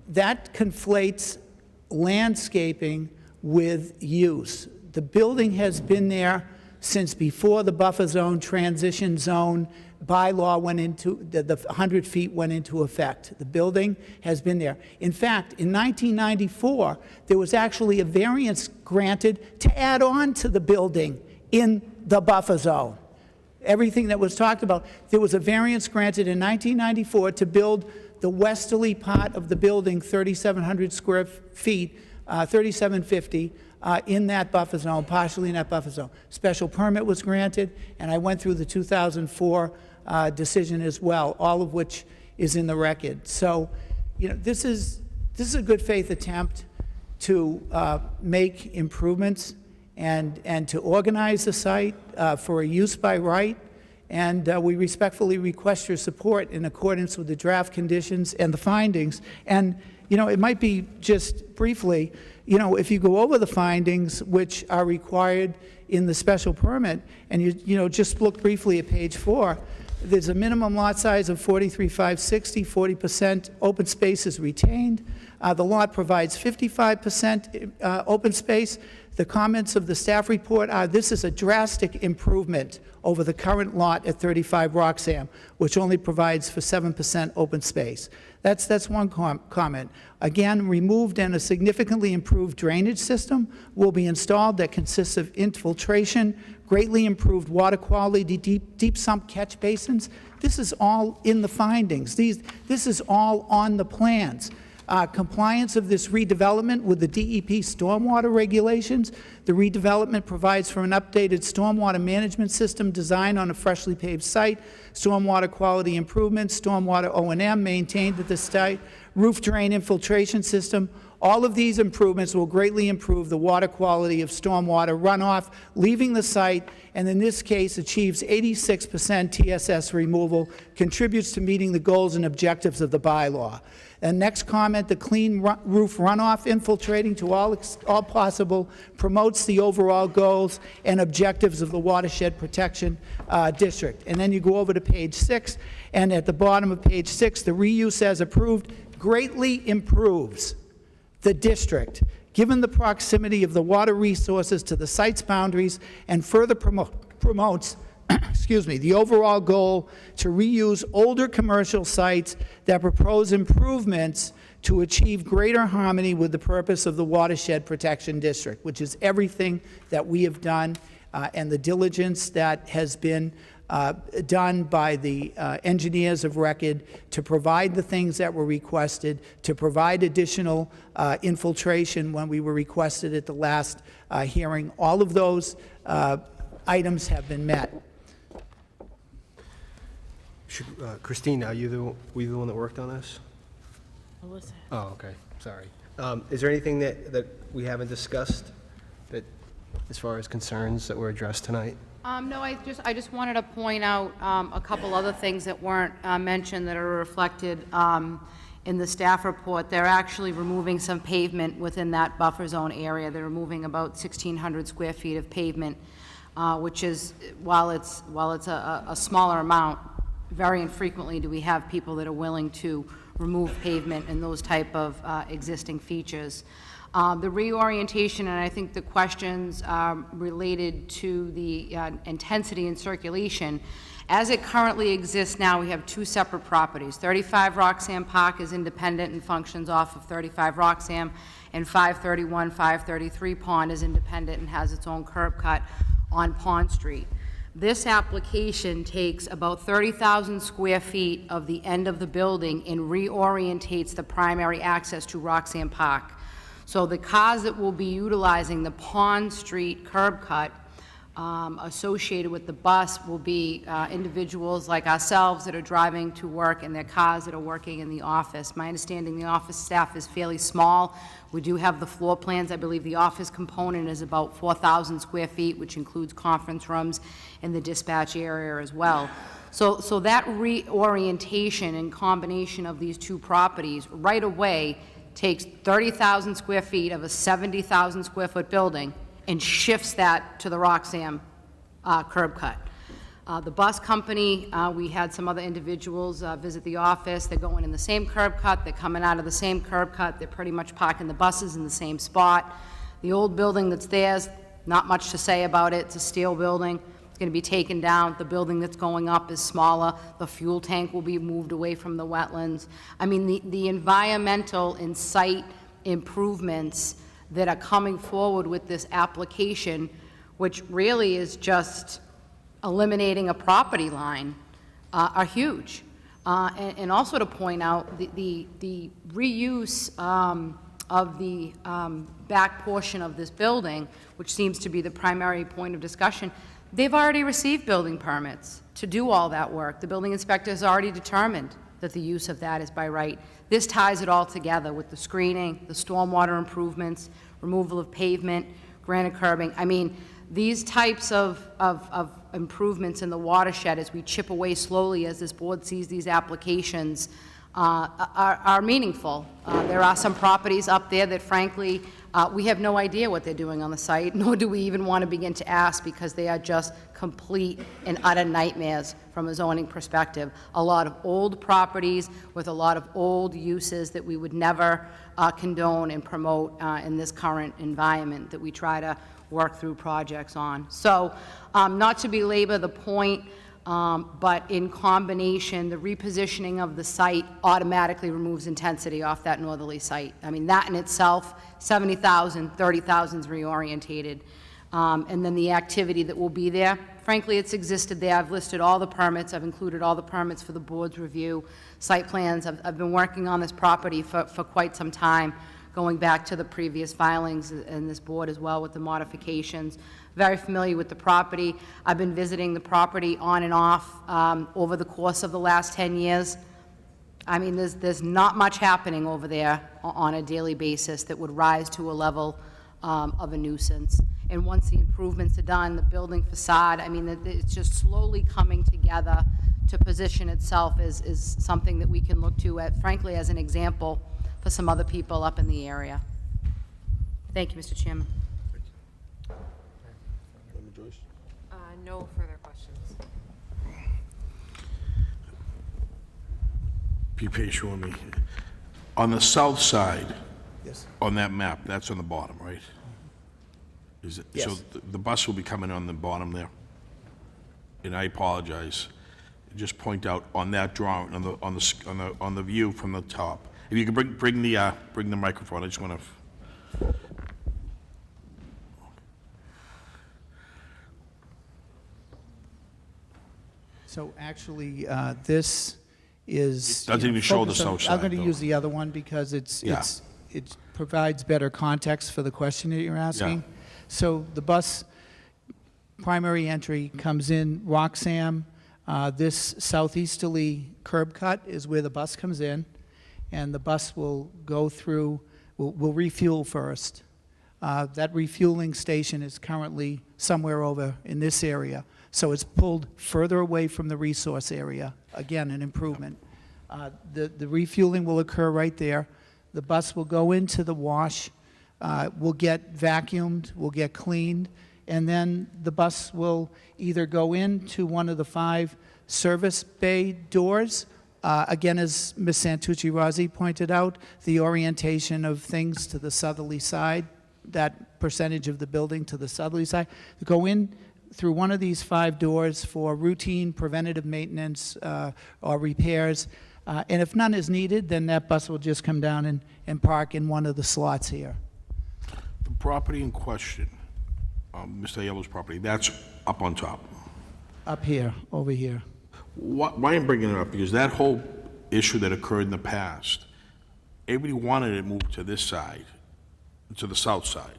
S14: that conflates landscaping with use. The building has been there since before the buffer zone, transition zone bylaw went into, the 100 feet went into effect. The building has been there. In fact, in 1994, there was actually a variance granted to add on to the building in the buffer zone. Everything that was talked about, there was a variance granted in 1994 to build the westerly part of the building, 3,700 square feet, 3,750, in that buffer zone, partially in that buffer zone. Special permit was granted, and I went through the 2004 decision as well, all of which is in the record. So, this is a good faith attempt to make improvements and to organize the site for a use by right, and we respectfully request your support in accordance with the draft conditions and the findings. And, it might be just briefly, if you go over the findings which are required in the special permit, and you just look briefly at page 4, there's a minimum lot size of 43,560, 40% open space is retained. The lot provides 55% open space. The comments of the staff report are, this is a drastic improvement over the current lot at 35 Roxham, which only provides for 7% open space. That's one comment. Again, removed and a significantly improved drainage system will be installed that consists of infiltration, greatly improved water quality, deep sump catch basins. This is all in the findings. This is all on the plans. Compliance of this redevelopment with the DEP stormwater regulations. The redevelopment provides for an updated stormwater management system designed on a freshly paved site, stormwater quality improvements, stormwater O&M maintained at the site, roof drain infiltration system. All of these improvements will greatly improve the water quality of stormwater runoff leaving the site, and in this case achieves 86% TSS removal, contributes to meeting the goals and objectives of the bylaw. And next comment, the clean roof runoff infiltrating to all possible promotes the overall goals and objectives of the watershed protection district. And then you go over to page 6, and at the bottom of page 6, the reuse as approved greatly improves the district, given the proximity of the water resources to the site's boundaries, and further promotes the overall goal to reuse older commercial sites that propose improvements to achieve greater harmony with the purpose of the watershed protection district, which is everything that we have done and the diligence that has been done by the engineers of record to provide the things that were requested, to provide additional infiltration when we were requested at the last hearing. All of those items have been met.
S5: Christine, were you the one that worked on this?
S7: Melissa.
S5: Oh, okay, sorry. Is there anything that we haven't discussed that, as far as concerns that were addressed tonight?
S6: No, I just wanted to point out a couple other things that weren't mentioned that are reflected in the staff report. They're actually removing some pavement within that buffer zone area. They're removing about 1,600 square feet of pavement, which is, while it's a smaller amount, very infrequently do we have people that are willing to remove pavement and those type of existing features. The reorientation, and I think the questions related to the intensity and circulation, as it currently exists now, we have two separate properties. 35 Roxham Park is independent and functions off of 35 Roxham, and 531, 533 Pond is independent and has its own curb cut on Pond Street. This application takes about 30,000 square feet of the end of the building and reorientates the primary access to Roxanne Park. So the cars that will be utilizing the Pond Street curb cut associated with the bus will be individuals like ourselves that are driving to work and their cars that are working in the office. My understanding, the office staff is fairly small. We do have the floor plans. I believe the office component is about 4,000 square feet, which includes conference rooms and the dispatch area as well. So that reorientation and combination of these two properties right away takes 30,000 square feet of a 70,000 square foot building and shifts that to the Roxham curb cut. The bus company, we had some other individuals visit the office. They're going in the same curb cut. They're coming out of the same curb cut. They're pretty much parking the buses in the same spot. The old building that's there, not much to say about it. It's a steel building. It's going to be taken down. The building that's going up is smaller. The fuel tank will be moved away from the wetlands. I mean, the environmental and site improvements that are coming forward with this application, which really is just eliminating a property line, are huge. And also to point out, the reuse of the back portion of this building, which seems to be the primary point of discussion, they've already received building permits to do all that work. The building inspector has already determined that the use of that is by right. This ties it all together with the screening, the stormwater improvements, removal of pavement, granite curbing. I mean, these types of improvements in the watershed as we chip away slowly as this board sees these applications are meaningful. There are some properties up there that frankly, we have no idea what they're doing on the site, nor do we even want to begin to ask because they are just complete and utter nightmares from a zoning perspective. A lot of old properties with a lot of old uses that we would never condone and promote in this current environment that we try to work through projects on. So not to belabor the point, but in combination, the repositioning of the site automatically removes intensity off that northerly site. I mean, that in itself, 70,000, 30,000 is reorientated. And then the activity that will be there, frankly, it's existed there. I've listed all the permits. I've included all the permits for the board's review, site plans. I've been working on this property for quite some time, going back to the previous filings in this board as well with the modifications. Very familiar with the property. I've been visiting the property on and off over the course of the last 10 years. I mean, there's not much happening over there on a daily basis that would rise to a level of a nuisance. And once the improvements are done, the building facade, I mean, it's just slowly coming together to position itself as something that we can look to, frankly, as an example for some other people up in the area. Thank you, Mr. Chairman.
S3: No further questions.
S1: Be patient with me. On the south side,
S14: Yes.
S1: on that map, that's on the bottom, right? Is it?
S14: Yes.
S1: So the bus will be coming on the bottom there? And I apologize. Just point out on that drawing, on the view from the top. If you could bring the microphone, I just want to.
S14: So actually, this is...
S1: Doesn't even show the
S14: focused on-
S1: south side,
S14: I'm going
S1: though.
S14: to use the other one because it provides better context for the question that you're asking. So the bus primary entry comes in Roxham. This southeasterly curb cut is where the bus comes in, and the bus will go through, will refuel first. That refueling station is currently somewhere over in this area. So it's pulled further away from the resource area. Again, an improvement. The refueling will occur right there. The bus will go into the wash, will get vacuumed, will get cleaned, and then the bus will either go into one of the 5 service bay doors. Again, as Ms. Santucci-Rossi pointed out, the orientation of things to the southerly side, that percentage of the building to the southerly side, go in through one of these 5 doors for routine preventative maintenance or repairs. And if none is needed, then that bus will just come down and park in one of the slots here.
S1: The property in question, Mr. Aiello's property, that's up on top.
S14: Up here, over here.
S1: Why I'm bringing it up, because that whole issue that occurred in the past, everybody wanted it moved to this side, to the south side.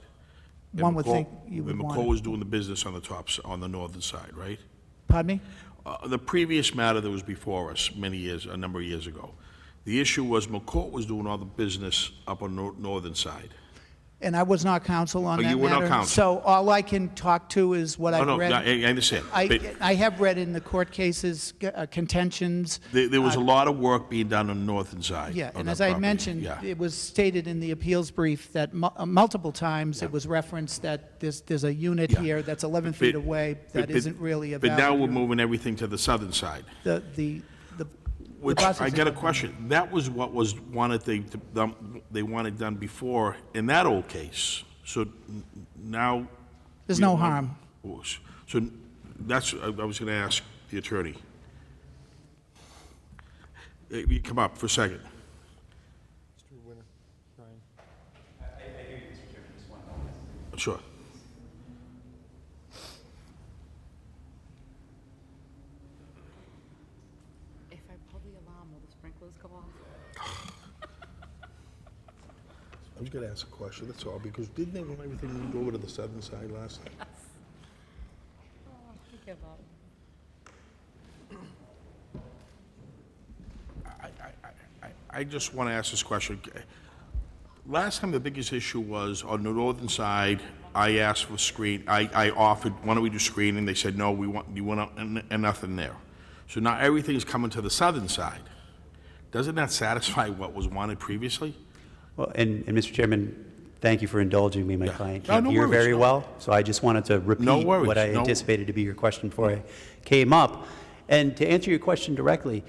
S1: And
S14: One would
S1: McCall-
S14: think you would
S1: and
S14: want
S1: McCall
S14: it.
S1: was doing the business on the on the northern side, right?
S14: Pardon me?
S1: The previous matter that was before us a number of years ago, the issue was McCall was doing all the business up on northern side.
S14: And I was not counsel on
S1: Oh,
S14: that
S1: you were not
S14: matter.
S1: counsel.
S14: So all I can talk to is what
S1: Oh,
S14: I've
S1: no,
S14: read.
S1: I understand. But
S14: I have read in the court cases contentions.
S1: there was a lot of work being done on the northern side.
S14: Yeah,
S1: on
S14: and
S1: that
S14: as I
S1: property.
S14: mentioned,
S1: Yeah.
S14: it was stated in the appeals brief that multiple times it was referenced that there's a unit
S1: Yeah.
S14: here that's 11 feet
S1: But-
S14: away that
S1: but-
S14: isn't really a
S1: But
S14: valid
S1: now we're
S14: unit.
S1: moving everything to the southern side.
S14: The
S1: Which,
S14: buses
S1: I got a
S14: are-
S1: question. That was what was they wanted done before in that old case. So now...
S14: There's
S1: we
S14: no
S1: want-
S14: harm.
S1: So that's, I was going to ask the attorney. You come up for a second. Sure.
S6: If I pull the alarm, will the sprinklers go off?
S1: I was going to ask a question, that's all, because didn't they want everything moved over to the southern side last time? I just want to ask this question. Last time, the biggest issue was on the northern side, I asked for I offered, why don't we do screening? They said, no, you want nothing there. So now everything's coming to the southern side. Doesn't that satisfy what was wanted previously?
S16: Well, and Mr. Chairman, thank you for indulging me. My client
S1: No,
S16: can't
S1: no
S16: hear
S1: worries,
S16: very
S1: no.
S16: well, so I just wanted to repeat
S1: No worries,
S16: what I
S1: no.
S16: anticipated to be your question before I came up. And to answer your question directly,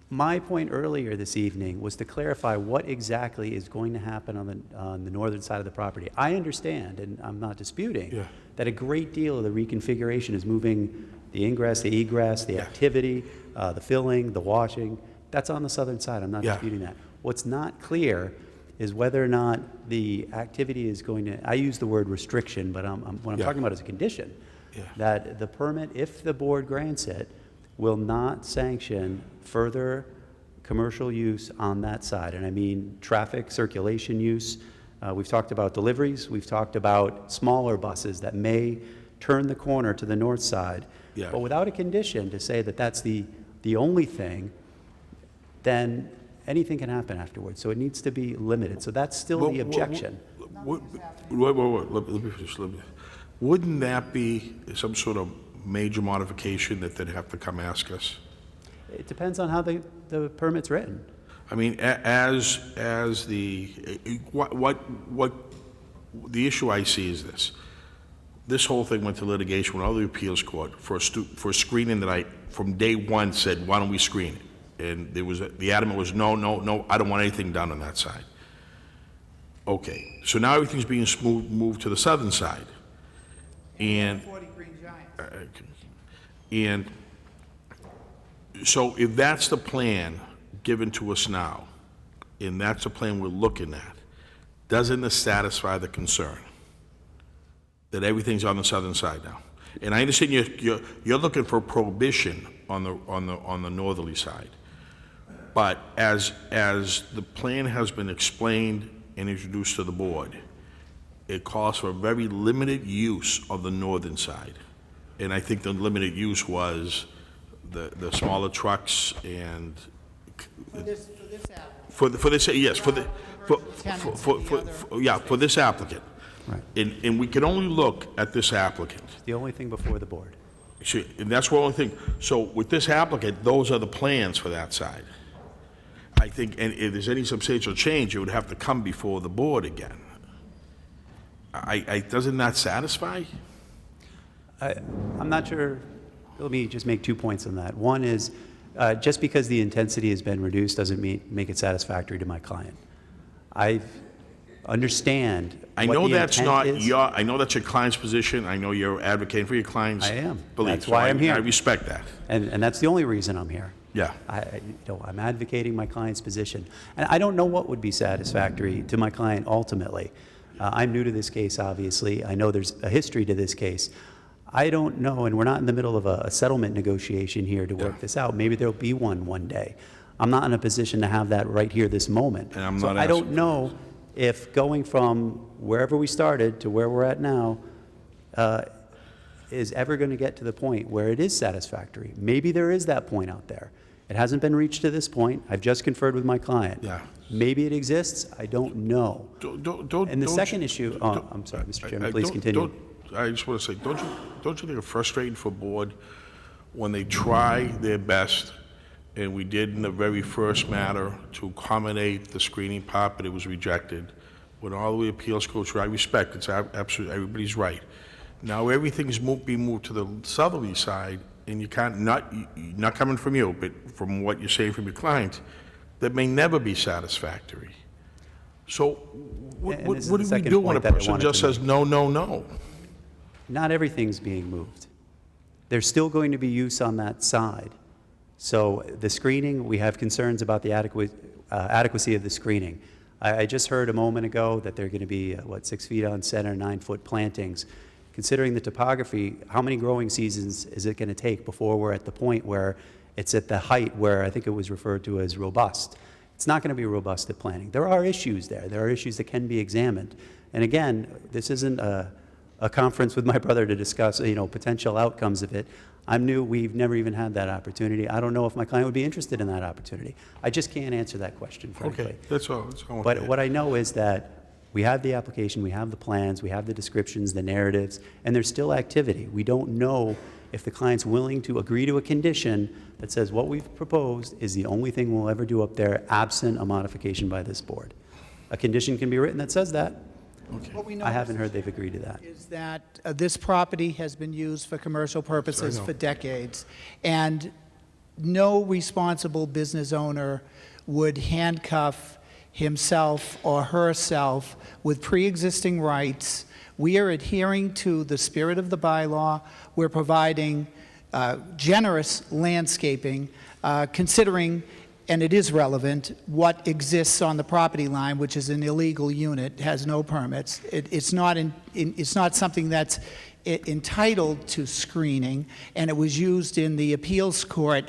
S16: my point earlier this evening was to clarify what exactly is going to happen on the northern side of the property. I understand, and I'm not disputing, that a great deal of the reconfiguration is moving the ingress, the egress, the activity, the filling, the washing. That's on the southern side. I'm not disputing that. What's not clear is whether or not the activity is going to, I use the word restriction, but what I'm talking about is a condition, that the permit, if the board grants it, will not sanction further commercial use on that side. And I mean traffic circulation use. We've talked about deliveries. We've talked about smaller buses that may turn the corner to the north side.
S1: Yeah.
S16: But without a condition to say that that's the only thing, then anything can happen afterwards. So it needs to be limited. So that's still the objection.
S1: Wait, let me finish. Wouldn't that be some sort of major modification that they'd have to come ask us?
S16: It depends on how the permit's written.
S1: I mean, as the, the issue I see is this. This whole thing went to litigation with all the appeals court for a screening that I, from day one, said, why don't we screen it? And there was, the adamant was, no, I don't want anything done on that side. Okay, so now everything's being moved to the southern side. And,
S14: 40 Green Giants.
S1: and so if that's the plan given to us now, and that's the plan we're looking at, doesn't this satisfy the concern that everything's on the southern side now? And I understand you're looking for prohibition on the northerly side, but as the plan has been explained and introduced to the board, it calls for very limited use of the northern side. And I think the limited use was the smaller trucks and...
S14: For this applicant.
S1: For this, yes, for this applicant.
S16: Right.
S1: And we can only look at this applicant.
S16: The only thing before the board.
S1: See, and that's the only thing. So with this applicant, those are the plans for that side. I think, and if there's any substantial change, it would have to come before the board again. Doesn't that satisfy?
S16: I'm not sure. Let me just make 2 points on that. One is, just because the intensity has been reduced doesn't make it satisfactory to my client. I understand
S1: I
S16: what
S1: know
S16: the
S1: that's
S16: intent
S1: not
S16: is.
S1: I know that's your client's position. I know you're advocating for your client's
S16: I am.
S1: beliefs.
S16: That's why I'm here.
S1: I respect that.
S16: And that's the only reason I'm here.
S1: Yeah.
S16: I'm advocating my client's position. And I don't know what would be satisfactory to my client ultimately. I'm new to this case, obviously. I know there's a history to this case. I don't know, and we're not in the middle of a settlement negotiation here to work this out. Maybe there'll be one day. I'm not in a position to have that right here this moment.
S1: And I'm
S16: So
S1: not
S16: I don't
S1: asking.
S16: know if going from wherever we started to where we're at now is ever going to get to the point where it is satisfactory. Maybe there is that point out there. It hasn't been reached to this point. I've just conferred with my client.
S1: Yeah.
S16: Maybe it exists. I don't know. And the second issue, I'm sorry, Mr. Chairman, please continue.
S1: I just want to say, don't you think it's frustrating for board when they try their best, and we did in the very first matter to accommodate the screening part, but it was rejected. When all the way appeals go through, I respect, it's absolutely, everybody's right. Now everything's being moved to the southerly side, and you can't, not coming from you, but from what you're saying from your client, that may never be satisfactory. So what
S16: And this is
S1: do
S16: the
S1: we
S16: second
S1: do when a
S16: point that I
S1: person
S16: wanted
S1: just
S16: to
S1: says no, no, no?
S16: Not everything's being moved. There's still going to be use on that side. So the screening, we have concerns about the adequacy of the screening. I just heard a moment ago that they're going to be, 6 feet on center, 9-foot plantings. Considering the topography, how many growing seasons is it going to take before we're at the point where it's at the height where I think it was referred to as robust? It's not going to be robust at planting. There are issues there. There are issues that can be examined. And again, this isn't a conference with my brother to discuss, potential outcomes of it. I'm new. We've never even had that opportunity. I don't know if my client would be interested in that opportunity. I just can't answer that question, frankly.
S1: Okay, that's all. That's all.
S16: But what I know is that we have the application, we have the plans, we have the descriptions, the narratives, and there's still activity. We don't know if the client's willing to agree to a condition that says what we've proposed is the only thing we'll ever do up there absent a modification by this board. A condition can be written that says that.
S14: What we know
S16: I haven't heard they've agreed to that.
S14: is that this property has been used for commercial purposes for decades, and no responsible business owner would handcuff himself or herself with pre-existing rights. We are adhering to the spirit of the bylaw. We're providing generous landscaping, considering, and it is relevant, what exists on the property line, which is an illegal unit, has no permits. It's not something that's entitled to screening, and it was used in the appeals court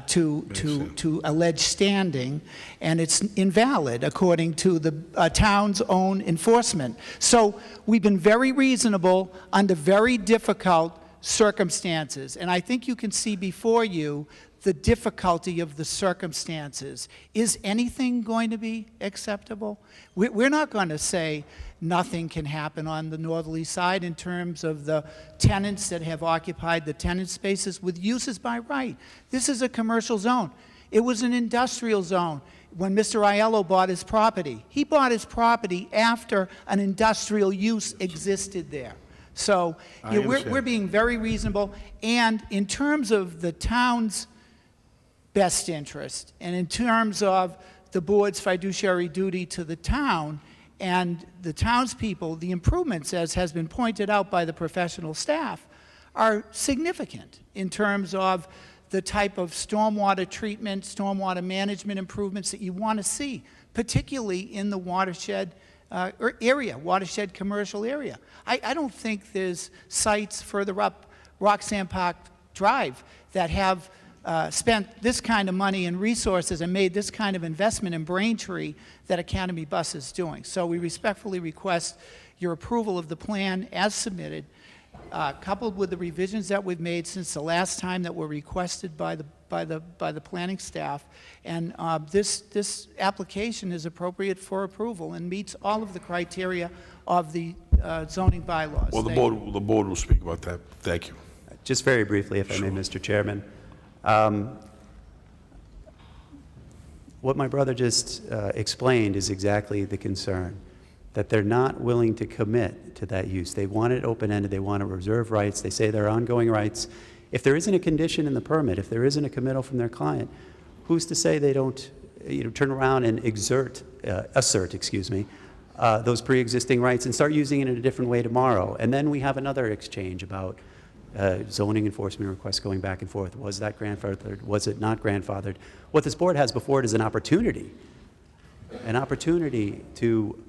S14: to allege standing, and it's invalid according to the town's own enforcement. So we've been very reasonable under very difficult circumstances, and I think you can see before you the difficulty of the circumstances. Is anything going to be acceptable? We're not going to say nothing can happen on the northerly side in terms of the tenants that have occupied the tenant spaces with uses by right. This is a commercial zone. It was an industrial zone when Mr. Aiello bought his property. He bought his property after an industrial use existed there. So we're being very reasonable. And in terms of the town's best interest, and in terms of the board's fiduciary duty to the town and the townspeople, the improvements, as has been pointed out by the professional staff, are significant in terms of the type of stormwater treatment, stormwater management improvements that you want to see, particularly in the watershed area, watershed commercial area. I don't think there's sites further up Roxanne Park Drive that have spent this kind of money and resources and made this kind of investment in Braintree that Academy Bus is doing. So we respectfully request your approval of the plan as submitted, coupled with the revisions that we've made since the last time that were requested by the planning staff. And this application is appropriate for approval and meets all of the criteria of the zoning bylaws.
S1: Well, the board will speak about that. Thank you.
S16: Just very briefly, if I may, Mr. Chairman. What my brother just explained is exactly the concern, that they're not willing to commit to that use. They want it open-ended. They want to reserve rights. They say they're ongoing rights. If there isn't a condition in the permit, if there isn't a committal from their client, who's to say they don't turn around and assert those pre-existing rights and start using it in a different way tomorrow? And then we have another exchange about zoning enforcement requests going back and forth. Was that grandfathered? Was it not grandfathered? What this board has before it is an opportunity to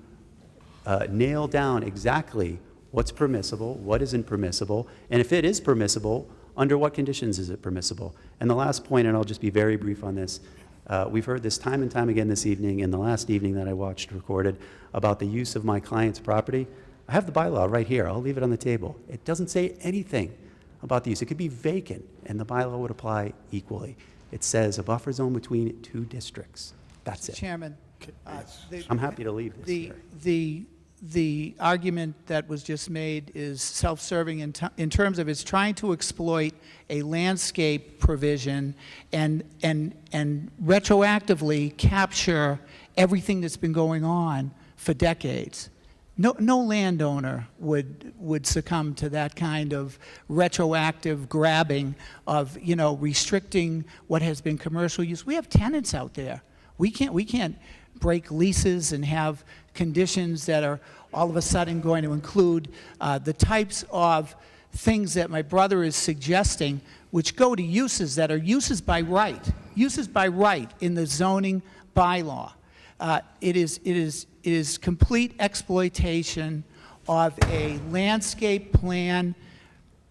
S16: nail down exactly what's permissible, what isn't permissible, and if it is permissible, under what conditions is it permissible? And the last point, and I'll just be very brief on this, we've heard this time and time again this evening, and the last evening that I watched recorded, about the use of my client's property. I have the bylaw right here. I'll leave it on the table. It doesn't say anything about the use. It could be vacant, and the bylaw would apply equally. It says a buffer zone between 2 districts. That's it.
S14: Chairman,
S16: I'm happy to leave this here.
S14: the argument that was just made is self-serving in terms of it's trying to exploit a landscape provision and retroactively capture everything that's been going on for decades. No landowner would succumb to that kind of retroactive grabbing of, restricting what has been commercial use. We have tenants out there. We can't break leases and have conditions that are all of a sudden going to include the types of things that my brother is suggesting, which go to uses that are uses by right in the zoning bylaw. It is complete exploitation of a landscape plan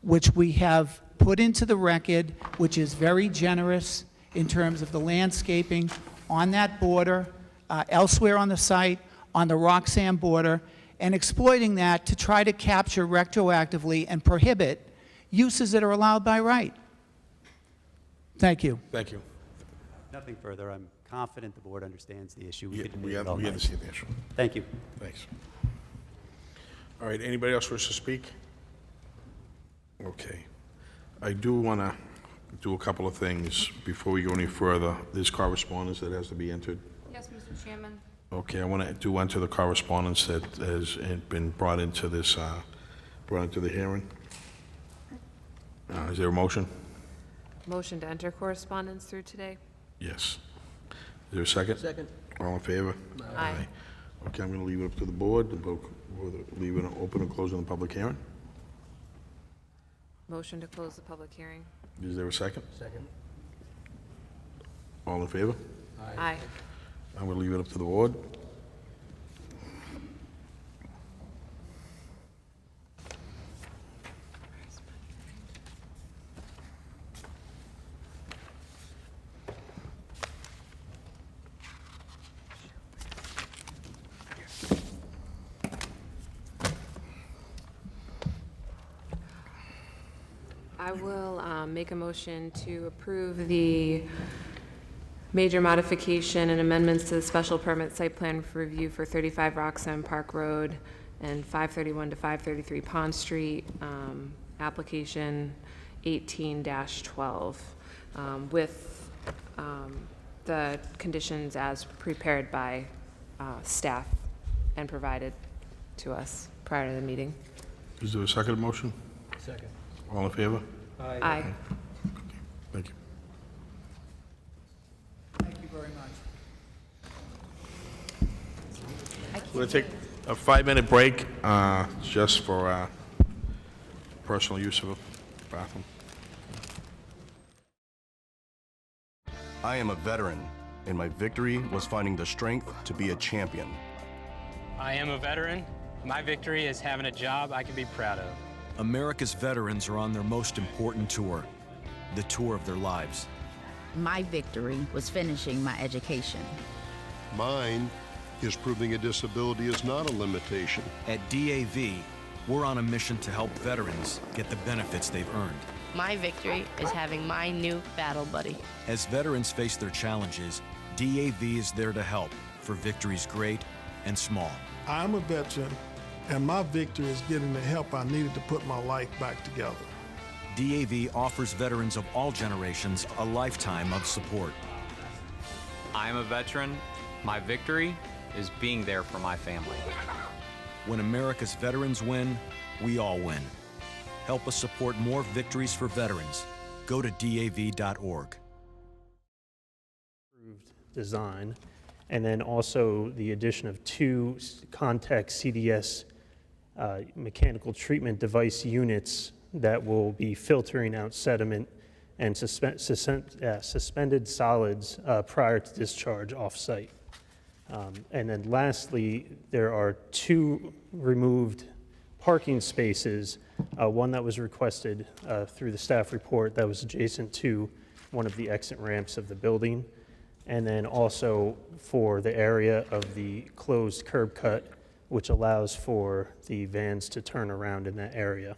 S14: which we have put into the record, which is very generous in terms of the landscaping on that border, elsewhere on the site, on the Roxanne border, and exploiting that to try to capture retroactively and prohibit uses that are allowed by right. Thank you.
S1: Thank you.
S16: Nothing further. I'm confident the board understands the issue.
S1: We
S16: could debate it all night.
S1: understand the issue.
S16: Thank you.
S1: Thanks. All right, anybody else wish to speak? Okay. I do want to do a couple of things before we go any further. There's correspondence that has to be entered.
S6: Yes, Mr. Chairman.
S1: Okay, I want to enter the correspondence that has been brought into this, brought into the hearing. Is there a motion?
S3: Motion to enter correspondence through today?
S1: Yes. Is there a second?
S5: Second.
S1: All in favor?
S3: Aye.
S1: Okay, I'm going to leave it up to the board, leave it open and closing the public hearing.
S3: Motion to close the public hearing?
S1: Is there a second?
S5: Second.
S1: All in favor?
S3: Aye.
S1: I'm going to leave it up to the board.
S3: I will make a motion to approve the major modification and amendments to the special permit site plan for review for 35 Roxanne Park Road and 531 to 533 Pond Street, application 18-12, with the conditions as prepared by staff and provided to us prior to the meeting.
S1: Is there a second motion?
S5: Second.
S1: All in favor?
S3: Aye.
S1: Thank you.
S14: Thank you very much.
S1: We're going to take a 5-minute break just for personal use of a bathroom.
S20: I am a veteran, and my victory was finding the strength to be a champion.
S21: I am a veteran. My victory is having a job I can be proud of.
S22: America's veterans are on their most important tour, the tour of their lives.
S23: My victory was finishing my education.
S24: Mine is proving a disability is not a limitation.
S22: At DAV, we're on a mission to help veterans get the benefits they've earned.
S25: My victory is having my new battle buddy.
S22: As veterans face their challenges, DAV is there to help for victories great and small.
S26: I'm a veteran, and my victory is getting the help I needed to put my life back together.
S22: DAV offers veterans of all generations a lifetime of support.
S27: I am a veteran. My victory is being there for my family.
S22: When America's veterans win, we all win. Help us support more victories for veterans. Go to DAV.org.
S28: Design, and then also the addition of 2 contact CDS mechanical treatment device units that will be filtering out sediment and suspended solids prior to discharge off-site. And then lastly, there are 2 removed parking spaces, one that was requested through the staff report that was adjacent to one of the exit ramps of the building, and then also for the area of the closed curb cut, which allows for the vans to turn around in that area.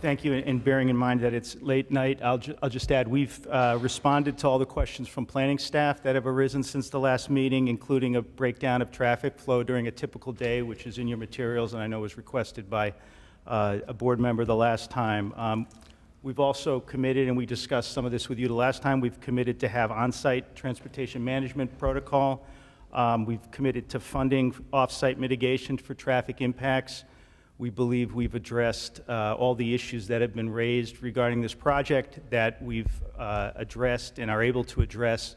S2: Thank you, and bearing in mind that it's late night, I'll just add, we've responded to all the questions from planning staff that have arisen since the last meeting, including a breakdown of traffic flow during a typical day, which is in your materials, and I know was requested by a board member the last time. We've also committed, and we discussed some of this with you the last time, we've committed to have on-site transportation management protocol. We've committed to funding off-site mitigation for traffic impacts. We believe we've addressed all the issues that have been raised regarding this project, that we've addressed and are able to address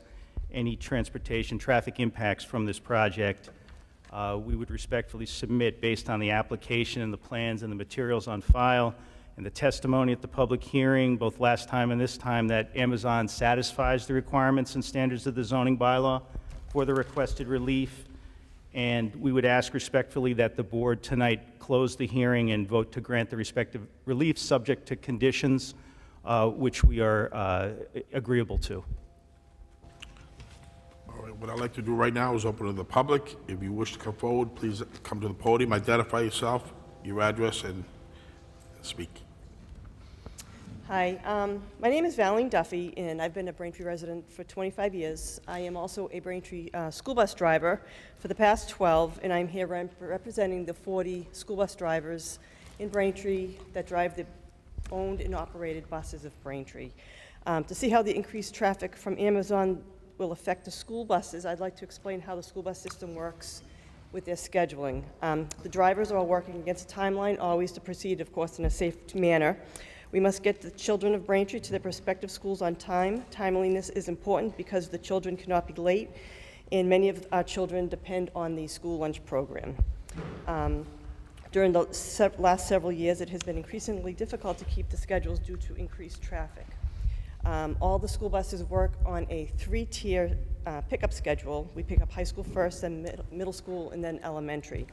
S2: any transportation traffic impacts from this project. We would respectfully submit, based on the application and the plans and the materials on file and the testimony at the public hearing, both last time and this time, that Amazon satisfies the requirements and standards of the zoning bylaw for the requested relief. And we would ask respectfully that the board tonight close the hearing and vote to grant the respective relief subject to conditions which we are agreeable to.
S1: All right, what I'd like to do right now is open to the public. If you wish to come forward, please come to the podium, identify yourself, your address, and speak.
S8: Hi, my name is Valine Duffy, and I've been a Braintree resident for 25 years. I am also a Braintree school bus driver for the past 12, and I'm here representing the 40 school bus drivers in Braintree that drive the owned and operated buses of Braintree. To see how the increased traffic from Amazon will affect the school buses, I'd like to explain how the school bus system works with their scheduling. The drivers are all working against a timeline, always to proceed, of course, in a safe manner. We must get the children of Braintree to their respective schools on time. Timeliness is important because the children cannot be late, and many of our children depend on the school lunch program. During the last several years, it has been increasingly difficult to keep the schedules due to increased traffic. All the school buses work on a 3-tier pickup schedule. We pick up high school first, then middle school, and then elementary.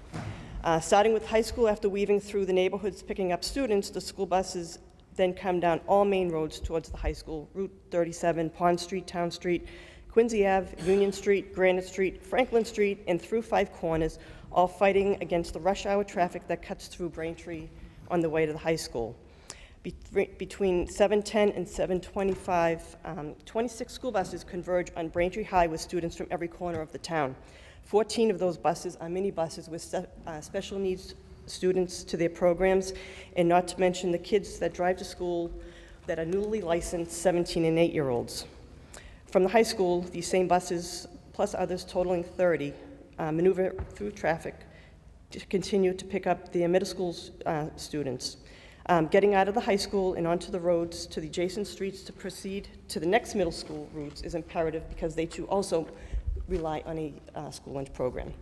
S8: Starting with high school, after weaving through the neighborhoods picking up students, the school buses then come down all main roads towards the high school: Route 37, Pond Street, Town Street, Quincy Ave, Union Street, Granite Street, Franklin Street, and through Five Corners, all fighting against the rush hour traffic that cuts through Braintree on the way to the high school. Between 7:10 and 7:25, 26 school buses converge on Braintree High with students from every corner of the town. 14 of those buses are minibuses with special needs students to their programs, and not to mention the kids that drive to school that are newly licensed 17 and 8-year-olds. From the high school, these same buses, plus others totaling 30, maneuver through traffic to continue to pick up the middle school students. Getting out of the high school and onto the roads to the adjacent streets to proceed to the next middle school routes is imperative because they too also rely on a school lunch program.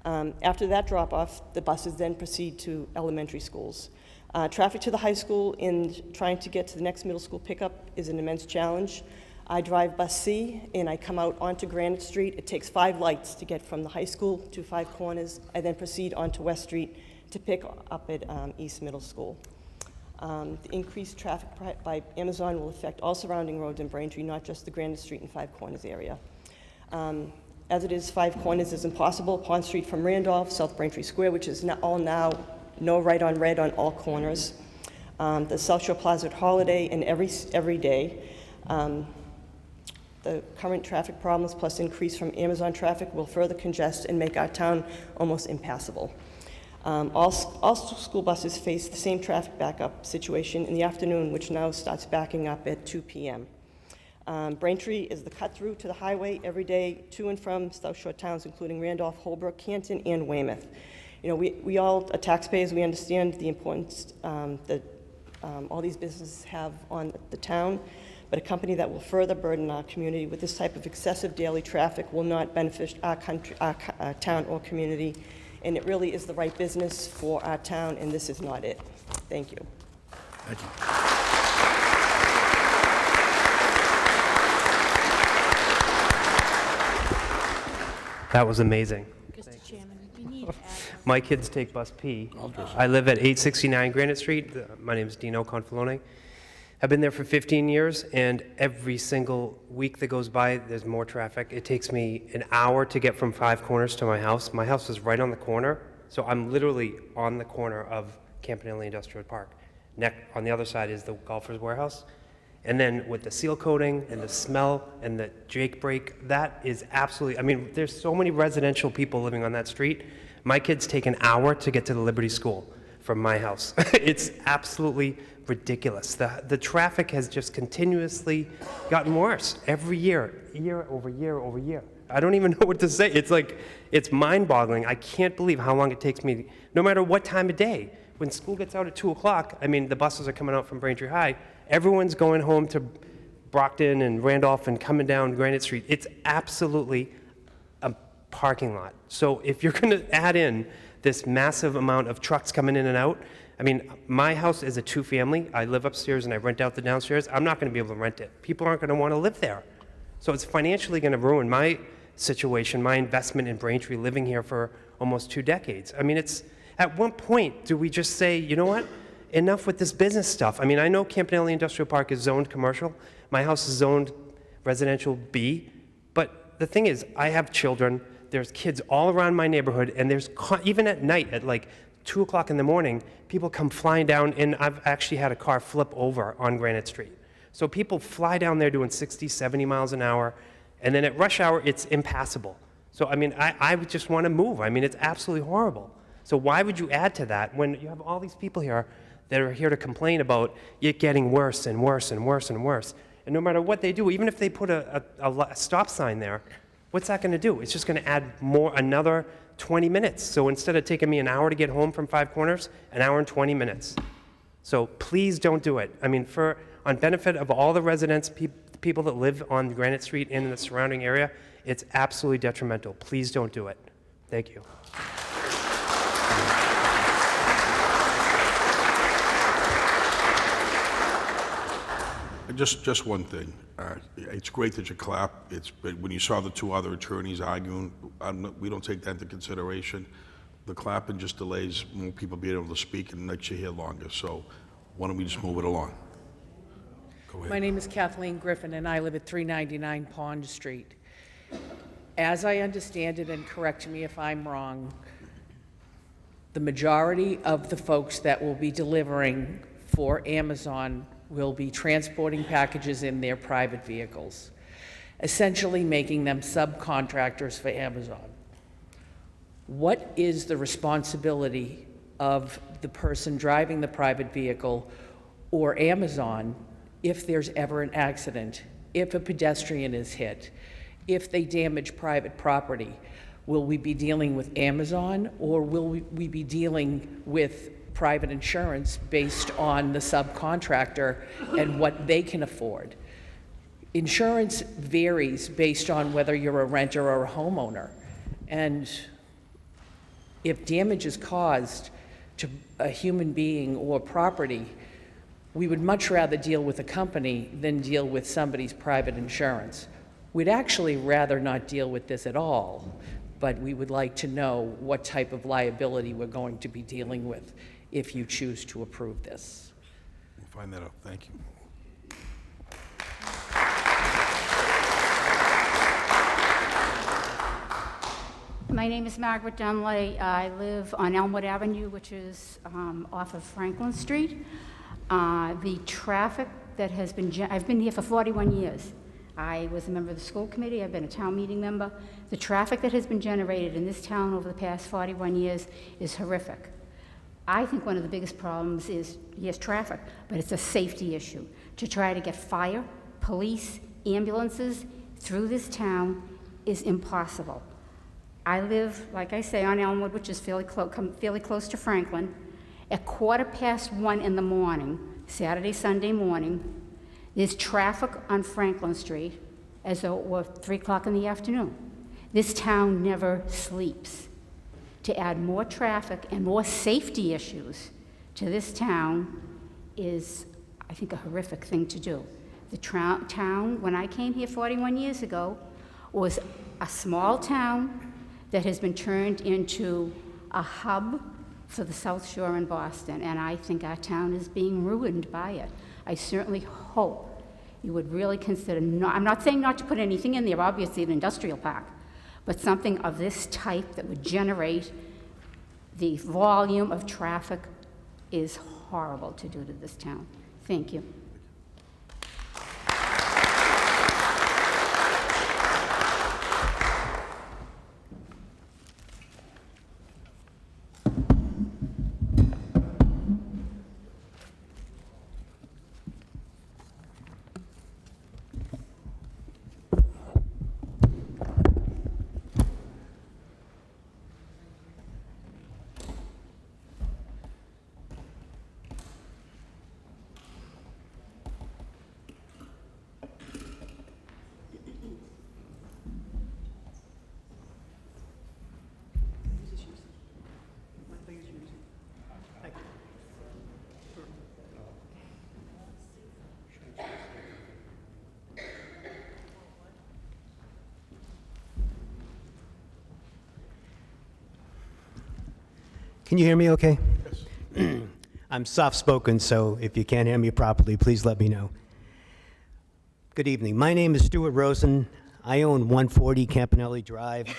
S8: After that drop-off, the buses then proceed to elementary schools. Traffic to the high school and trying to get to the next middle school pickup is an immense challenge. I drive bus C, and I come out onto Granite Street. It takes 5 lights to get from the high school to Five Corners. I then proceed onto West Street to pick up at East Middle School. The increased traffic by Amazon will affect all surrounding roads in Braintree, not just the Granite Street and Five Corners area. As it is, Five Corners is impossible. Pond Street from Randolph, South Braintree Square, which is all now no right on red on all corners. The South Shore Plaza at Holiday, and every day. The current traffic problems plus increase from Amazon traffic will further congest and make our town almost impassable. All school buses face the same traffic backup situation in the afternoon, which now starts backing up at 2 p.m. Braintree is the cut-through to the highway every day to and from South Shore towns, including Randolph, Holbrook, Canton, and Weymouth. You know, we all, as taxpayers, we understand the importance that all these businesses have on the town, but a company that will further burden our community with this type of excessive daily traffic will not benefit our town or community, and it really is the right business for our town, and this is not it. Thank you.
S1: Thank you.
S4: That was amazing.
S7: Mr. Chairman, you need to add
S4: My kids take bus P. I live at 869 Granite Street. My name is Dino Confalone. I've been there for 15 years, and every single week that goes by, there's more traffic. It takes me an hour to get from Five Corners to my house. My house is right on the corner, so I'm literally on the corner of Campanile Industrial Park. On the other side is the Golfers Warehouse. And then with the seal coating and the smell and the Jake break, that is absolutely, I mean, there's so many residential people living on that street. My kids take an hour to get to the Liberty School from my house. It's absolutely ridiculous. The traffic has just continuously gotten worse every year, year over year over year. I don't even know what to say. It's like, it's mind-boggling. I can't believe how long it takes me, no matter what time of day. When school gets out at 2 o'clock, I mean, the buses are coming out from Braintree High. Everyone's going home to Brockton and Randolph and coming down Granite Street. It's absolutely a parking lot. So if you're going to add in this massive amount of trucks coming in and out, I mean, my house is a two-family. I live upstairs and I rent out the downstairs. I'm not going to be able to rent it. People aren't going to want to live there. So it's financially going to ruin my situation, my investment in Braintree, living here for almost 2 decades. I mean, it's, at what point do we just say, you know what, enough with this business stuff? I mean, I know Campanile Industrial Park is zoned commercial. My house is zoned residential B. But the thing is, I have children. There's kids all around my neighborhood, and there's, even at night, at like 2 o'clock in the morning, people come flying down, and I've actually had a car flip over on Granite Street. So people fly down there doing 60, 70 miles an hour, and then at rush hour, it's impassable. So, I mean, I would just want to move. I mean, it's absolutely horrible. So why would you add to that when you have all these people here that are here to complain about it getting worse and worse and worse and worse? And no matter what they do, even if they put a stop sign there, what's that going to do? It's just going to add another 20 minutes. So instead of taking me an hour to get home from Five Corners, an hour and 20 minutes. So please don't do it. I mean, on benefit of all the residents, people that live on Granite Street and in the surrounding area, it's absolutely detrimental. Please don't do it. Thank you.
S1: Just one thing. It's great that you clap. But when you saw the 2 other attorneys arguing, we don't take that into consideration. The clapping just delays more people being able to speak and makes you hear longer. So why don't we just move it along? Go ahead.
S9: My name is Kathleen Griffin, and I live at 399 Pond Street. As I understand it, and correct me if I'm wrong, the majority of the folks that will be delivering for Amazon will be transporting packages in their private vehicles, essentially making them subcontractors for Amazon. What is the responsibility of the person driving the private vehicle or Amazon if there's ever an accident, if a pedestrian is hit, if they damage private property? Will we be dealing with Amazon, or will we be dealing with private insurance based on the subcontractor and what they can afford? Insurance varies based on whether you're a renter or a homeowner. And if damage is caused to a human being or property, we would much rather deal with a company than deal with somebody's private insurance. We'd actually rather not deal with this at all, but we would like to know what type of liability we're going to be dealing with if you choose to approve this.
S1: We'll find that out. Thank you.
S10: My name is Margaret Dunley. I live on Elmwood Avenue, which is off of Franklin Street. The traffic that has been, I've been here for 41 years. I was a member of the school committee. I've been a town meeting member. The traffic that has been generated in this town over the past 41 years is horrific. I think one of the biggest problems is, yes, traffic, but it's a safety issue. To try to get fire, police, ambulances through this town is impossible. I live, like I say, on Elmwood, which is fairly close to Franklin. At 1:15 in the morning, Saturday, Sunday morning, there's traffic on Franklin Street as though it were 3 o'clock in the afternoon. This town never sleeps. To add more traffic and more safety issues to this town is, I think, a horrific thing to do. The town, when I came here 41 years ago, was a small town that has been turned into a hub for the South Shore in Boston, and I think our town is being ruined by it. I certainly hope you would really consider, I'm not saying not to put anything in there, obviously an industrial park, but something of this type that would generate the volume of traffic is horrible to do to this town. Thank you.
S11: Can you hear me okay? Yes. I'm soft-spoken, so if you can't hear me properly, please let me know. Good evening. My name is Stuart Rosen. I own 140 Campanelli Drive,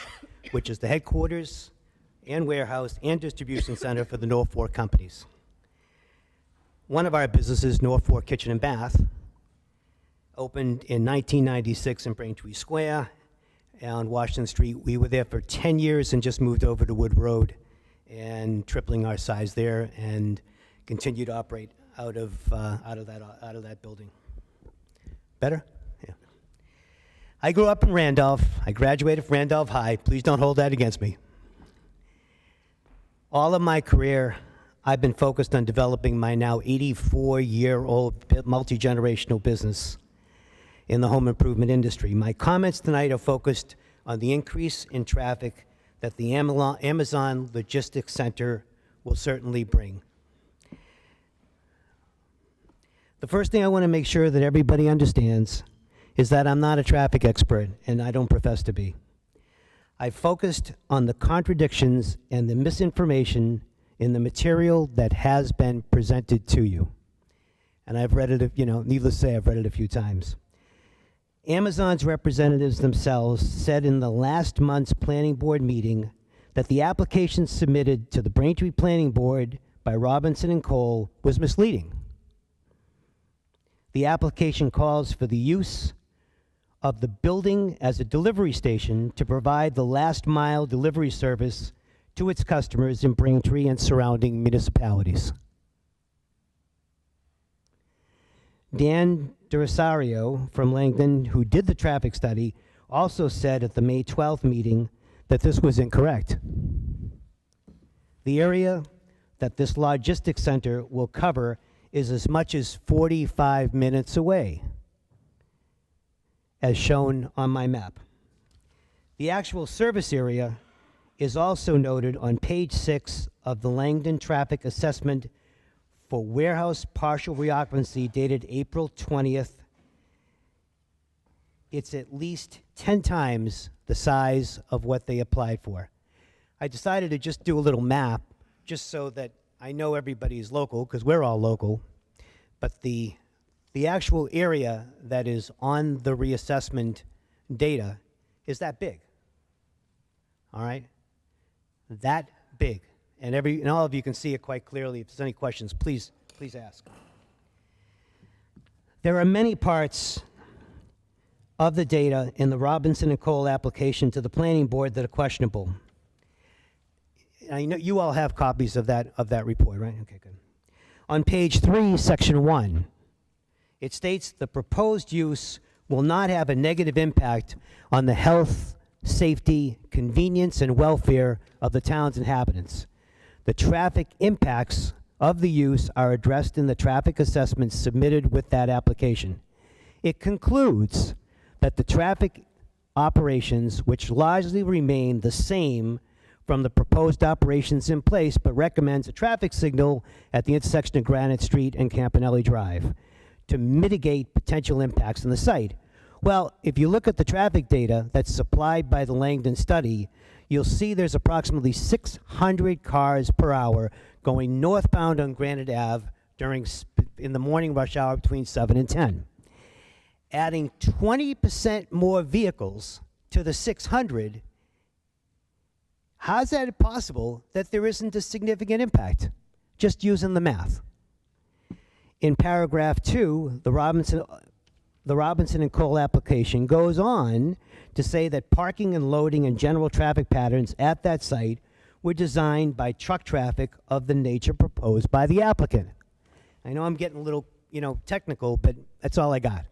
S11: which is the headquarters and warehouse and distribution center for the North Fork companies. One of our businesses, North Fork Kitchen and Bath, opened in 1996 in Braintree Square on Washington Street. We were there for 10 years and just moved over to Wood Road, and tripling our size there, and continue to operate out of that building. Better? Yeah. I grew up in Randolph. I graduated from Randolph High. Please don't hold that against me. All of my career, I've been focused on developing my now 84-year-old multi-generational business in the home improvement industry. My comments tonight are focused on the increase in traffic that the Amazon Logistics Center will certainly bring. The first thing I want to make sure that everybody understands is that I'm not a traffic expert, and I don't profess to be. I focused on the contradictions and the misinformation in the material that has been presented to you. And I've read it, needless to say, I've read it a few times. Amazon's representatives themselves said in the last month's planning board meeting that the application submitted to the Braintree Planning Board by Robinson and Cole was misleading. The application calls for the use of the building as a delivery station to provide the last mile delivery service to its customers in Braintree and surrounding municipalities. Dan DeRosario from Langdon, who did the traffic study, also said at the May 12th meeting that this was incorrect. The area that this logistics center will cover is as much as 45 minutes away, as shown on my map. The actual service area is also noted on page 6 of the Langdon Traffic Assessment for warehouse partial reoccupancy dated April 20th. It's at least 10 times the size of what they applied for. I decided to just do a little map just so that I know everybody is local, because we're all local, but the actual area that is on the reassessment data is that big. All right? That big. And all of you can see it quite clearly. If there's any questions, please ask. There are many parts of the data in the Robinson and Cole application to the planning board that are questionable. I know you all have copies of that report, right? Okay, good. On page 3, section 1, it states the proposed use will not have a negative impact on the health, safety, convenience, and welfare of the town's inhabitants. The traffic impacts of the use are addressed in the traffic assessment submitted with that application. It concludes that the traffic operations, which largely remain the same from the proposed operations in place, but recommends a traffic signal at the intersection of Granite Street and Campanelli Drive to mitigate potential impacts on the site. Well, if you look at the traffic data that's supplied by the Langdon study, you'll see there's approximately 600 cars per hour going northbound on Granite Ave in the morning rush hour between 7 and 10. Adding 20% more vehicles to the 600, how's that possible that there isn't a significant impact? Just using the math. In paragraph 2, the Robinson and Cole application goes on to say that parking and loading and general traffic patterns at that site were designed by truck traffic of the nature proposed by the applicant. I know I'm getting a little, technical, but that's all I got.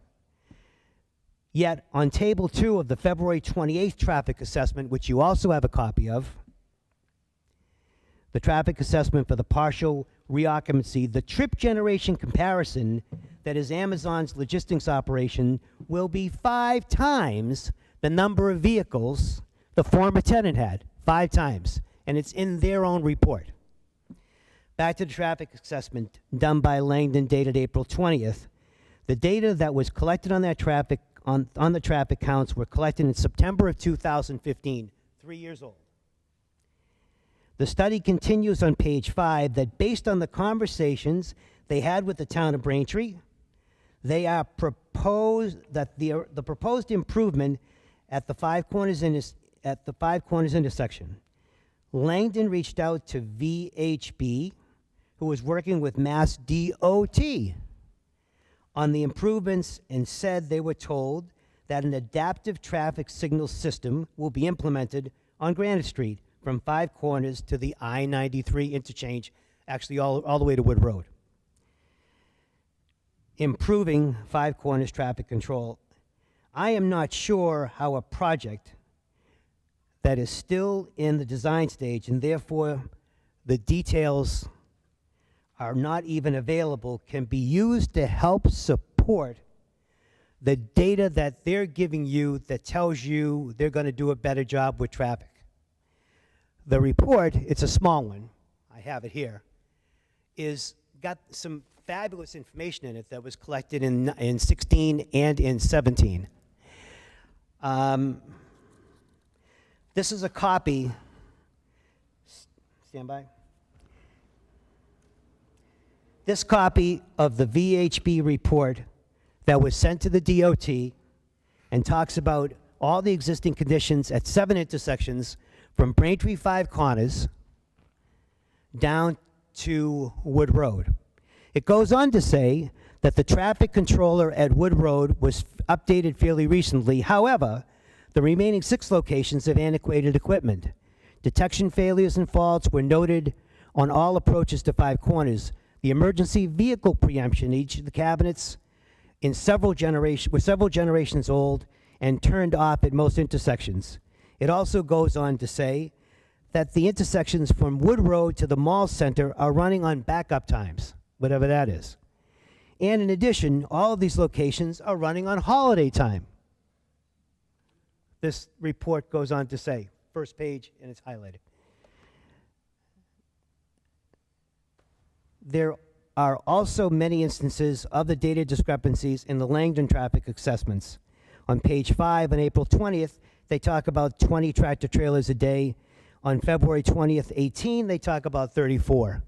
S11: Yet, on Table 2 of the February 28th traffic assessment, which you also have a copy of, the traffic assessment for the partial reoccupancy, the trip generation comparison that is Amazon's logistics operation will be 5 times the number of vehicles the former tenant had. 5 times. And it's in their own report. Back to the traffic assessment done by Langdon dated April 20th. The data that was collected on that traffic on the traffic counts were collected in September of 2015, 3 years old. The study continues on page 5 that based on the conversations they had with the town of Braintree, they are proposed that the proposed improvement at the Five Corners intersection. Langdon reached out to VHB, who was working with Mass DOT on the improvements, and said they were told that an adaptive traffic signal system will be implemented on Granite Street from Five Corners to the I-93 interchange, actually all the way to Wood Road. Improving Five Corners traffic control. I am not sure how a project that is still in the design stage and therefore the details are not even available can be used to help support the data that they're giving you that tells you they're going to do a better job with traffic. The report, it's a small one, I have it here, is got some fabulous information in it that was collected in 16 and in 17. This is a copy, stand by. This copy of the VHB report that was sent to the DOT and talks about all the existing conditions at 7 intersections from Braintree Five Corners down to Wood Road. It goes on to say that the traffic controller at Wood Road was updated fairly recently. However, the remaining 6 locations have antiquated equipment. Detection failures and faults were noted on all approaches to Five Corners. The emergency vehicle preemption, each of the cabinets were several generations old and turned off at most intersections. It also goes on to say that the intersections from Wood Road to the mall center are running on backup times, whatever that is. And in addition, all of these locations are running on holiday time. This report goes on to say, first page, and it's highlighted. There are also many instances of the data discrepancies in the Langdon traffic assessments. On page 5, on April 20th, they talk about 20 tractor trailers a day. On February 20th, 18, they talk about 34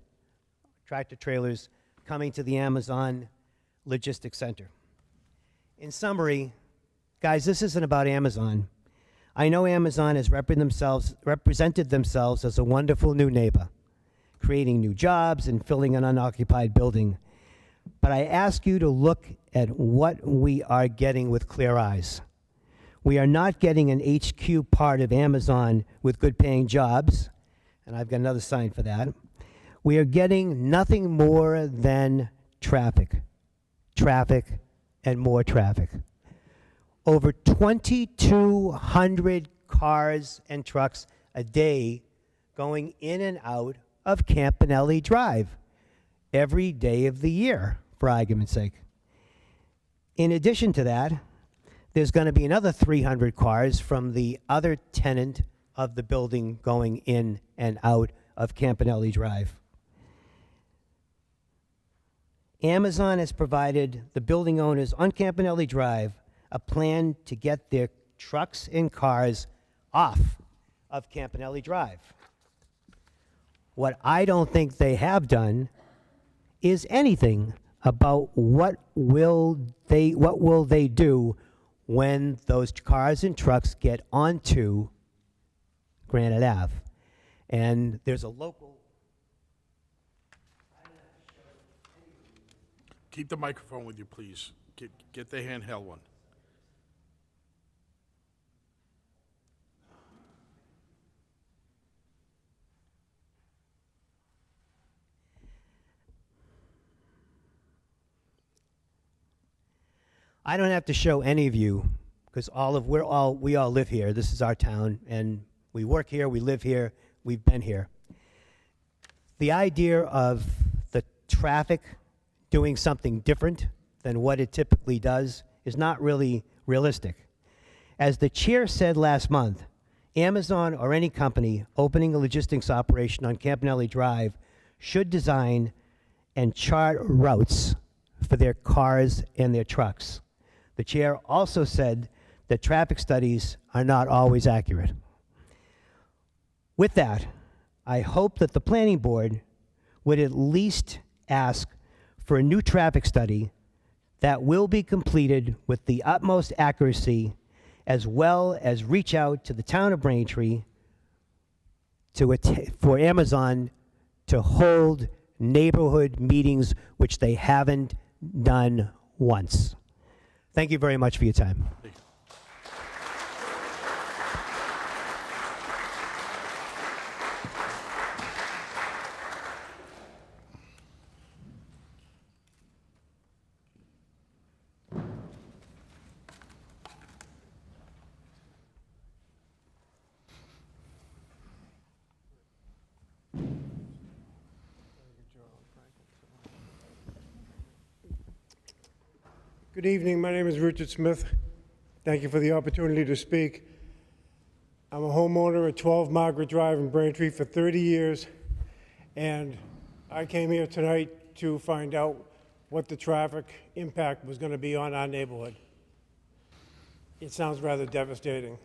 S11: tractor trailers coming to the Amazon Logistics Center. In summary, guys, this isn't about Amazon. I know Amazon has represented themselves as a wonderful new neighbor, creating new jobs and filling an unoccupied building. But I ask you to look at what we are getting with clear eyes. We are not getting an HQ part of Amazon with good paying jobs, and I've got another sign for that. We are getting nothing more than traffic, and more traffic. Over 2,200 cars and trucks a day going in and out of Campanelli Drive every day of the year, for argument's sake. In addition to that, there's going to be another 300 cars from the other tenant of the building going in and out of Campanelli Drive. Amazon has provided the building owners on Campanelli Drive a plan to get their trucks and cars off of Campanelli Drive. What I don't think they have done is anything about what will they do when those cars and trucks get onto Granite Ave. And there's a local.
S1: Keep the microphone with you, please. Get the handheld one.
S11: I don't have to show any of you, because we all live here. This is our town, and we work here, we live here, we've been here. The idea of the traffic doing something different than what it typically does is not really realistic. As the chair said last month, Amazon or any company opening a logistics operation on Campanelli Drive should design and chart routes for their cars and their trucks. The chair also said that traffic studies are not always accurate. With that, I hope that the planning board would at least ask for a new traffic study that will be completed with the utmost accuracy, as well as reach out to the town of Braintree for Amazon to hold neighborhood meetings, which they haven't done once. Thank you very much for your time.
S6: Good evening. My name is Richard Smith. Thank you for the opportunity to speak. I'm a homeowner at 12 Margaret Drive in Braintree for 30 years, and I came here tonight to find out what the traffic impact was going to be on our neighborhood. It sounds rather devastating.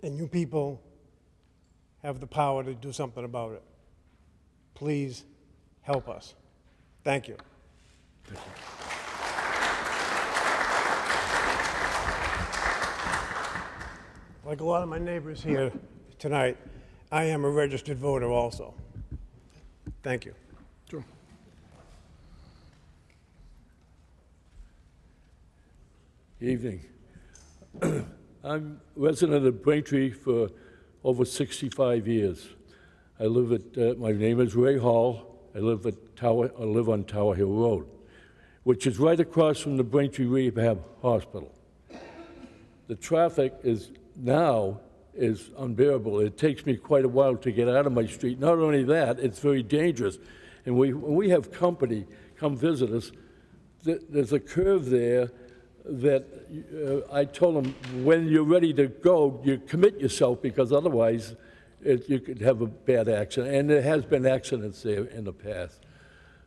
S6: And you people have the power to do something about it. Please help us. Thank you. Like a lot of my neighbors here tonight, I am a registered voter also. Thank you.
S1: Sure.
S12: Evening. I'm a resident of Braintree for over 65 years. I live at, my name is Ray Hall. I live on Tower Hill Road, which is right across from the Braintree Rehab Hospital. The traffic is unbearable. It takes me quite a while to get out of my street. Not only that, it's very dangerous. And when we have company come visit us, there's a curve there that I told them, when you're ready to go, you commit yourself, because otherwise you could have a bad accident. And there has been accidents there in the past.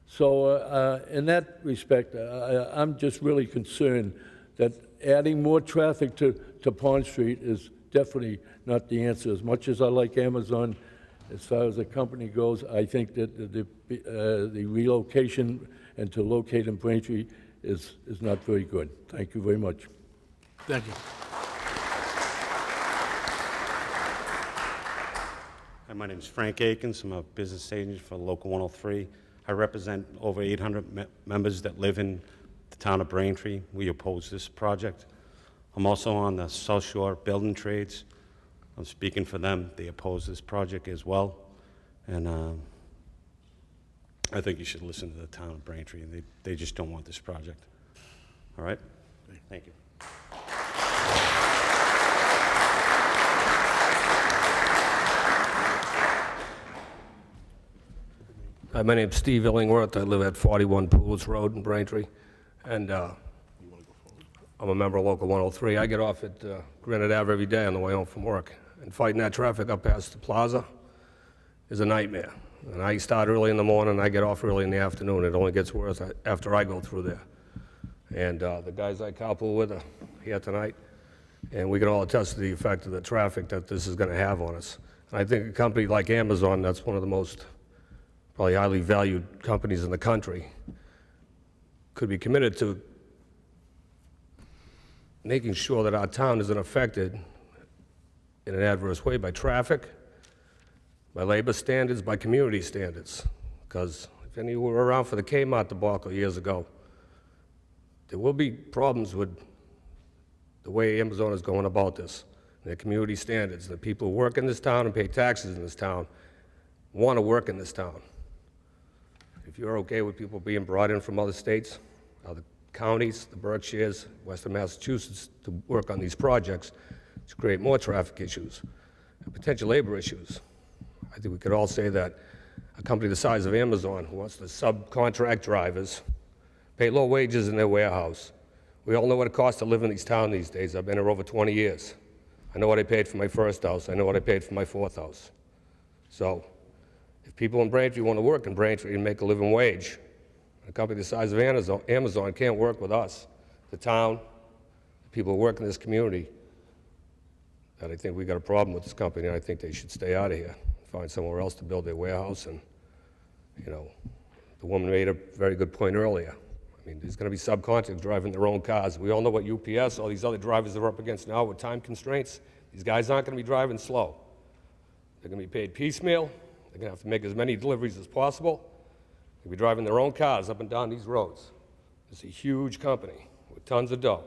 S12: So in that respect, I'm just really concerned that adding more traffic to Pond Street is definitely not the answer. As much as I like Amazon, as far as the company goes, I think that the relocation and to locate in Braintree is not very good. Thank you very much.
S1: Thank you.
S13: Hi, my name is Frank Akins. I'm a business agent for Local 103. I represent over 800 members that live in the town of Braintree. We oppose this project. I'm also on the South Shore Building Trades. I'm speaking for them. They oppose this project as well. And I think you should listen to the town of Braintree. They just don't want this project. All right? Thank you.
S15: Hi, my name's Steve Illingworth. I live at 41 Pools Road in Braintree, and I'm a member of Local 103. I get off at Granite Ave every day on the way home from work, and fighting that traffic up past the plaza is a nightmare. And I start early in the morning, and I get off early in the afternoon. It only gets worse after I go through there. And the guys I carpool with are here tonight, And we can all attest to the effect of the traffic that this is going to have on us. And I think a company like Amazon, that's one of the most probably highly valued companies in the country, could be committed to making sure that our town isn't affected in an adverse way by traffic, by labor standards, by community standards. Because if any of you were around for the Kmart debacle years ago, there will be problems with the way Amazon is going about this, and their community standards. The people who work in this town and pay taxes in this town want to work in this town. If you're okay with people being brought in from other states, other counties, the Berkshires, Western Massachusetts, to work on these projects, to create more traffic issues and potential labor issues, I think we could all say that a company the size of Amazon, who wants to subcontract drivers, pay low wages in their warehouse. We all know what it costs to live in these towns these days. I've been here over 20 years. I know what I paid for my first house. I know what I paid for my fourth house. So if people in Braintree want to work in Braintree and make a living wage, a company the size of Amazon can't work with us, the town, the people who work in this community, that I think we got a problem with this company, and I think they should stay out of here, find somewhere else to build their warehouse. And, you know, the woman made a very good point earlier. I mean, there's going to be subcontractors driving their own cars. We all know what UPS, all these other drivers are up against now with time constraints. These guys aren't going to be driving slow. They're going to be paid piecemeal. They're going to have to make as many deliveries as possible. They'll be driving their own cars up and down these roads. It's a huge company with tons of dough.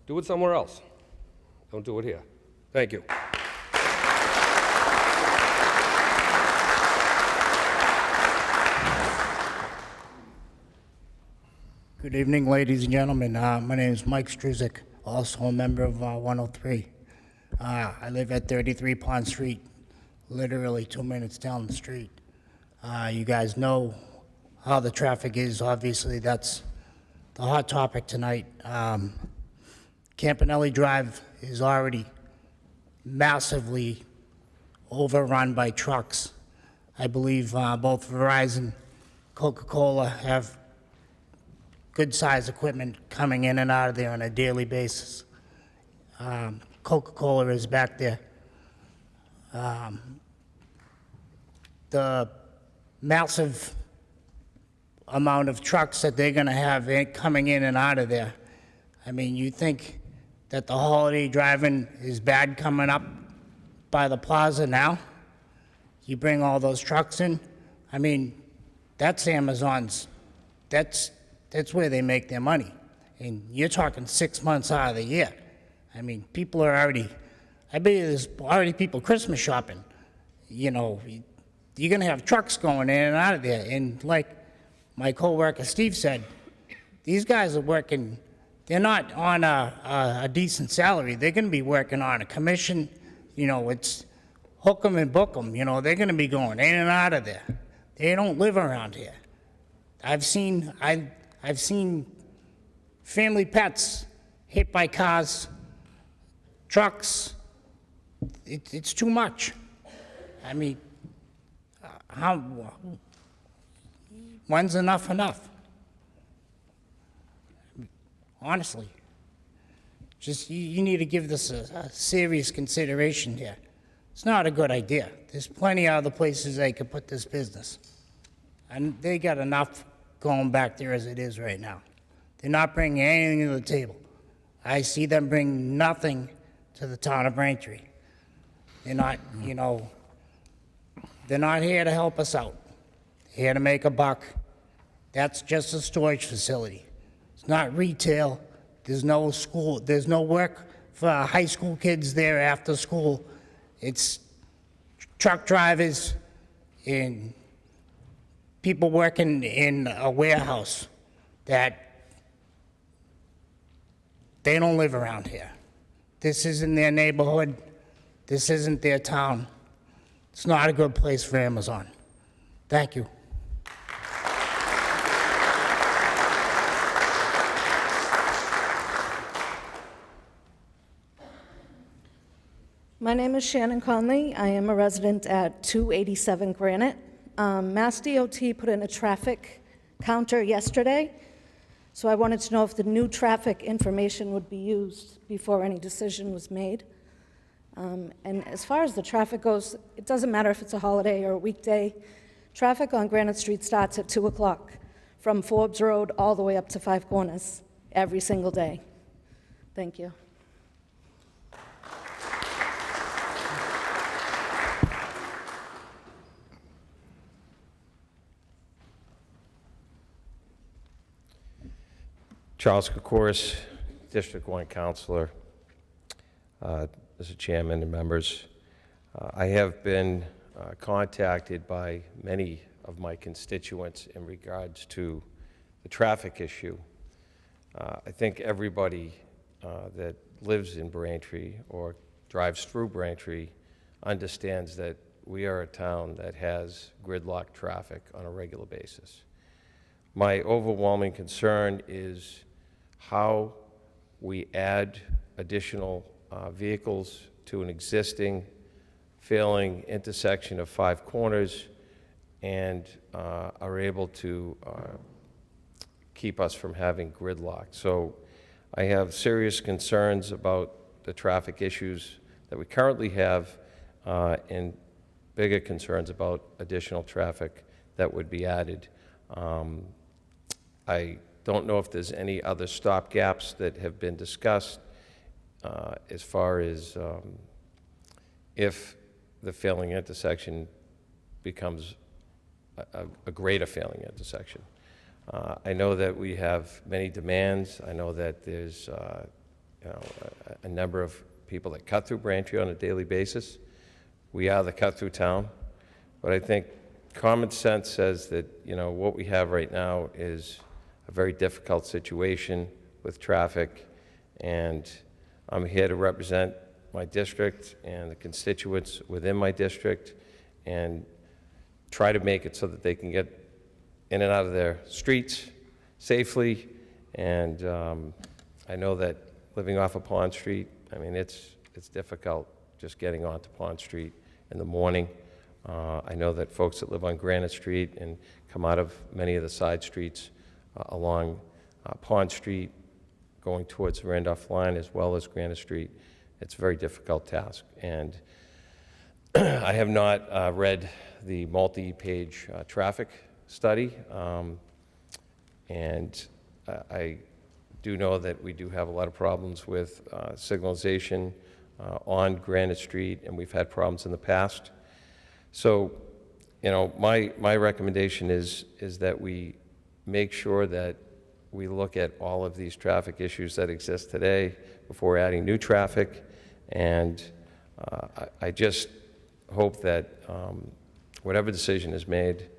S15: Do it somewhere else. Don't do it here. Thank you.
S3: Good evening, ladies and gentlemen. My name is Mike Struzik, also a member of 103. I live at 33 Pond Street, literally 2 minutes down the street. You guys know how the traffic is. Obviously, that's the hot topic tonight. Campanelli Drive is already massively overrun by trucks. I believe both Verizon, Coca-Cola have good-sized equipment coming in and out of there on a daily basis. Coca-Cola is back there. The massive amount of trucks that they're going to have coming in and out of there. I mean, you think that the holiday driving is bad coming up by the plaza now? You bring all those trucks in? I mean, that's Amazon's, that's where they make their money. And you're talking 6 months out of the year. I mean, people are already, I bet you there's already people Christmas shopping. You know, you're gonna have trucks going in and out of there. And like my coworker Steve said, these guys are working, they're not on a decent salary. They're gonna be working on a commission. You know, it's hook 'em and book 'em. You know, they're gonna be going in and out of there. They don't live around here. I've seen family pets hit by cars, trucks. It's too much. I mean, when's enough enough? Honestly, just you need to give this a serious consideration here. It's not a good idea. There's plenty of other places they could put this business. And they got enough going back there as it is right now. They're not bringing anything to the table. I see them bring nothing to the town of Braintree. They're not, you know, they're not here to help us out. They're here to make a buck. That's just a storage facility. It's not retail. There's no school. There's no work for high school kids there after school. It's truck drivers and people working in a warehouse that they don't live around here. This isn't their neighborhood. This isn't their town. It's not a good place for Amazon. Thank you.
S5: My name is Shannon Conley. I am a resident at 287 Granite. Mass DOT put in a traffic counter yesterday. So I wanted to know if the new traffic information would be used before any decision was made. And as far as the traffic goes, it doesn't matter if it's a holiday or a weekday. Traffic on Granite Street starts at 2 o'clock from Forbes Road all the way up to Five Corners every single day. Thank you.
S14: Charles Koukouris, District 1 Councilor, Mr. Chairman and members. I have been contacted by many of my constituents in regards to the traffic issue. I think everybody that lives in Braintree or drives through Braintree understands that we are a town that has gridlock traffic on a regular basis. My overwhelming concern is how we add additional vehicles to an existing failing intersection of Five Corners and are able to keep us from having gridlock. So I have serious concerns about the traffic issues that we currently have and bigger concerns about additional traffic that would be added. I don't know if there's any other stop gaps that have been discussed as far as if the failing intersection becomes a greater failing intersection. I know that we have many demands. I know that there's a number of people that cut through Braintree on a daily basis. We are the cut-through town, but I think common sense says that what we have right now is a very difficult situation with traffic, and I'm here to represent my district and the constituents within my district and try to make it so that they can get in and out of their streets safely. And I know that living off of Pond Street, I mean, it's difficult just getting onto Pond Street in the morning. I know that folks that live on Granite Street and come out of many of the side streets along Pond Street going towards the Randolph line as well as Granite Street, it's a very difficult task. And I have not read the multi-page traffic study, and I do know that we do have a lot of problems with signalization on Granite Street, and we've had problems in the past. So, my recommendation is that we make sure that we look at all of these traffic issues that exist today before adding new traffic. And I just hope that whatever decision is made,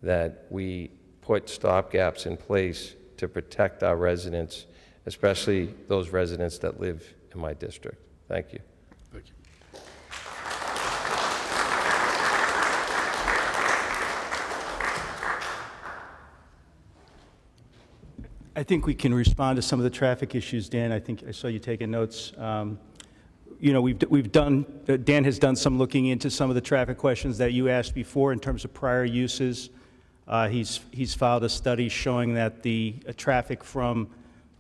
S14: that we put stop gaps in place to protect our residents, especially those residents that live in my district. Thank you.
S1: Thank you.
S2: I think we can respond to some of the traffic issues, Dan. I think I saw you taking notes. We've done, Dan has done some looking into some of the traffic questions that you asked before in terms of prior uses. He's filed a study showing that the traffic from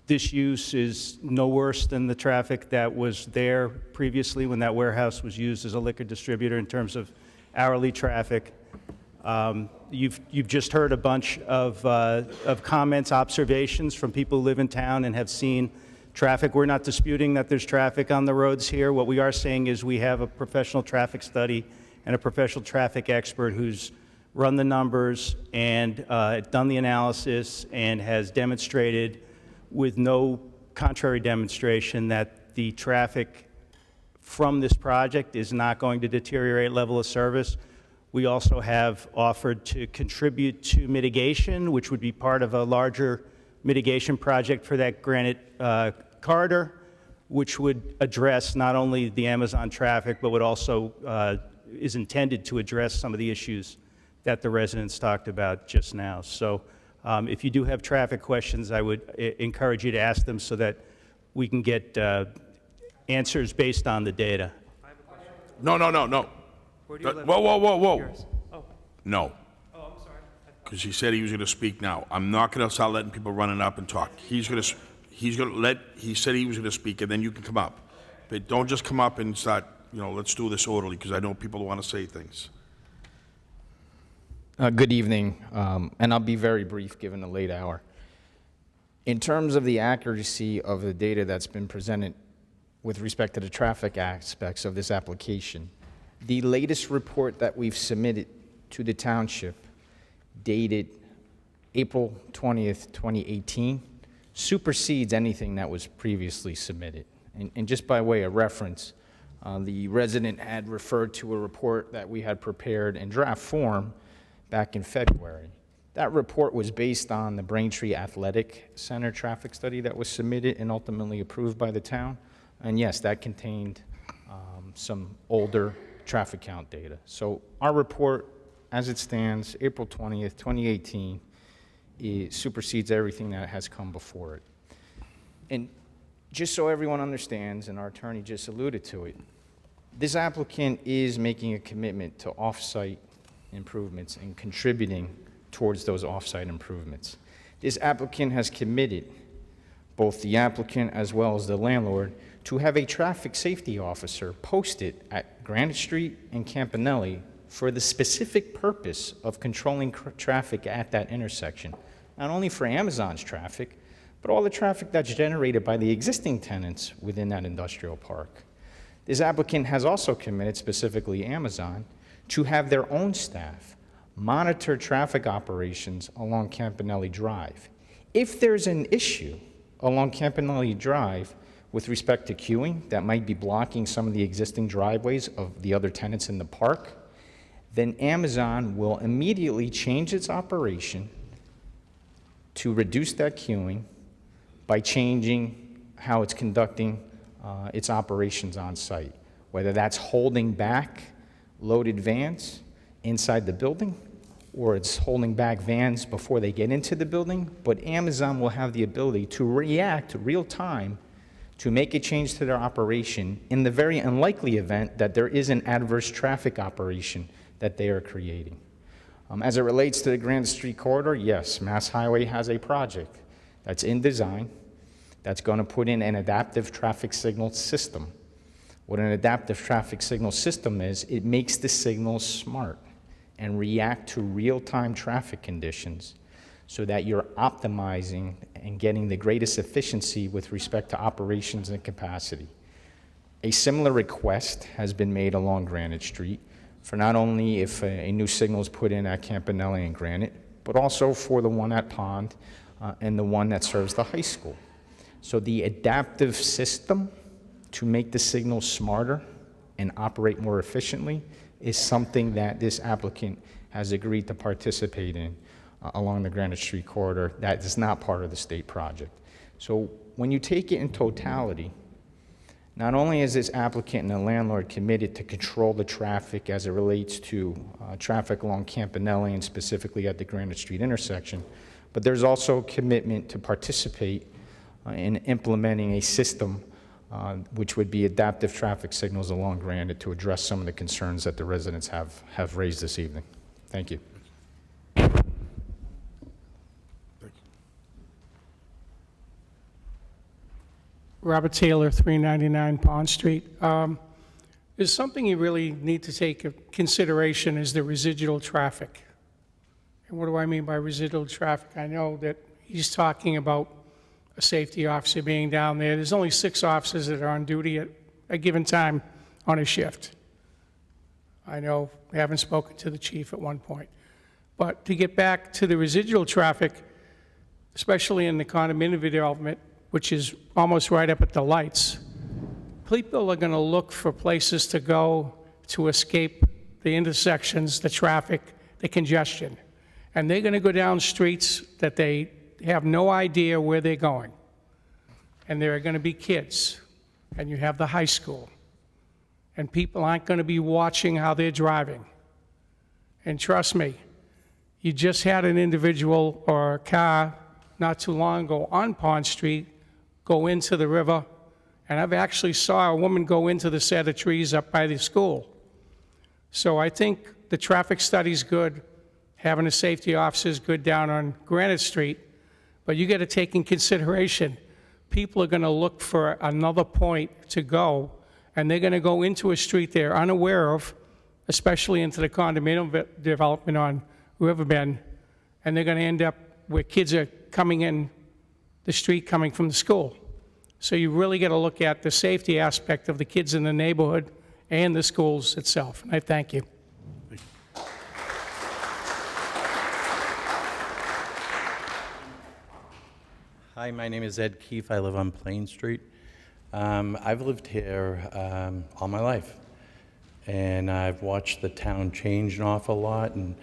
S2: this use is no worse than the traffic that was there previously when that warehouse was used as a liquor distributor in terms of hourly traffic. You've just heard a bunch of comments, observations from people who live in town and have seen traffic. We're not disputing that there's traffic on the roads here. What we are saying is we have a professional traffic study and a professional traffic expert who's run the numbers and done the analysis and has demonstrated with no contrary demonstration that the traffic from this project is not going to deteriorate level of service. We also have offered to contribute to mitigation, which would be part of a larger mitigation project for that Granite corridor, which would address not only the Amazon traffic, but would also is intended to address some of the issues that the residents talked about just now. So if you do have traffic questions, I would encourage you to ask them so that we can get answers based on the data.
S1: No.
S4: Where do you live?
S1: Whoa.
S4: Yours. Oh.
S1: No.
S4: Oh, I'm sorry.
S1: because he said he was gonna speak now. I'm not gonna start letting people running up and talk. He said he was gonna speak, and then you can come up. But don't just come up and start, let's do this orderly, because I know people want to say things.
S16: Good evening, and I'll be very brief given the late hour. In terms of the accuracy of the data that's been presented with respect to the traffic aspects of this application, the latest report that we've submitted to the township, dated April 20th, 2018, supersedes anything that was previously submitted. And just by way of reference, the resident had referred to a report that we had prepared in draft form back in February. That report was based on the Braintree Athletic Center traffic study that was submitted and ultimately approved by the town. And yes, that contained some older traffic count data. So our report, as it stands, April 20th, 2018, it supersedes everything that has come before it. And just so everyone understands, and our attorney just alluded to it, this applicant is making a commitment to off-site improvements and contributing towards those off-site improvements. This applicant has committed, both the applicant as well as the landlord, to have a traffic safety officer posted at Granite Street and Campanelli for the specific purpose of controlling traffic at that intersection, not only for Amazon's traffic, but all the traffic that's generated by the existing tenants within that industrial park. This applicant has also committed, specifically Amazon, to have their own staff monitor traffic operations along Campanelli Drive. If there's an issue along Campanelli Drive with respect to queuing that might be blocking some of the existing driveways of the other tenants in the park, then Amazon will immediately change its operation to reduce that queuing by changing how it's conducting its operations on site, whether that's holding back loaded vans inside the building or it's holding back vans before they get into the building. But Amazon will have the ability to react real time to make a change to their operation in the very unlikely event that there is an adverse traffic operation that they are creating. As it relates to the Granite Street corridor, yes, Mass Highway has a project that's in design that's going to put in an adaptive traffic signal system. What an adaptive traffic signal system is, it makes the signals smart and react to real-time traffic conditions so that you're optimizing and getting the greatest efficiency with respect to operations and capacity. A similar request has been made along Granite Street for not only if a new signal is put in at Campanelli and Granite, but also for the one at Pond and the one that serves the high school. So the adaptive system to make the signal smarter and operate more efficiently is something that this applicant has agreed to participate in along the Granite Street corridor. That is not part of the state project. So when you take it in totality, not only is this applicant and the landlord committed to control the traffic as it relates to traffic along Campanelli and specifically at the Granite Street intersection, but there's also a commitment to participate in implementing a system which would be adaptive traffic signals along Granite to address some of the concerns that the residents have raised this evening. Thank you.
S17: Robert Taylor, 399 Pond Street. There's something you really need to take into consideration is the residual traffic. And what do I mean by residual traffic? I know that he's talking about a safety officer being down there. There's only 6 officers that are on duty at a given time on a shift. I know, I haven't spoken to the chief at one point. But to get back to the residual traffic, especially in the condominium development, which is almost right up at the lights, people are going to look for places to go to escape the intersections, the traffic, the congestion. And they're going to go down streets that they have no idea where they're going. And there are going to be kids, and you have the high school. And people aren't going to be watching how they're driving. And trust me, you just had an individual or a car not too long ago on Pond Street go into the river, and I've actually saw a woman go into the set of trees up by the school. So I think the traffic study's good. having the safety officers good down on Granite Street, but you got to take in consideration, people are going to look for another point to go, and they're going to go into a street they're unaware of, especially into the condominium development on Riverbend, and they're going to end up where kids are coming in the street coming from the school. So you really got to look at the safety aspect of the kids in the neighborhood and the schools itself. And I thank you.
S18: Hi, my name is Ed Keefe. I live on Plain Street. I've lived here all my life, and I've watched the town change an awful lot, and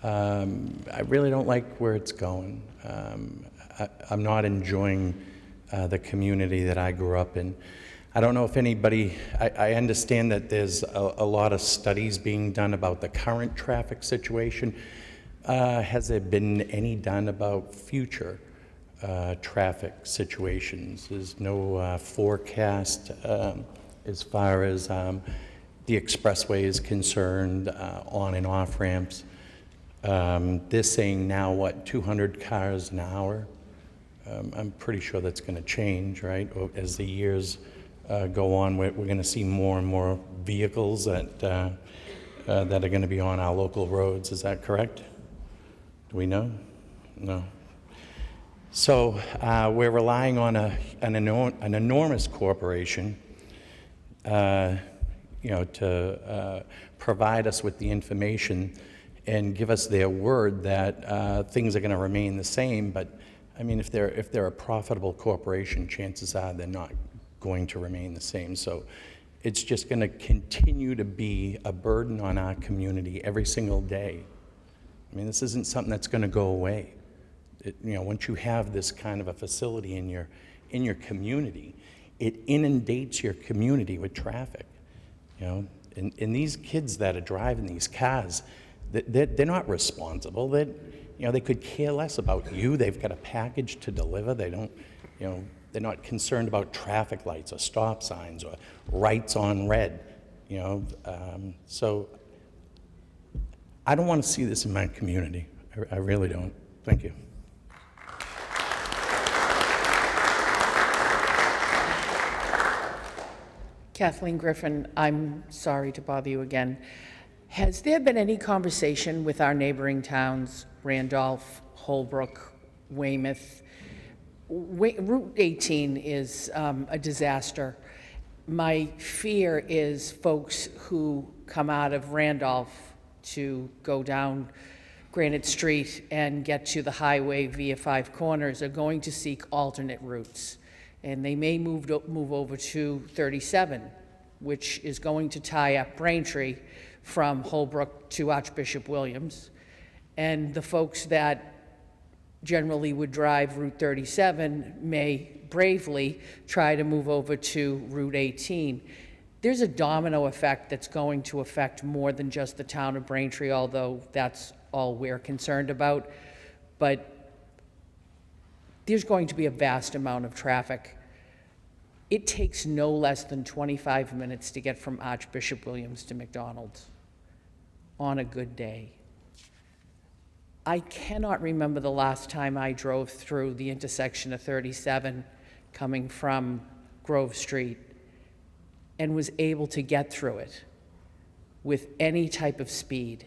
S18: I really don't like where it's going. I'm not enjoying the community that I grew up in. I don't know if anybody, I understand that there's a lot of studies being done about the current traffic situation. Has there been any done about future traffic situations? There's no forecast as far as the expressway is concerned, on and off ramps. They're saying now, what, 200 cars an hour? I'm pretty sure that's going to change, right? As the years go on, we're going to see more and more vehicles that are going to be on our local roads. Is that correct? Do we know? No. So we're relying on an enormous corporation, to provide us with the information and give us their word that things are going to remain the same. But I mean, if they're a profitable corporation, chances are they're not going to remain the same. So it's just going to continue to be a burden on our community every single day. I mean, this isn't something that's going to go away. Once you have this kind of a facility in your community, it inundates your community with traffic. And these kids that are driving these cars, they're not responsible. They could care less about you. They've got a package to deliver. They don't, they're not concerned about traffic lights or stop signs or lights on red. So I don't want to see this in my community. I really don't. Thank you.
S9: Kathleen Griffin, I'm sorry to bother you again. Has there been any conversation with our neighboring towns, Randolph, Holbrook, Weymouth? Route 18 is a disaster. My fear is folks who come out of Randolph to go down Granite Street and get to the highway via Five Corners are going to seek alternate routes. And they may move over to 37, which is going to tie up Braintree from Holbrook to Archbishop Williams. And the folks that generally would drive Route 37 may bravely try to move over to Route 18. There's a domino effect that's going to affect more than just the town of Braintree, although that's all we're concerned about. But there's going to be a vast amount of traffic. It takes no less than 25 minutes to get from Archbishop Williams to McDonald's on a good day. I cannot remember the last time I drove through the intersection of 37 coming from Grove Street and was able to get through it with any type of speed.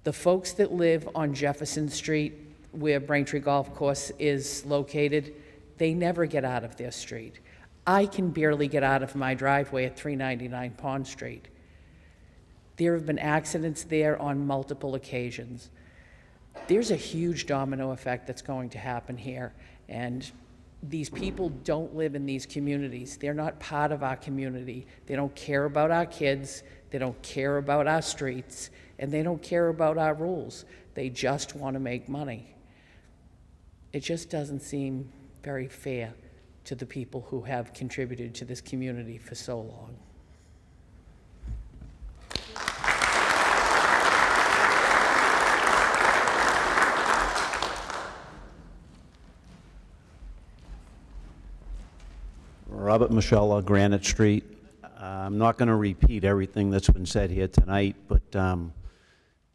S9: The folks that live on Jefferson Street, where Braintree Golf Course is located, they never get out of their street. I can barely get out of my driveway at 399 Pond Street. There have been accidents there on multiple occasions. There's a huge domino effect that's going to happen here, and these people don't live in these communities. They're not part of our community. They don't care about our kids, they don't care about our streets, and they don't care about our rules. They just want to make money. It just doesn't seem very fair to the people who have contributed to this community for so long.
S19: Robert Michelle, Granite Street. I'm not going to repeat everything that's been said here tonight, but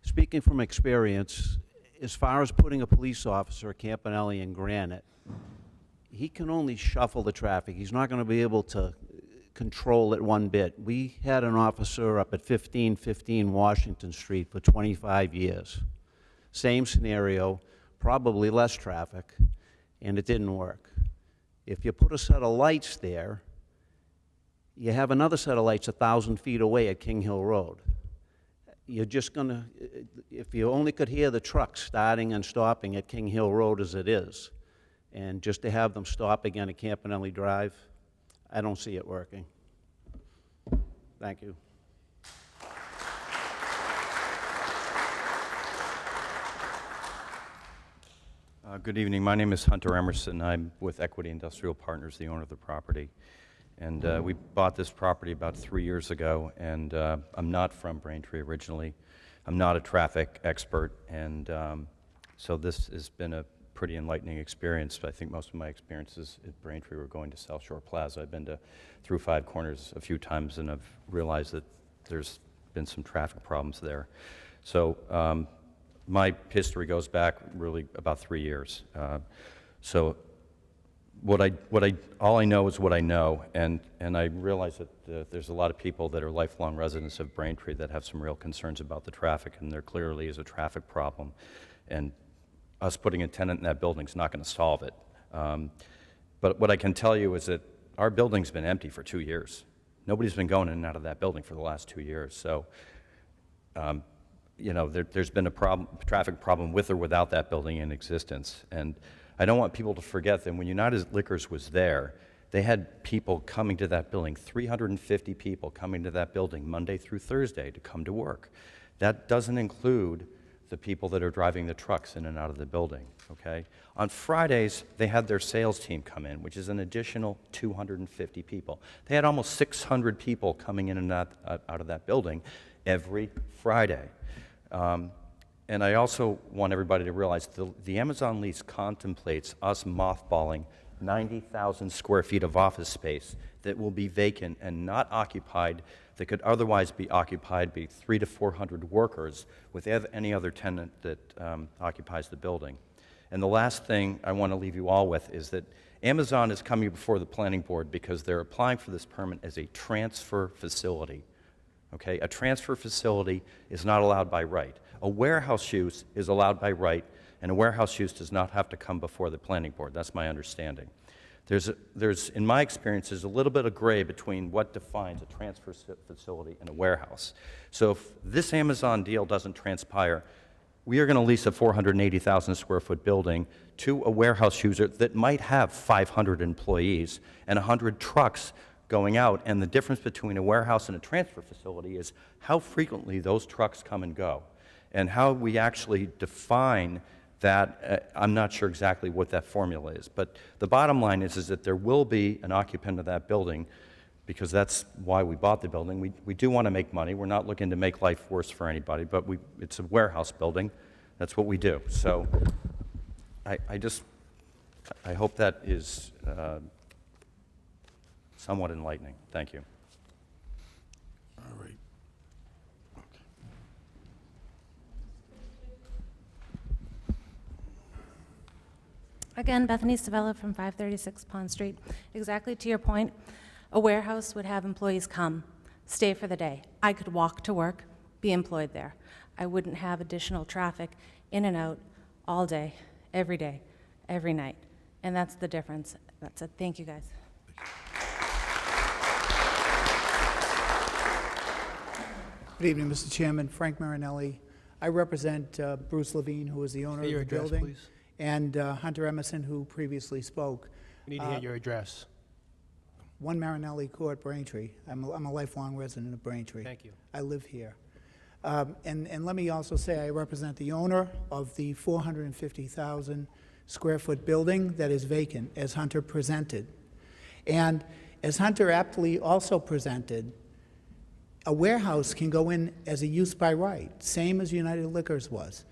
S19: speaking from experience, as far as putting a police officer at Campanelli and Granite, he can only shuffle the traffic. He's not going to be able to control it one bit. We had an officer up at 1515 Washington Street for 25 years. Same scenario, probably less traffic, and it didn't work. If you put a set of lights there, you have another set of lights 1,000 feet away at King Hill Road. You're just going to, if you only could hear the trucks starting and stopping at King Hill Road as it is, and just to have them stop again at Campanelli Drive, I don't see it working. Thank you.
S20: Good evening. My name is Hunter Emerson. I'm with Equity Industrial Partners, the owner of the property. And we bought this property about 3 years ago, and I'm not from Braintree originally. I'm not a traffic expert, and so this has been a pretty enlightening experience. I think most of my experiences at Braintree were going to South Shore Plaza. I've been through Five Corners a few times, and I've realized that there's been some traffic problems there. So my history goes back really about 3 years. So all I know is what I know, and I realize that there's a lot of people that are lifelong residents of Braintree that have some real concerns about the traffic, and there clearly is a traffic problem, and us putting a tenant in that building is not going to solve it. But what I can tell you is that our building's been empty for 2 years. Nobody's been going in and out of that building for the last 2 years, so you know, there's been a traffic problem with or without that building in existence. And I don't want people to forget that when United Liquors was there, they had people coming to that building, 350 people coming to that building Monday through Thursday to come to work. That doesn't include the people that are driving the trucks in and out of the building, okay? On Fridays, they had their sales team come in, which is an additional 250 people. They had almost 600 people coming in and out of that building every Friday. And I also want everybody to realize the Amazon lease contemplates us mothballing 90,000 square feet of office space that will be vacant and not occupied, that could otherwise be occupied by 300 to 400 workers with any other tenant that occupies the building. And the last thing I want to leave you all with is that Amazon is coming before the planning board because they're applying for this permit as a transfer facility. Okay, a transfer facility is not allowed by right. A warehouse use is allowed by right, and a warehouse use does not have to come before the planning board. That's my understanding. There's, in my experience, there's a little bit of gray between what defines a transfer facility and a warehouse. So if this Amazon deal doesn't transpire, we are going to lease a 480,000 square foot building to a warehouse user that might have 500 employees and 100 trucks going out, and the difference between a warehouse and a transfer facility is how frequently those trucks come and go. And how we actually define that, I'm not sure exactly what that formula is. But the bottom line is that there will be an occupant of that building, because that's why we bought the building. We do want to make money. We're not looking to make life worse for anybody, but it's a warehouse building. That's what we do. So I hope that is somewhat enlightening. Thank you.
S1: All right.
S21: Again, Bethany Stavella from 536 Pond Street. Exactly to your point, a warehouse would have employees come, stay for the day. I could walk to work, be employed there. I wouldn't have additional traffic in and out all day, every night. And that's the difference. That's it. Thank you, guys.
S22: Good evening, Mr. Chairman. Frank Marinelli. I represent Bruce Levine, who is the owner of the building, please. And Hunter Emerson, who previously spoke.
S23: We need to hear your address.
S22: 1 Marinelli Court, Braintree. I'm a lifelong resident of Braintree.
S23: Thank you.
S22: I live here. And let me also say I represent the owner of the 450,000 square foot building that is vacant, as Hunter presented. And as Hunter aptly also presented, a warehouse can go in as a use by right, same as United Liquors was.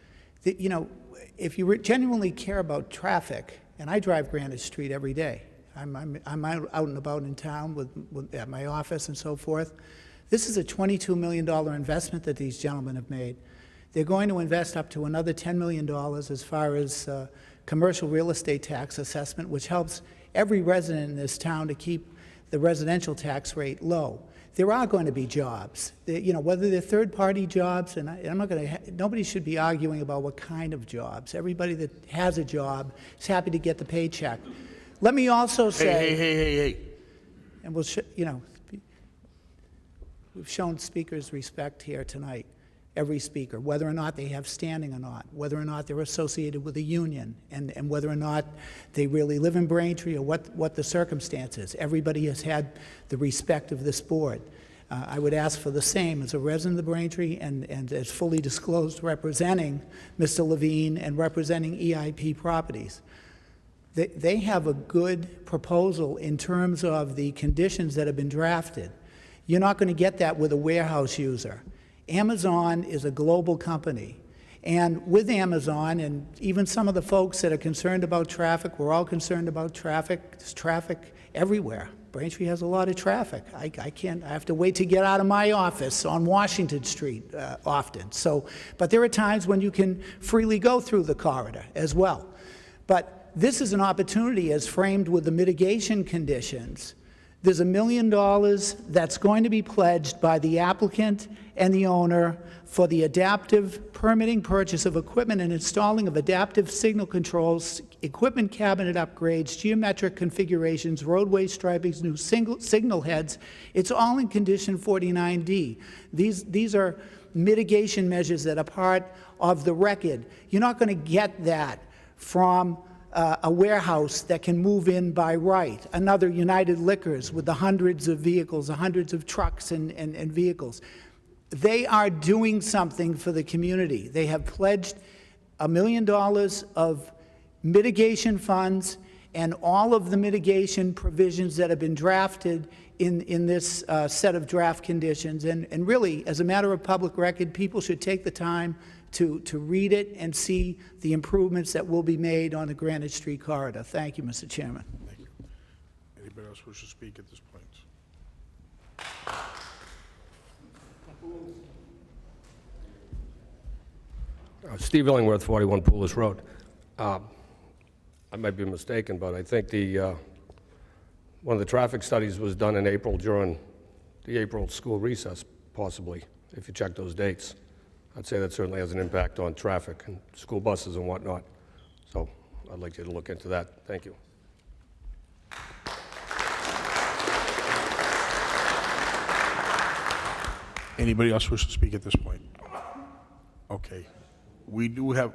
S22: You know, if you genuinely care about traffic, and I drive Granite Street every day, I'm out and about in town at my office and so forth. This is a $22 million investment that these gentlemen have made. They're going to invest up to another $10 million as far as commercial real estate tax assessment, which helps every resident in this town to keep the residential tax rate low. There are going to be jobs, whether they're third-party jobs, and I'm not going to. Nobody should be arguing about what kind of jobs. Everybody that has a job is happy to get the paycheck. Let me also say,
S1: Hey.
S22: and we've shown speakers respect here tonight. Every speaker, whether or not they have standing or not, whether or not they're associated with a union, and whether or not they really live in Braintree or what the circumstance is. Everybody has had the respect of this board. I would ask for the same as a resident of Braintree and as fully disclosed representing Mr. Levine and representing EIP Properties. They have a good proposal in terms of the conditions that have been drafted. You're not going to get that with a warehouse user. Amazon is a global company, and with Amazon and even some of the folks that are concerned about traffic, we're all concerned about traffic. There's traffic everywhere. Braintree has a lot of traffic. I have to wait to get out of my office on Washington Street often. But there are times when you can freely go through the corridor as well. But this is an opportunity as framed with the mitigation conditions. There's $1 million that's going to be pledged by the applicant and the owner for the adaptive permitting purchase of equipment and installing of adaptive signal controls, equipment cabinet upgrades, geometric configurations, roadway stripings, new signal heads. It's all in Condition 49D. These are mitigation measures that are part of the record. You're not going to get that from a warehouse that can move in by right, another United Liquors with the hundreds of vehicles, the hundreds of trucks and vehicles. They are doing something for the community. They have pledged $1 million of mitigation funds and all of the mitigation provisions that have been drafted in this set of draft conditions. And really, as a matter of public record, people should take the time to read it and see the improvements that will be made on the Granite Street corridor. Thank you, Mr. Chairman.
S1: Thank you. Anybody else wish to speak at this point?
S15: Steve Illingworth, 41 Poulos Road. I might be mistaken, but I think one of the traffic studies was done in April during the April school recess, possibly, if you check those dates. I'd say that certainly has an impact on traffic and school buses and whatnot. So I'd like you to look into that. Thank you.
S1: Anybody else wish to speak at this point? Okay. We do have,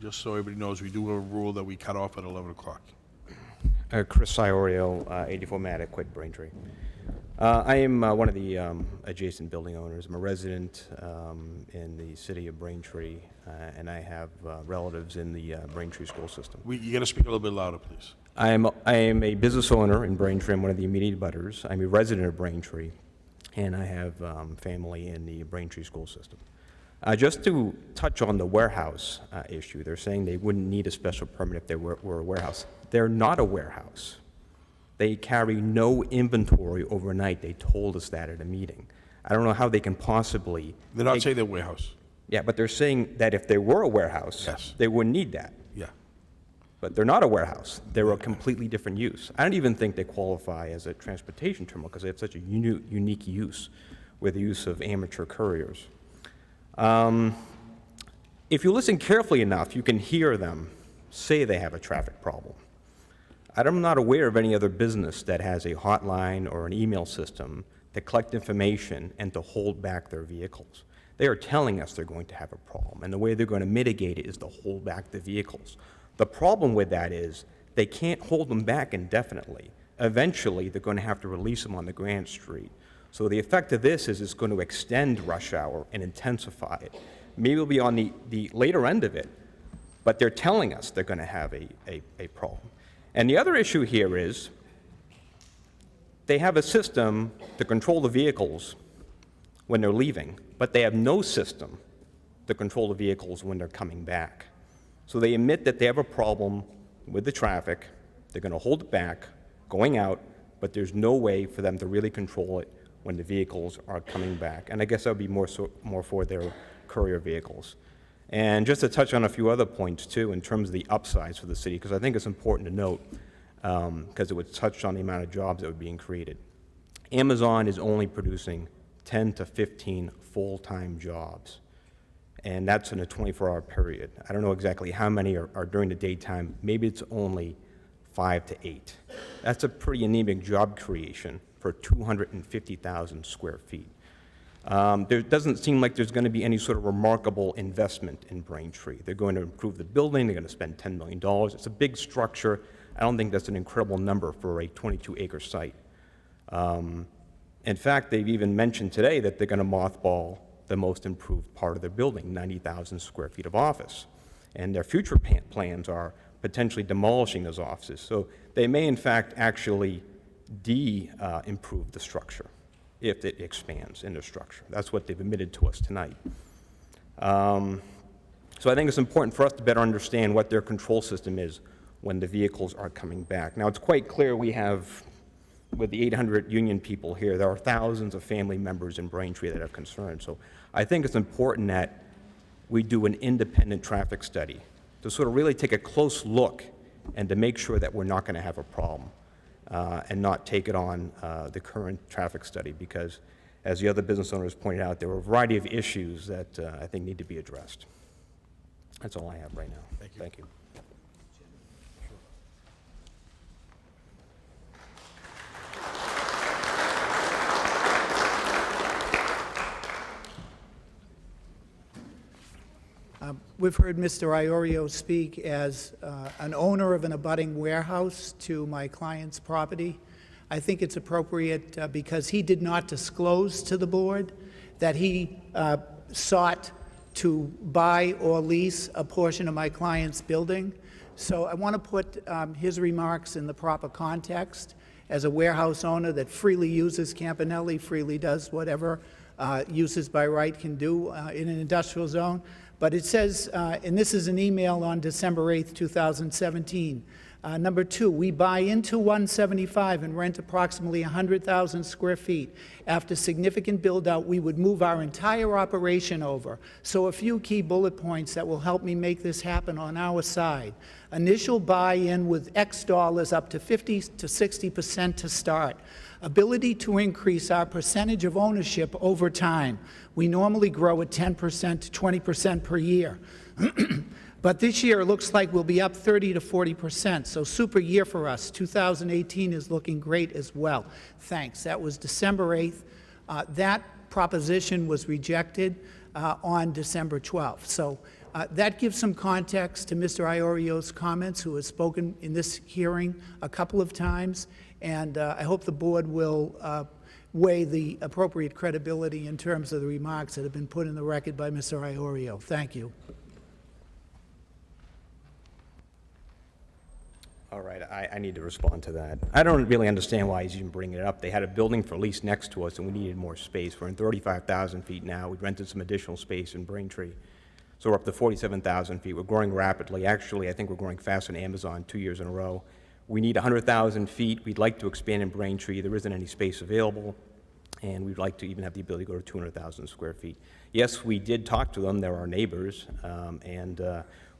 S1: just so everybody knows, we do have a rule that we cut off at 11 o'clock.
S7: Chris Iorio, 84 Mattoquit, Braintree. I am one of the adjacent building owners. I'm a resident in the city of Braintree, and I have relatives in the Braintree school system.
S1: You got to speak a little bit louder, please.
S7: I am a business owner in Braintree. I'm one of the immediate abutters. I'm a resident of Braintree, and I have family in the Braintree school system. Just to touch on the warehouse issue, they're saying they wouldn't need a special permit if they were a warehouse. They're not a warehouse. They carry no inventory overnight. They told us that at a meeting. I don't know how they can possibly...
S1: They're not saying they're a warehouse.
S7: Yeah, but they're saying that if they were a warehouse,
S1: yes,
S7: they wouldn't need that.
S1: Yeah.
S7: But they're not a warehouse. They're a completely different use. I don't even think they qualify as a transportation terminal because they have such a unique use with the use of amateur couriers. If you listen carefully enough, you can hear them say they have a traffic problem. I'm not aware of any other business that has a hotline or an email system to collect information and to hold back their vehicles. They are telling us they're going to have a problem, and the way they're going to mitigate it is to hold back the vehicles. The problem with that is they can't hold them back indefinitely. Eventually, they're going to have to release them on the Granite Street. So the effect of this is it's going to extend rush hour and intensify it. Maybe it'll be on the later end of it, but they're telling us they're going to have a problem. And the other issue here is they have a system to control the vehicles when they're leaving, but they have no system to control the vehicles when they're coming back. So they admit that they have a problem with the traffic. They're going to hold it back going out, but there's no way for them to really control it when the vehicles are coming back. And I guess that would be more for their courier vehicles. And just to touch on a few other points too, in terms of the upsides for the city, because I think it's important to note, because it would touch on the amount of jobs that were being created. Amazon is only producing 10 to 15 full-time jobs, and that's in a 24-hour period. I don't know exactly how many are during the daytime. Maybe it's only 5 to 8. That's a pretty anemic job creation for 250,000 square feet. There doesn't seem like there's going to be any sort of remarkable investment in Braintree. They're going to improve the building. They're going to spend $10 million. It's a big structure. I don't think that's an incredible number for a 22-acre site. In fact, they've even mentioned today that they're going to mothball the most improved part of their building, 90,000 square feet of office. And their future plans are potentially demolishing those offices. So they may, in fact, actually improve the structure if it expands in the structure. That's what they've admitted to us tonight. So I think it's important for us to better understand what their control system is when the vehicles are coming back. Now, it's quite clear we have, with the 800 union people here, there are thousands of family members in Braintree that have concerns. So I think it's important that we do an independent traffic study to sort of really take a close look and to make sure that we're not going to have a problem and not take it on the current traffic study, because as the other business owners pointed out, there were a variety of issues that I think need to be addressed. That's all I have right now.
S1: Thank you.
S7: Thank you.
S22: We've heard Mr. Iorio speak as an owner of an abutting warehouse to my client's property. I think it's appropriate because he did not disclose to the board that he sought to buy or lease a portion of my client's building. So I want to put his remarks in the proper context. As a warehouse owner that freely uses Campanelli, freely does whatever uses by right can do in an industrial zone. But it says, and this is an email on December 8th, 2017. Number 2, we buy into 175 and rent approximately 100,000 square feet. After significant build-out, we would move our entire operation over. So a few key bullet points that will help me make this happen on our side. Initial buy-in with X dollars up to 50 to 60% to start. Ability to increase our percentage of ownership over time. We normally grow at 10% to 20% per year. But this year, it looks like we'll be up 30 to 40%, so super year for us. 2018 is looking great as well. Thanks. That was December 8th. That proposition was rejected on December 12th. So that gives some context to Mr. Iorio's comments, who has spoken in this hearing a couple of times, and I hope the board will weigh the appropriate credibility in terms of the remarks that have been put in the record by Mr. Iorio. Thank you.
S7: All right, I need to respond to that. I don't really understand why he's even bringing it up. They had a building for lease next to us, and we needed more space. We're in 35,000 feet now. We rented some additional space in Braintree. So we're up to 47,000 feet. We're growing rapidly. Actually, I think we're growing faster than Amazon 2 years in a row. We need 100,000 feet. We'd like to expand in Braintree. There isn't any space available, and we'd like to even have the ability to go to 200,000 square feet. Yes, we did talk to them. They're our neighbors, and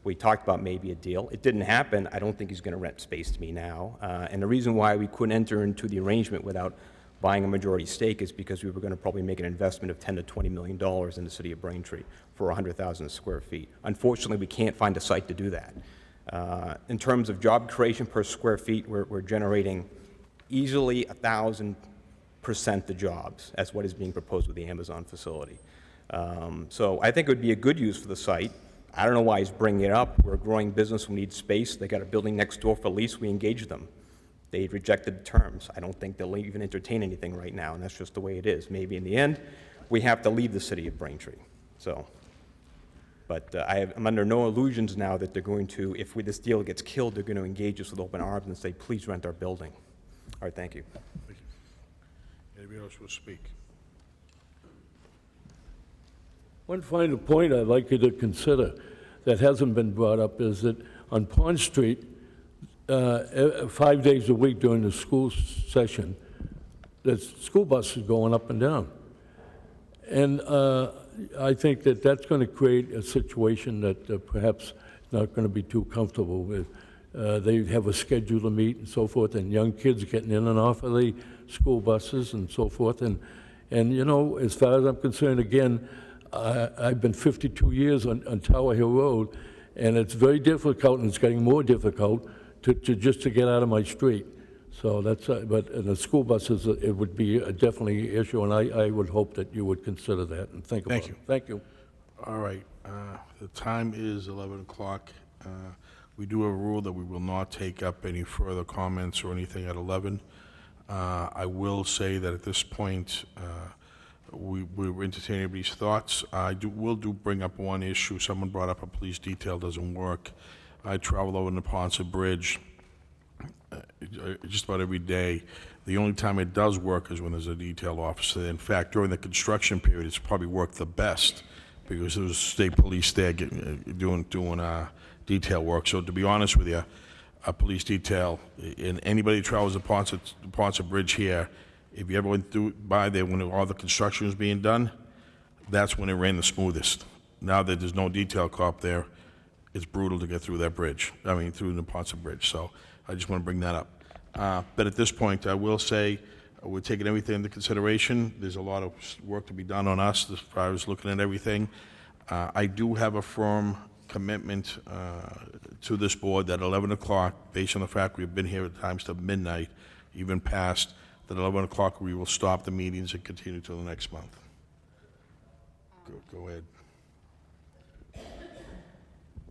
S7: we talked about maybe a deal. It didn't happen. I don't think he's going to rent space to me now. And the reason why we couldn't enter into the arrangement without buying a majority stake is because we were going to probably make an investment of $10 to $20 million in the city of Braintree for 100,000 square feet. Unfortunately, we can't find a site to do that. In terms of job creation per square feet, we're generating easily 1,000% the jobs as what is being proposed with the Amazon facility. So I think it would be a good use for the site. I don't know why he's bringing it up. We're a growing business. We need space. They got a building next door for lease. We engaged them. They rejected the terms. I don't think they'll even entertain anything right now, and that's just the way it is. Maybe in the end, we have to leave the city of Braintree. So, but I'm under no illusions now that they're going to, if this deal gets killed, they're going to engage us with open arms and say, please rent our building. All right, thank you.
S1: Thank you. Anybody else will speak?
S12: One final point I'd like you to consider that hasn't been brought up is that on Pond Street, 5 days a week during the school session, there's school buses going up and down. And I think that that's going to create a situation that perhaps not going to be too comfortable with. They have a schedule to meet and so forth, and young kids getting in and off of the school buses and so forth. And you know, as far as I'm concerned, again, I've been 52 years on Tower Hill Road, and it's very difficult, and it's getting more difficult to just to get out of my street. So that's, but in the school buses, it would be definitely an issue, and I would hope that you would consider that and think about it. Thank you.
S1: All right, the time is 11 o'clock. We do have a rule that we will not take up any further comments or anything at 11. I will say that at this point, we're entertaining everybody's thoughts. Will bring up one issue. Someone brought up a police detail doesn't work. I travel over the Ponce Bridge just about every day. The only time it does work is when there's a detail officer. In fact, during the construction period, it's probably worked the best because there was state police there doing detail work. So to be honest with you, a police detail, and anybody who travels the Ponce Bridge here, if you ever went by there when all the construction was being done, that's when it ran the smoothest. Now that there's no detail cop there, it's brutal to get through that bridge. I mean, through the Ponce Bridge. So I just want to bring that up. But at this point, I will say we're taking everything into consideration. There's a lot of work to be done on us as far as looking at everything. I do have a firm commitment to this board that 11 o'clock, based on the fact we've been here at times to midnight, even past, that 11 o'clock we will stop the meetings and continue till the next month. Go ahead.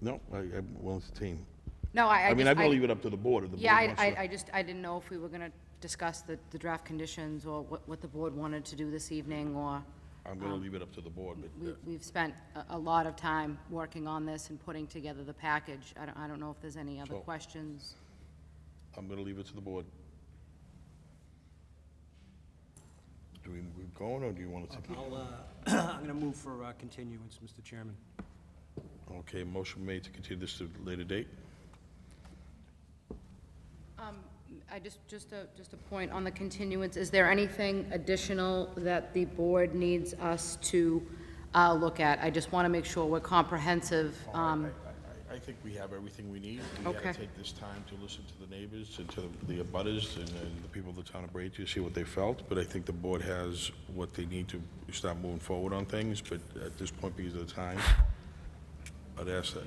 S1: No, I will entertain.
S8: No,
S1: I mean, I'm going to leave it up to the board. If the
S8: Yeah,
S1: board wants to-
S8: I didn't know if we were going to discuss the draft conditions or what the board wanted to do this evening, or...
S1: I'm going to leave it up to the board, but...
S8: We've spent a lot of time working on this and putting together the package. I don't know if there's any other questions.
S1: I'm going to leave it to the board. Do we move going, or do you want to take it?
S10: I'm going to move for continuance, Mr. Chairman.
S1: Okay, motion made to continue this to a later date.
S8: I just a point on the continuance. Is there anything additional that the board needs us to look at? I just want to make sure we're comprehensive.
S1: I think we have everything we need. We got to take this time to listen to the neighbors and to the abutters and the people of the town of Braintree to see what they felt. But I think the board has what they need to start moving forward on things. But at this point, because of the time, I'd ask that.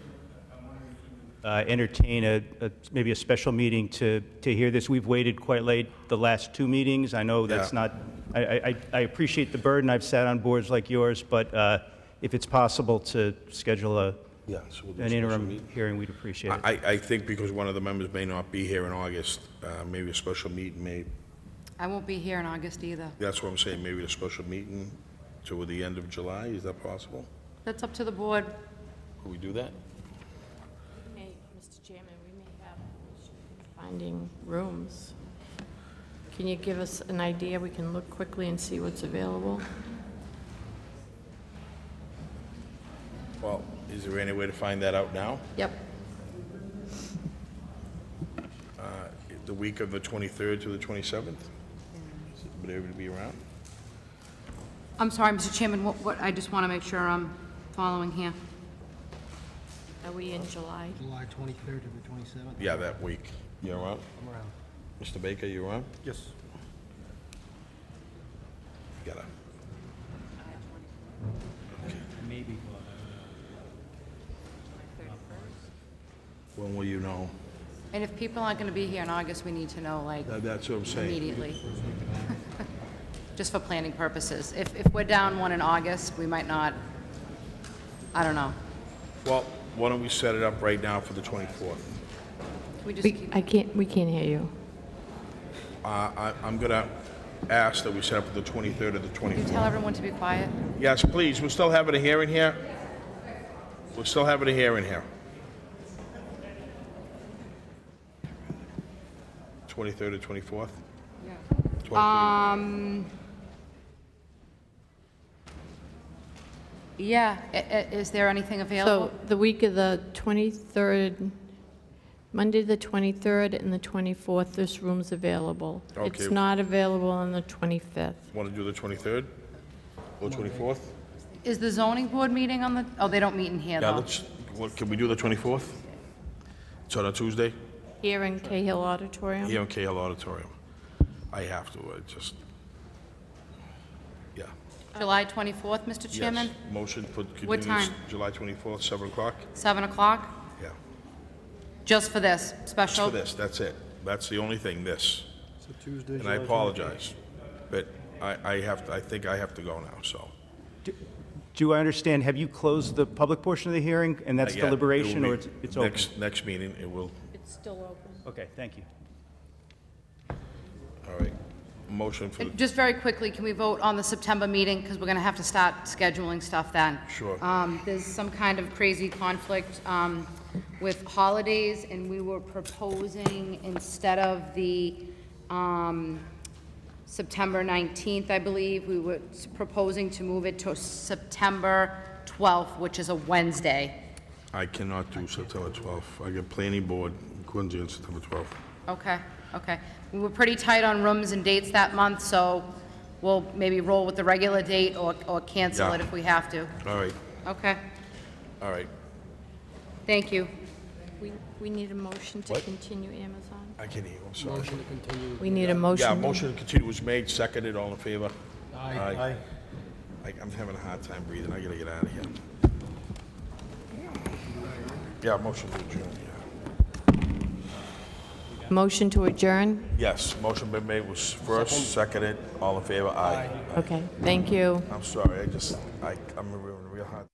S2: Entertain maybe a special meeting to hear this. We've waited quite late the last two meetings. I know that's not, I appreciate the burden. I've sat on boards like yours, but if it's possible to schedule an interim hearing, we'd appreciate it.
S1: I think because one of the members may not be here in August, maybe a special meeting may,
S8: I won't be here in August either.
S1: that's what I'm saying, maybe a special meeting to the end of July. Is that possible?
S8: That's up to the board.
S1: Could we do that?
S23: Mr. Chairman, we may have issues finding rooms. Can you give us an idea? We can look quickly and see what's available.
S1: Well, is there any way to find that out now?
S23: Yep.
S1: The week of the 23rd to the 27th? Would everybody be around?
S8: I'm sorry, Mr. Chairman, what, I just want to make sure I'm following here.
S23: Are we in July?
S10: July 23rd to the 27th?
S1: Yeah, that week. You around?
S10: I'm around.
S1: Mr. Baker, you around?
S10: Yes.
S1: You gotta.
S10: Maybe.
S1: When will you know?
S8: And if people aren't going to be here in August, we need to know, like,
S1: That's what I'm saying.
S8: immediately. Just for planning purposes. If we're down one in August, we might not, I don't know.
S1: Well, why don't we set it up right now for the 24th?
S8: We just keep...
S23: We can't hear you.
S1: I'm gonna ask that we set up for the 23rd or the 24th.
S8: Can you tell everyone to be quiet?
S1: Yes, please. We're still having a hearing here. We're still having a hearing here. 23rd or 24th?
S8: Yeah. Yeah, is there anything available?
S23: So the week of the 23rd, Monday, the 23rd and the 24th, this room's available.
S1: Okay.
S23: It's not available on the 25th.
S1: Want to do the 23rd or 24th?
S8: Is the zoning board meeting on the, oh, they don't meet in here,
S1: Yeah,
S8: though.
S1: can we do the 24th? It's on a Tuesday?
S23: Here in Cahill Auditorium.
S1: Here in KL Auditorium. I have to, yeah.
S8: July 24th, Mr. Chairman?
S1: Yes. Motion for
S8: What
S1: continuance,
S8: time?
S1: July 24th, 7 o'clock?
S8: 7 o'clock?
S1: Yeah.
S8: Just for this
S1: Just
S8: special?
S1: for this, that's it. That's the only thing, this.
S10: So Tuesday,
S1: And I apologize, but I think I have to go now, so.
S2: Do I understand, have you closed the public portion of the hearing, and that's
S1: Not yet.
S2: deliberation,
S1: It will
S2: or
S1: be
S2: it's open?
S1: Next meeting, it will,
S23: It's still open.
S2: Okay, thank you.
S1: all right. Motion for,
S8: Just very quickly, can we vote on the September meeting? Because we're going to have to start scheduling stuff then.
S1: Sure.
S8: There's some kind of crazy conflict with holidays, and we were proposing, instead of the September 19th, I believe, we were proposing to move it to September 12th, which is a Wednesday.
S1: I cannot do September 12th. I got planning board in Quincy on September 12th.
S8: Okay, okay. We were pretty tight on rooms and dates that month, so we'll maybe roll with the regular date or cancel
S1: Yeah.
S8: it if we have to.
S1: All right,
S8: Okay,
S1: all right.
S8: thank you.
S23: We need a motion to
S1: What?
S23: continue Amazon.
S1: I can't hear you, I'm sorry.
S10: Motion to continue.
S23: We need a motion.
S1: Yeah, motion to continue was made, seconded, all in favor?
S10: Aye.
S1: I'm having a hard time breathing, I gotta get out of here. Yeah, motion to adjourn, yeah.
S23: Motion to adjourn?
S1: Yes, motion been made was first, seconded, all in favor? Aye.
S23: Okay, thank you.
S1: I'm sorry, I'm in a real hard.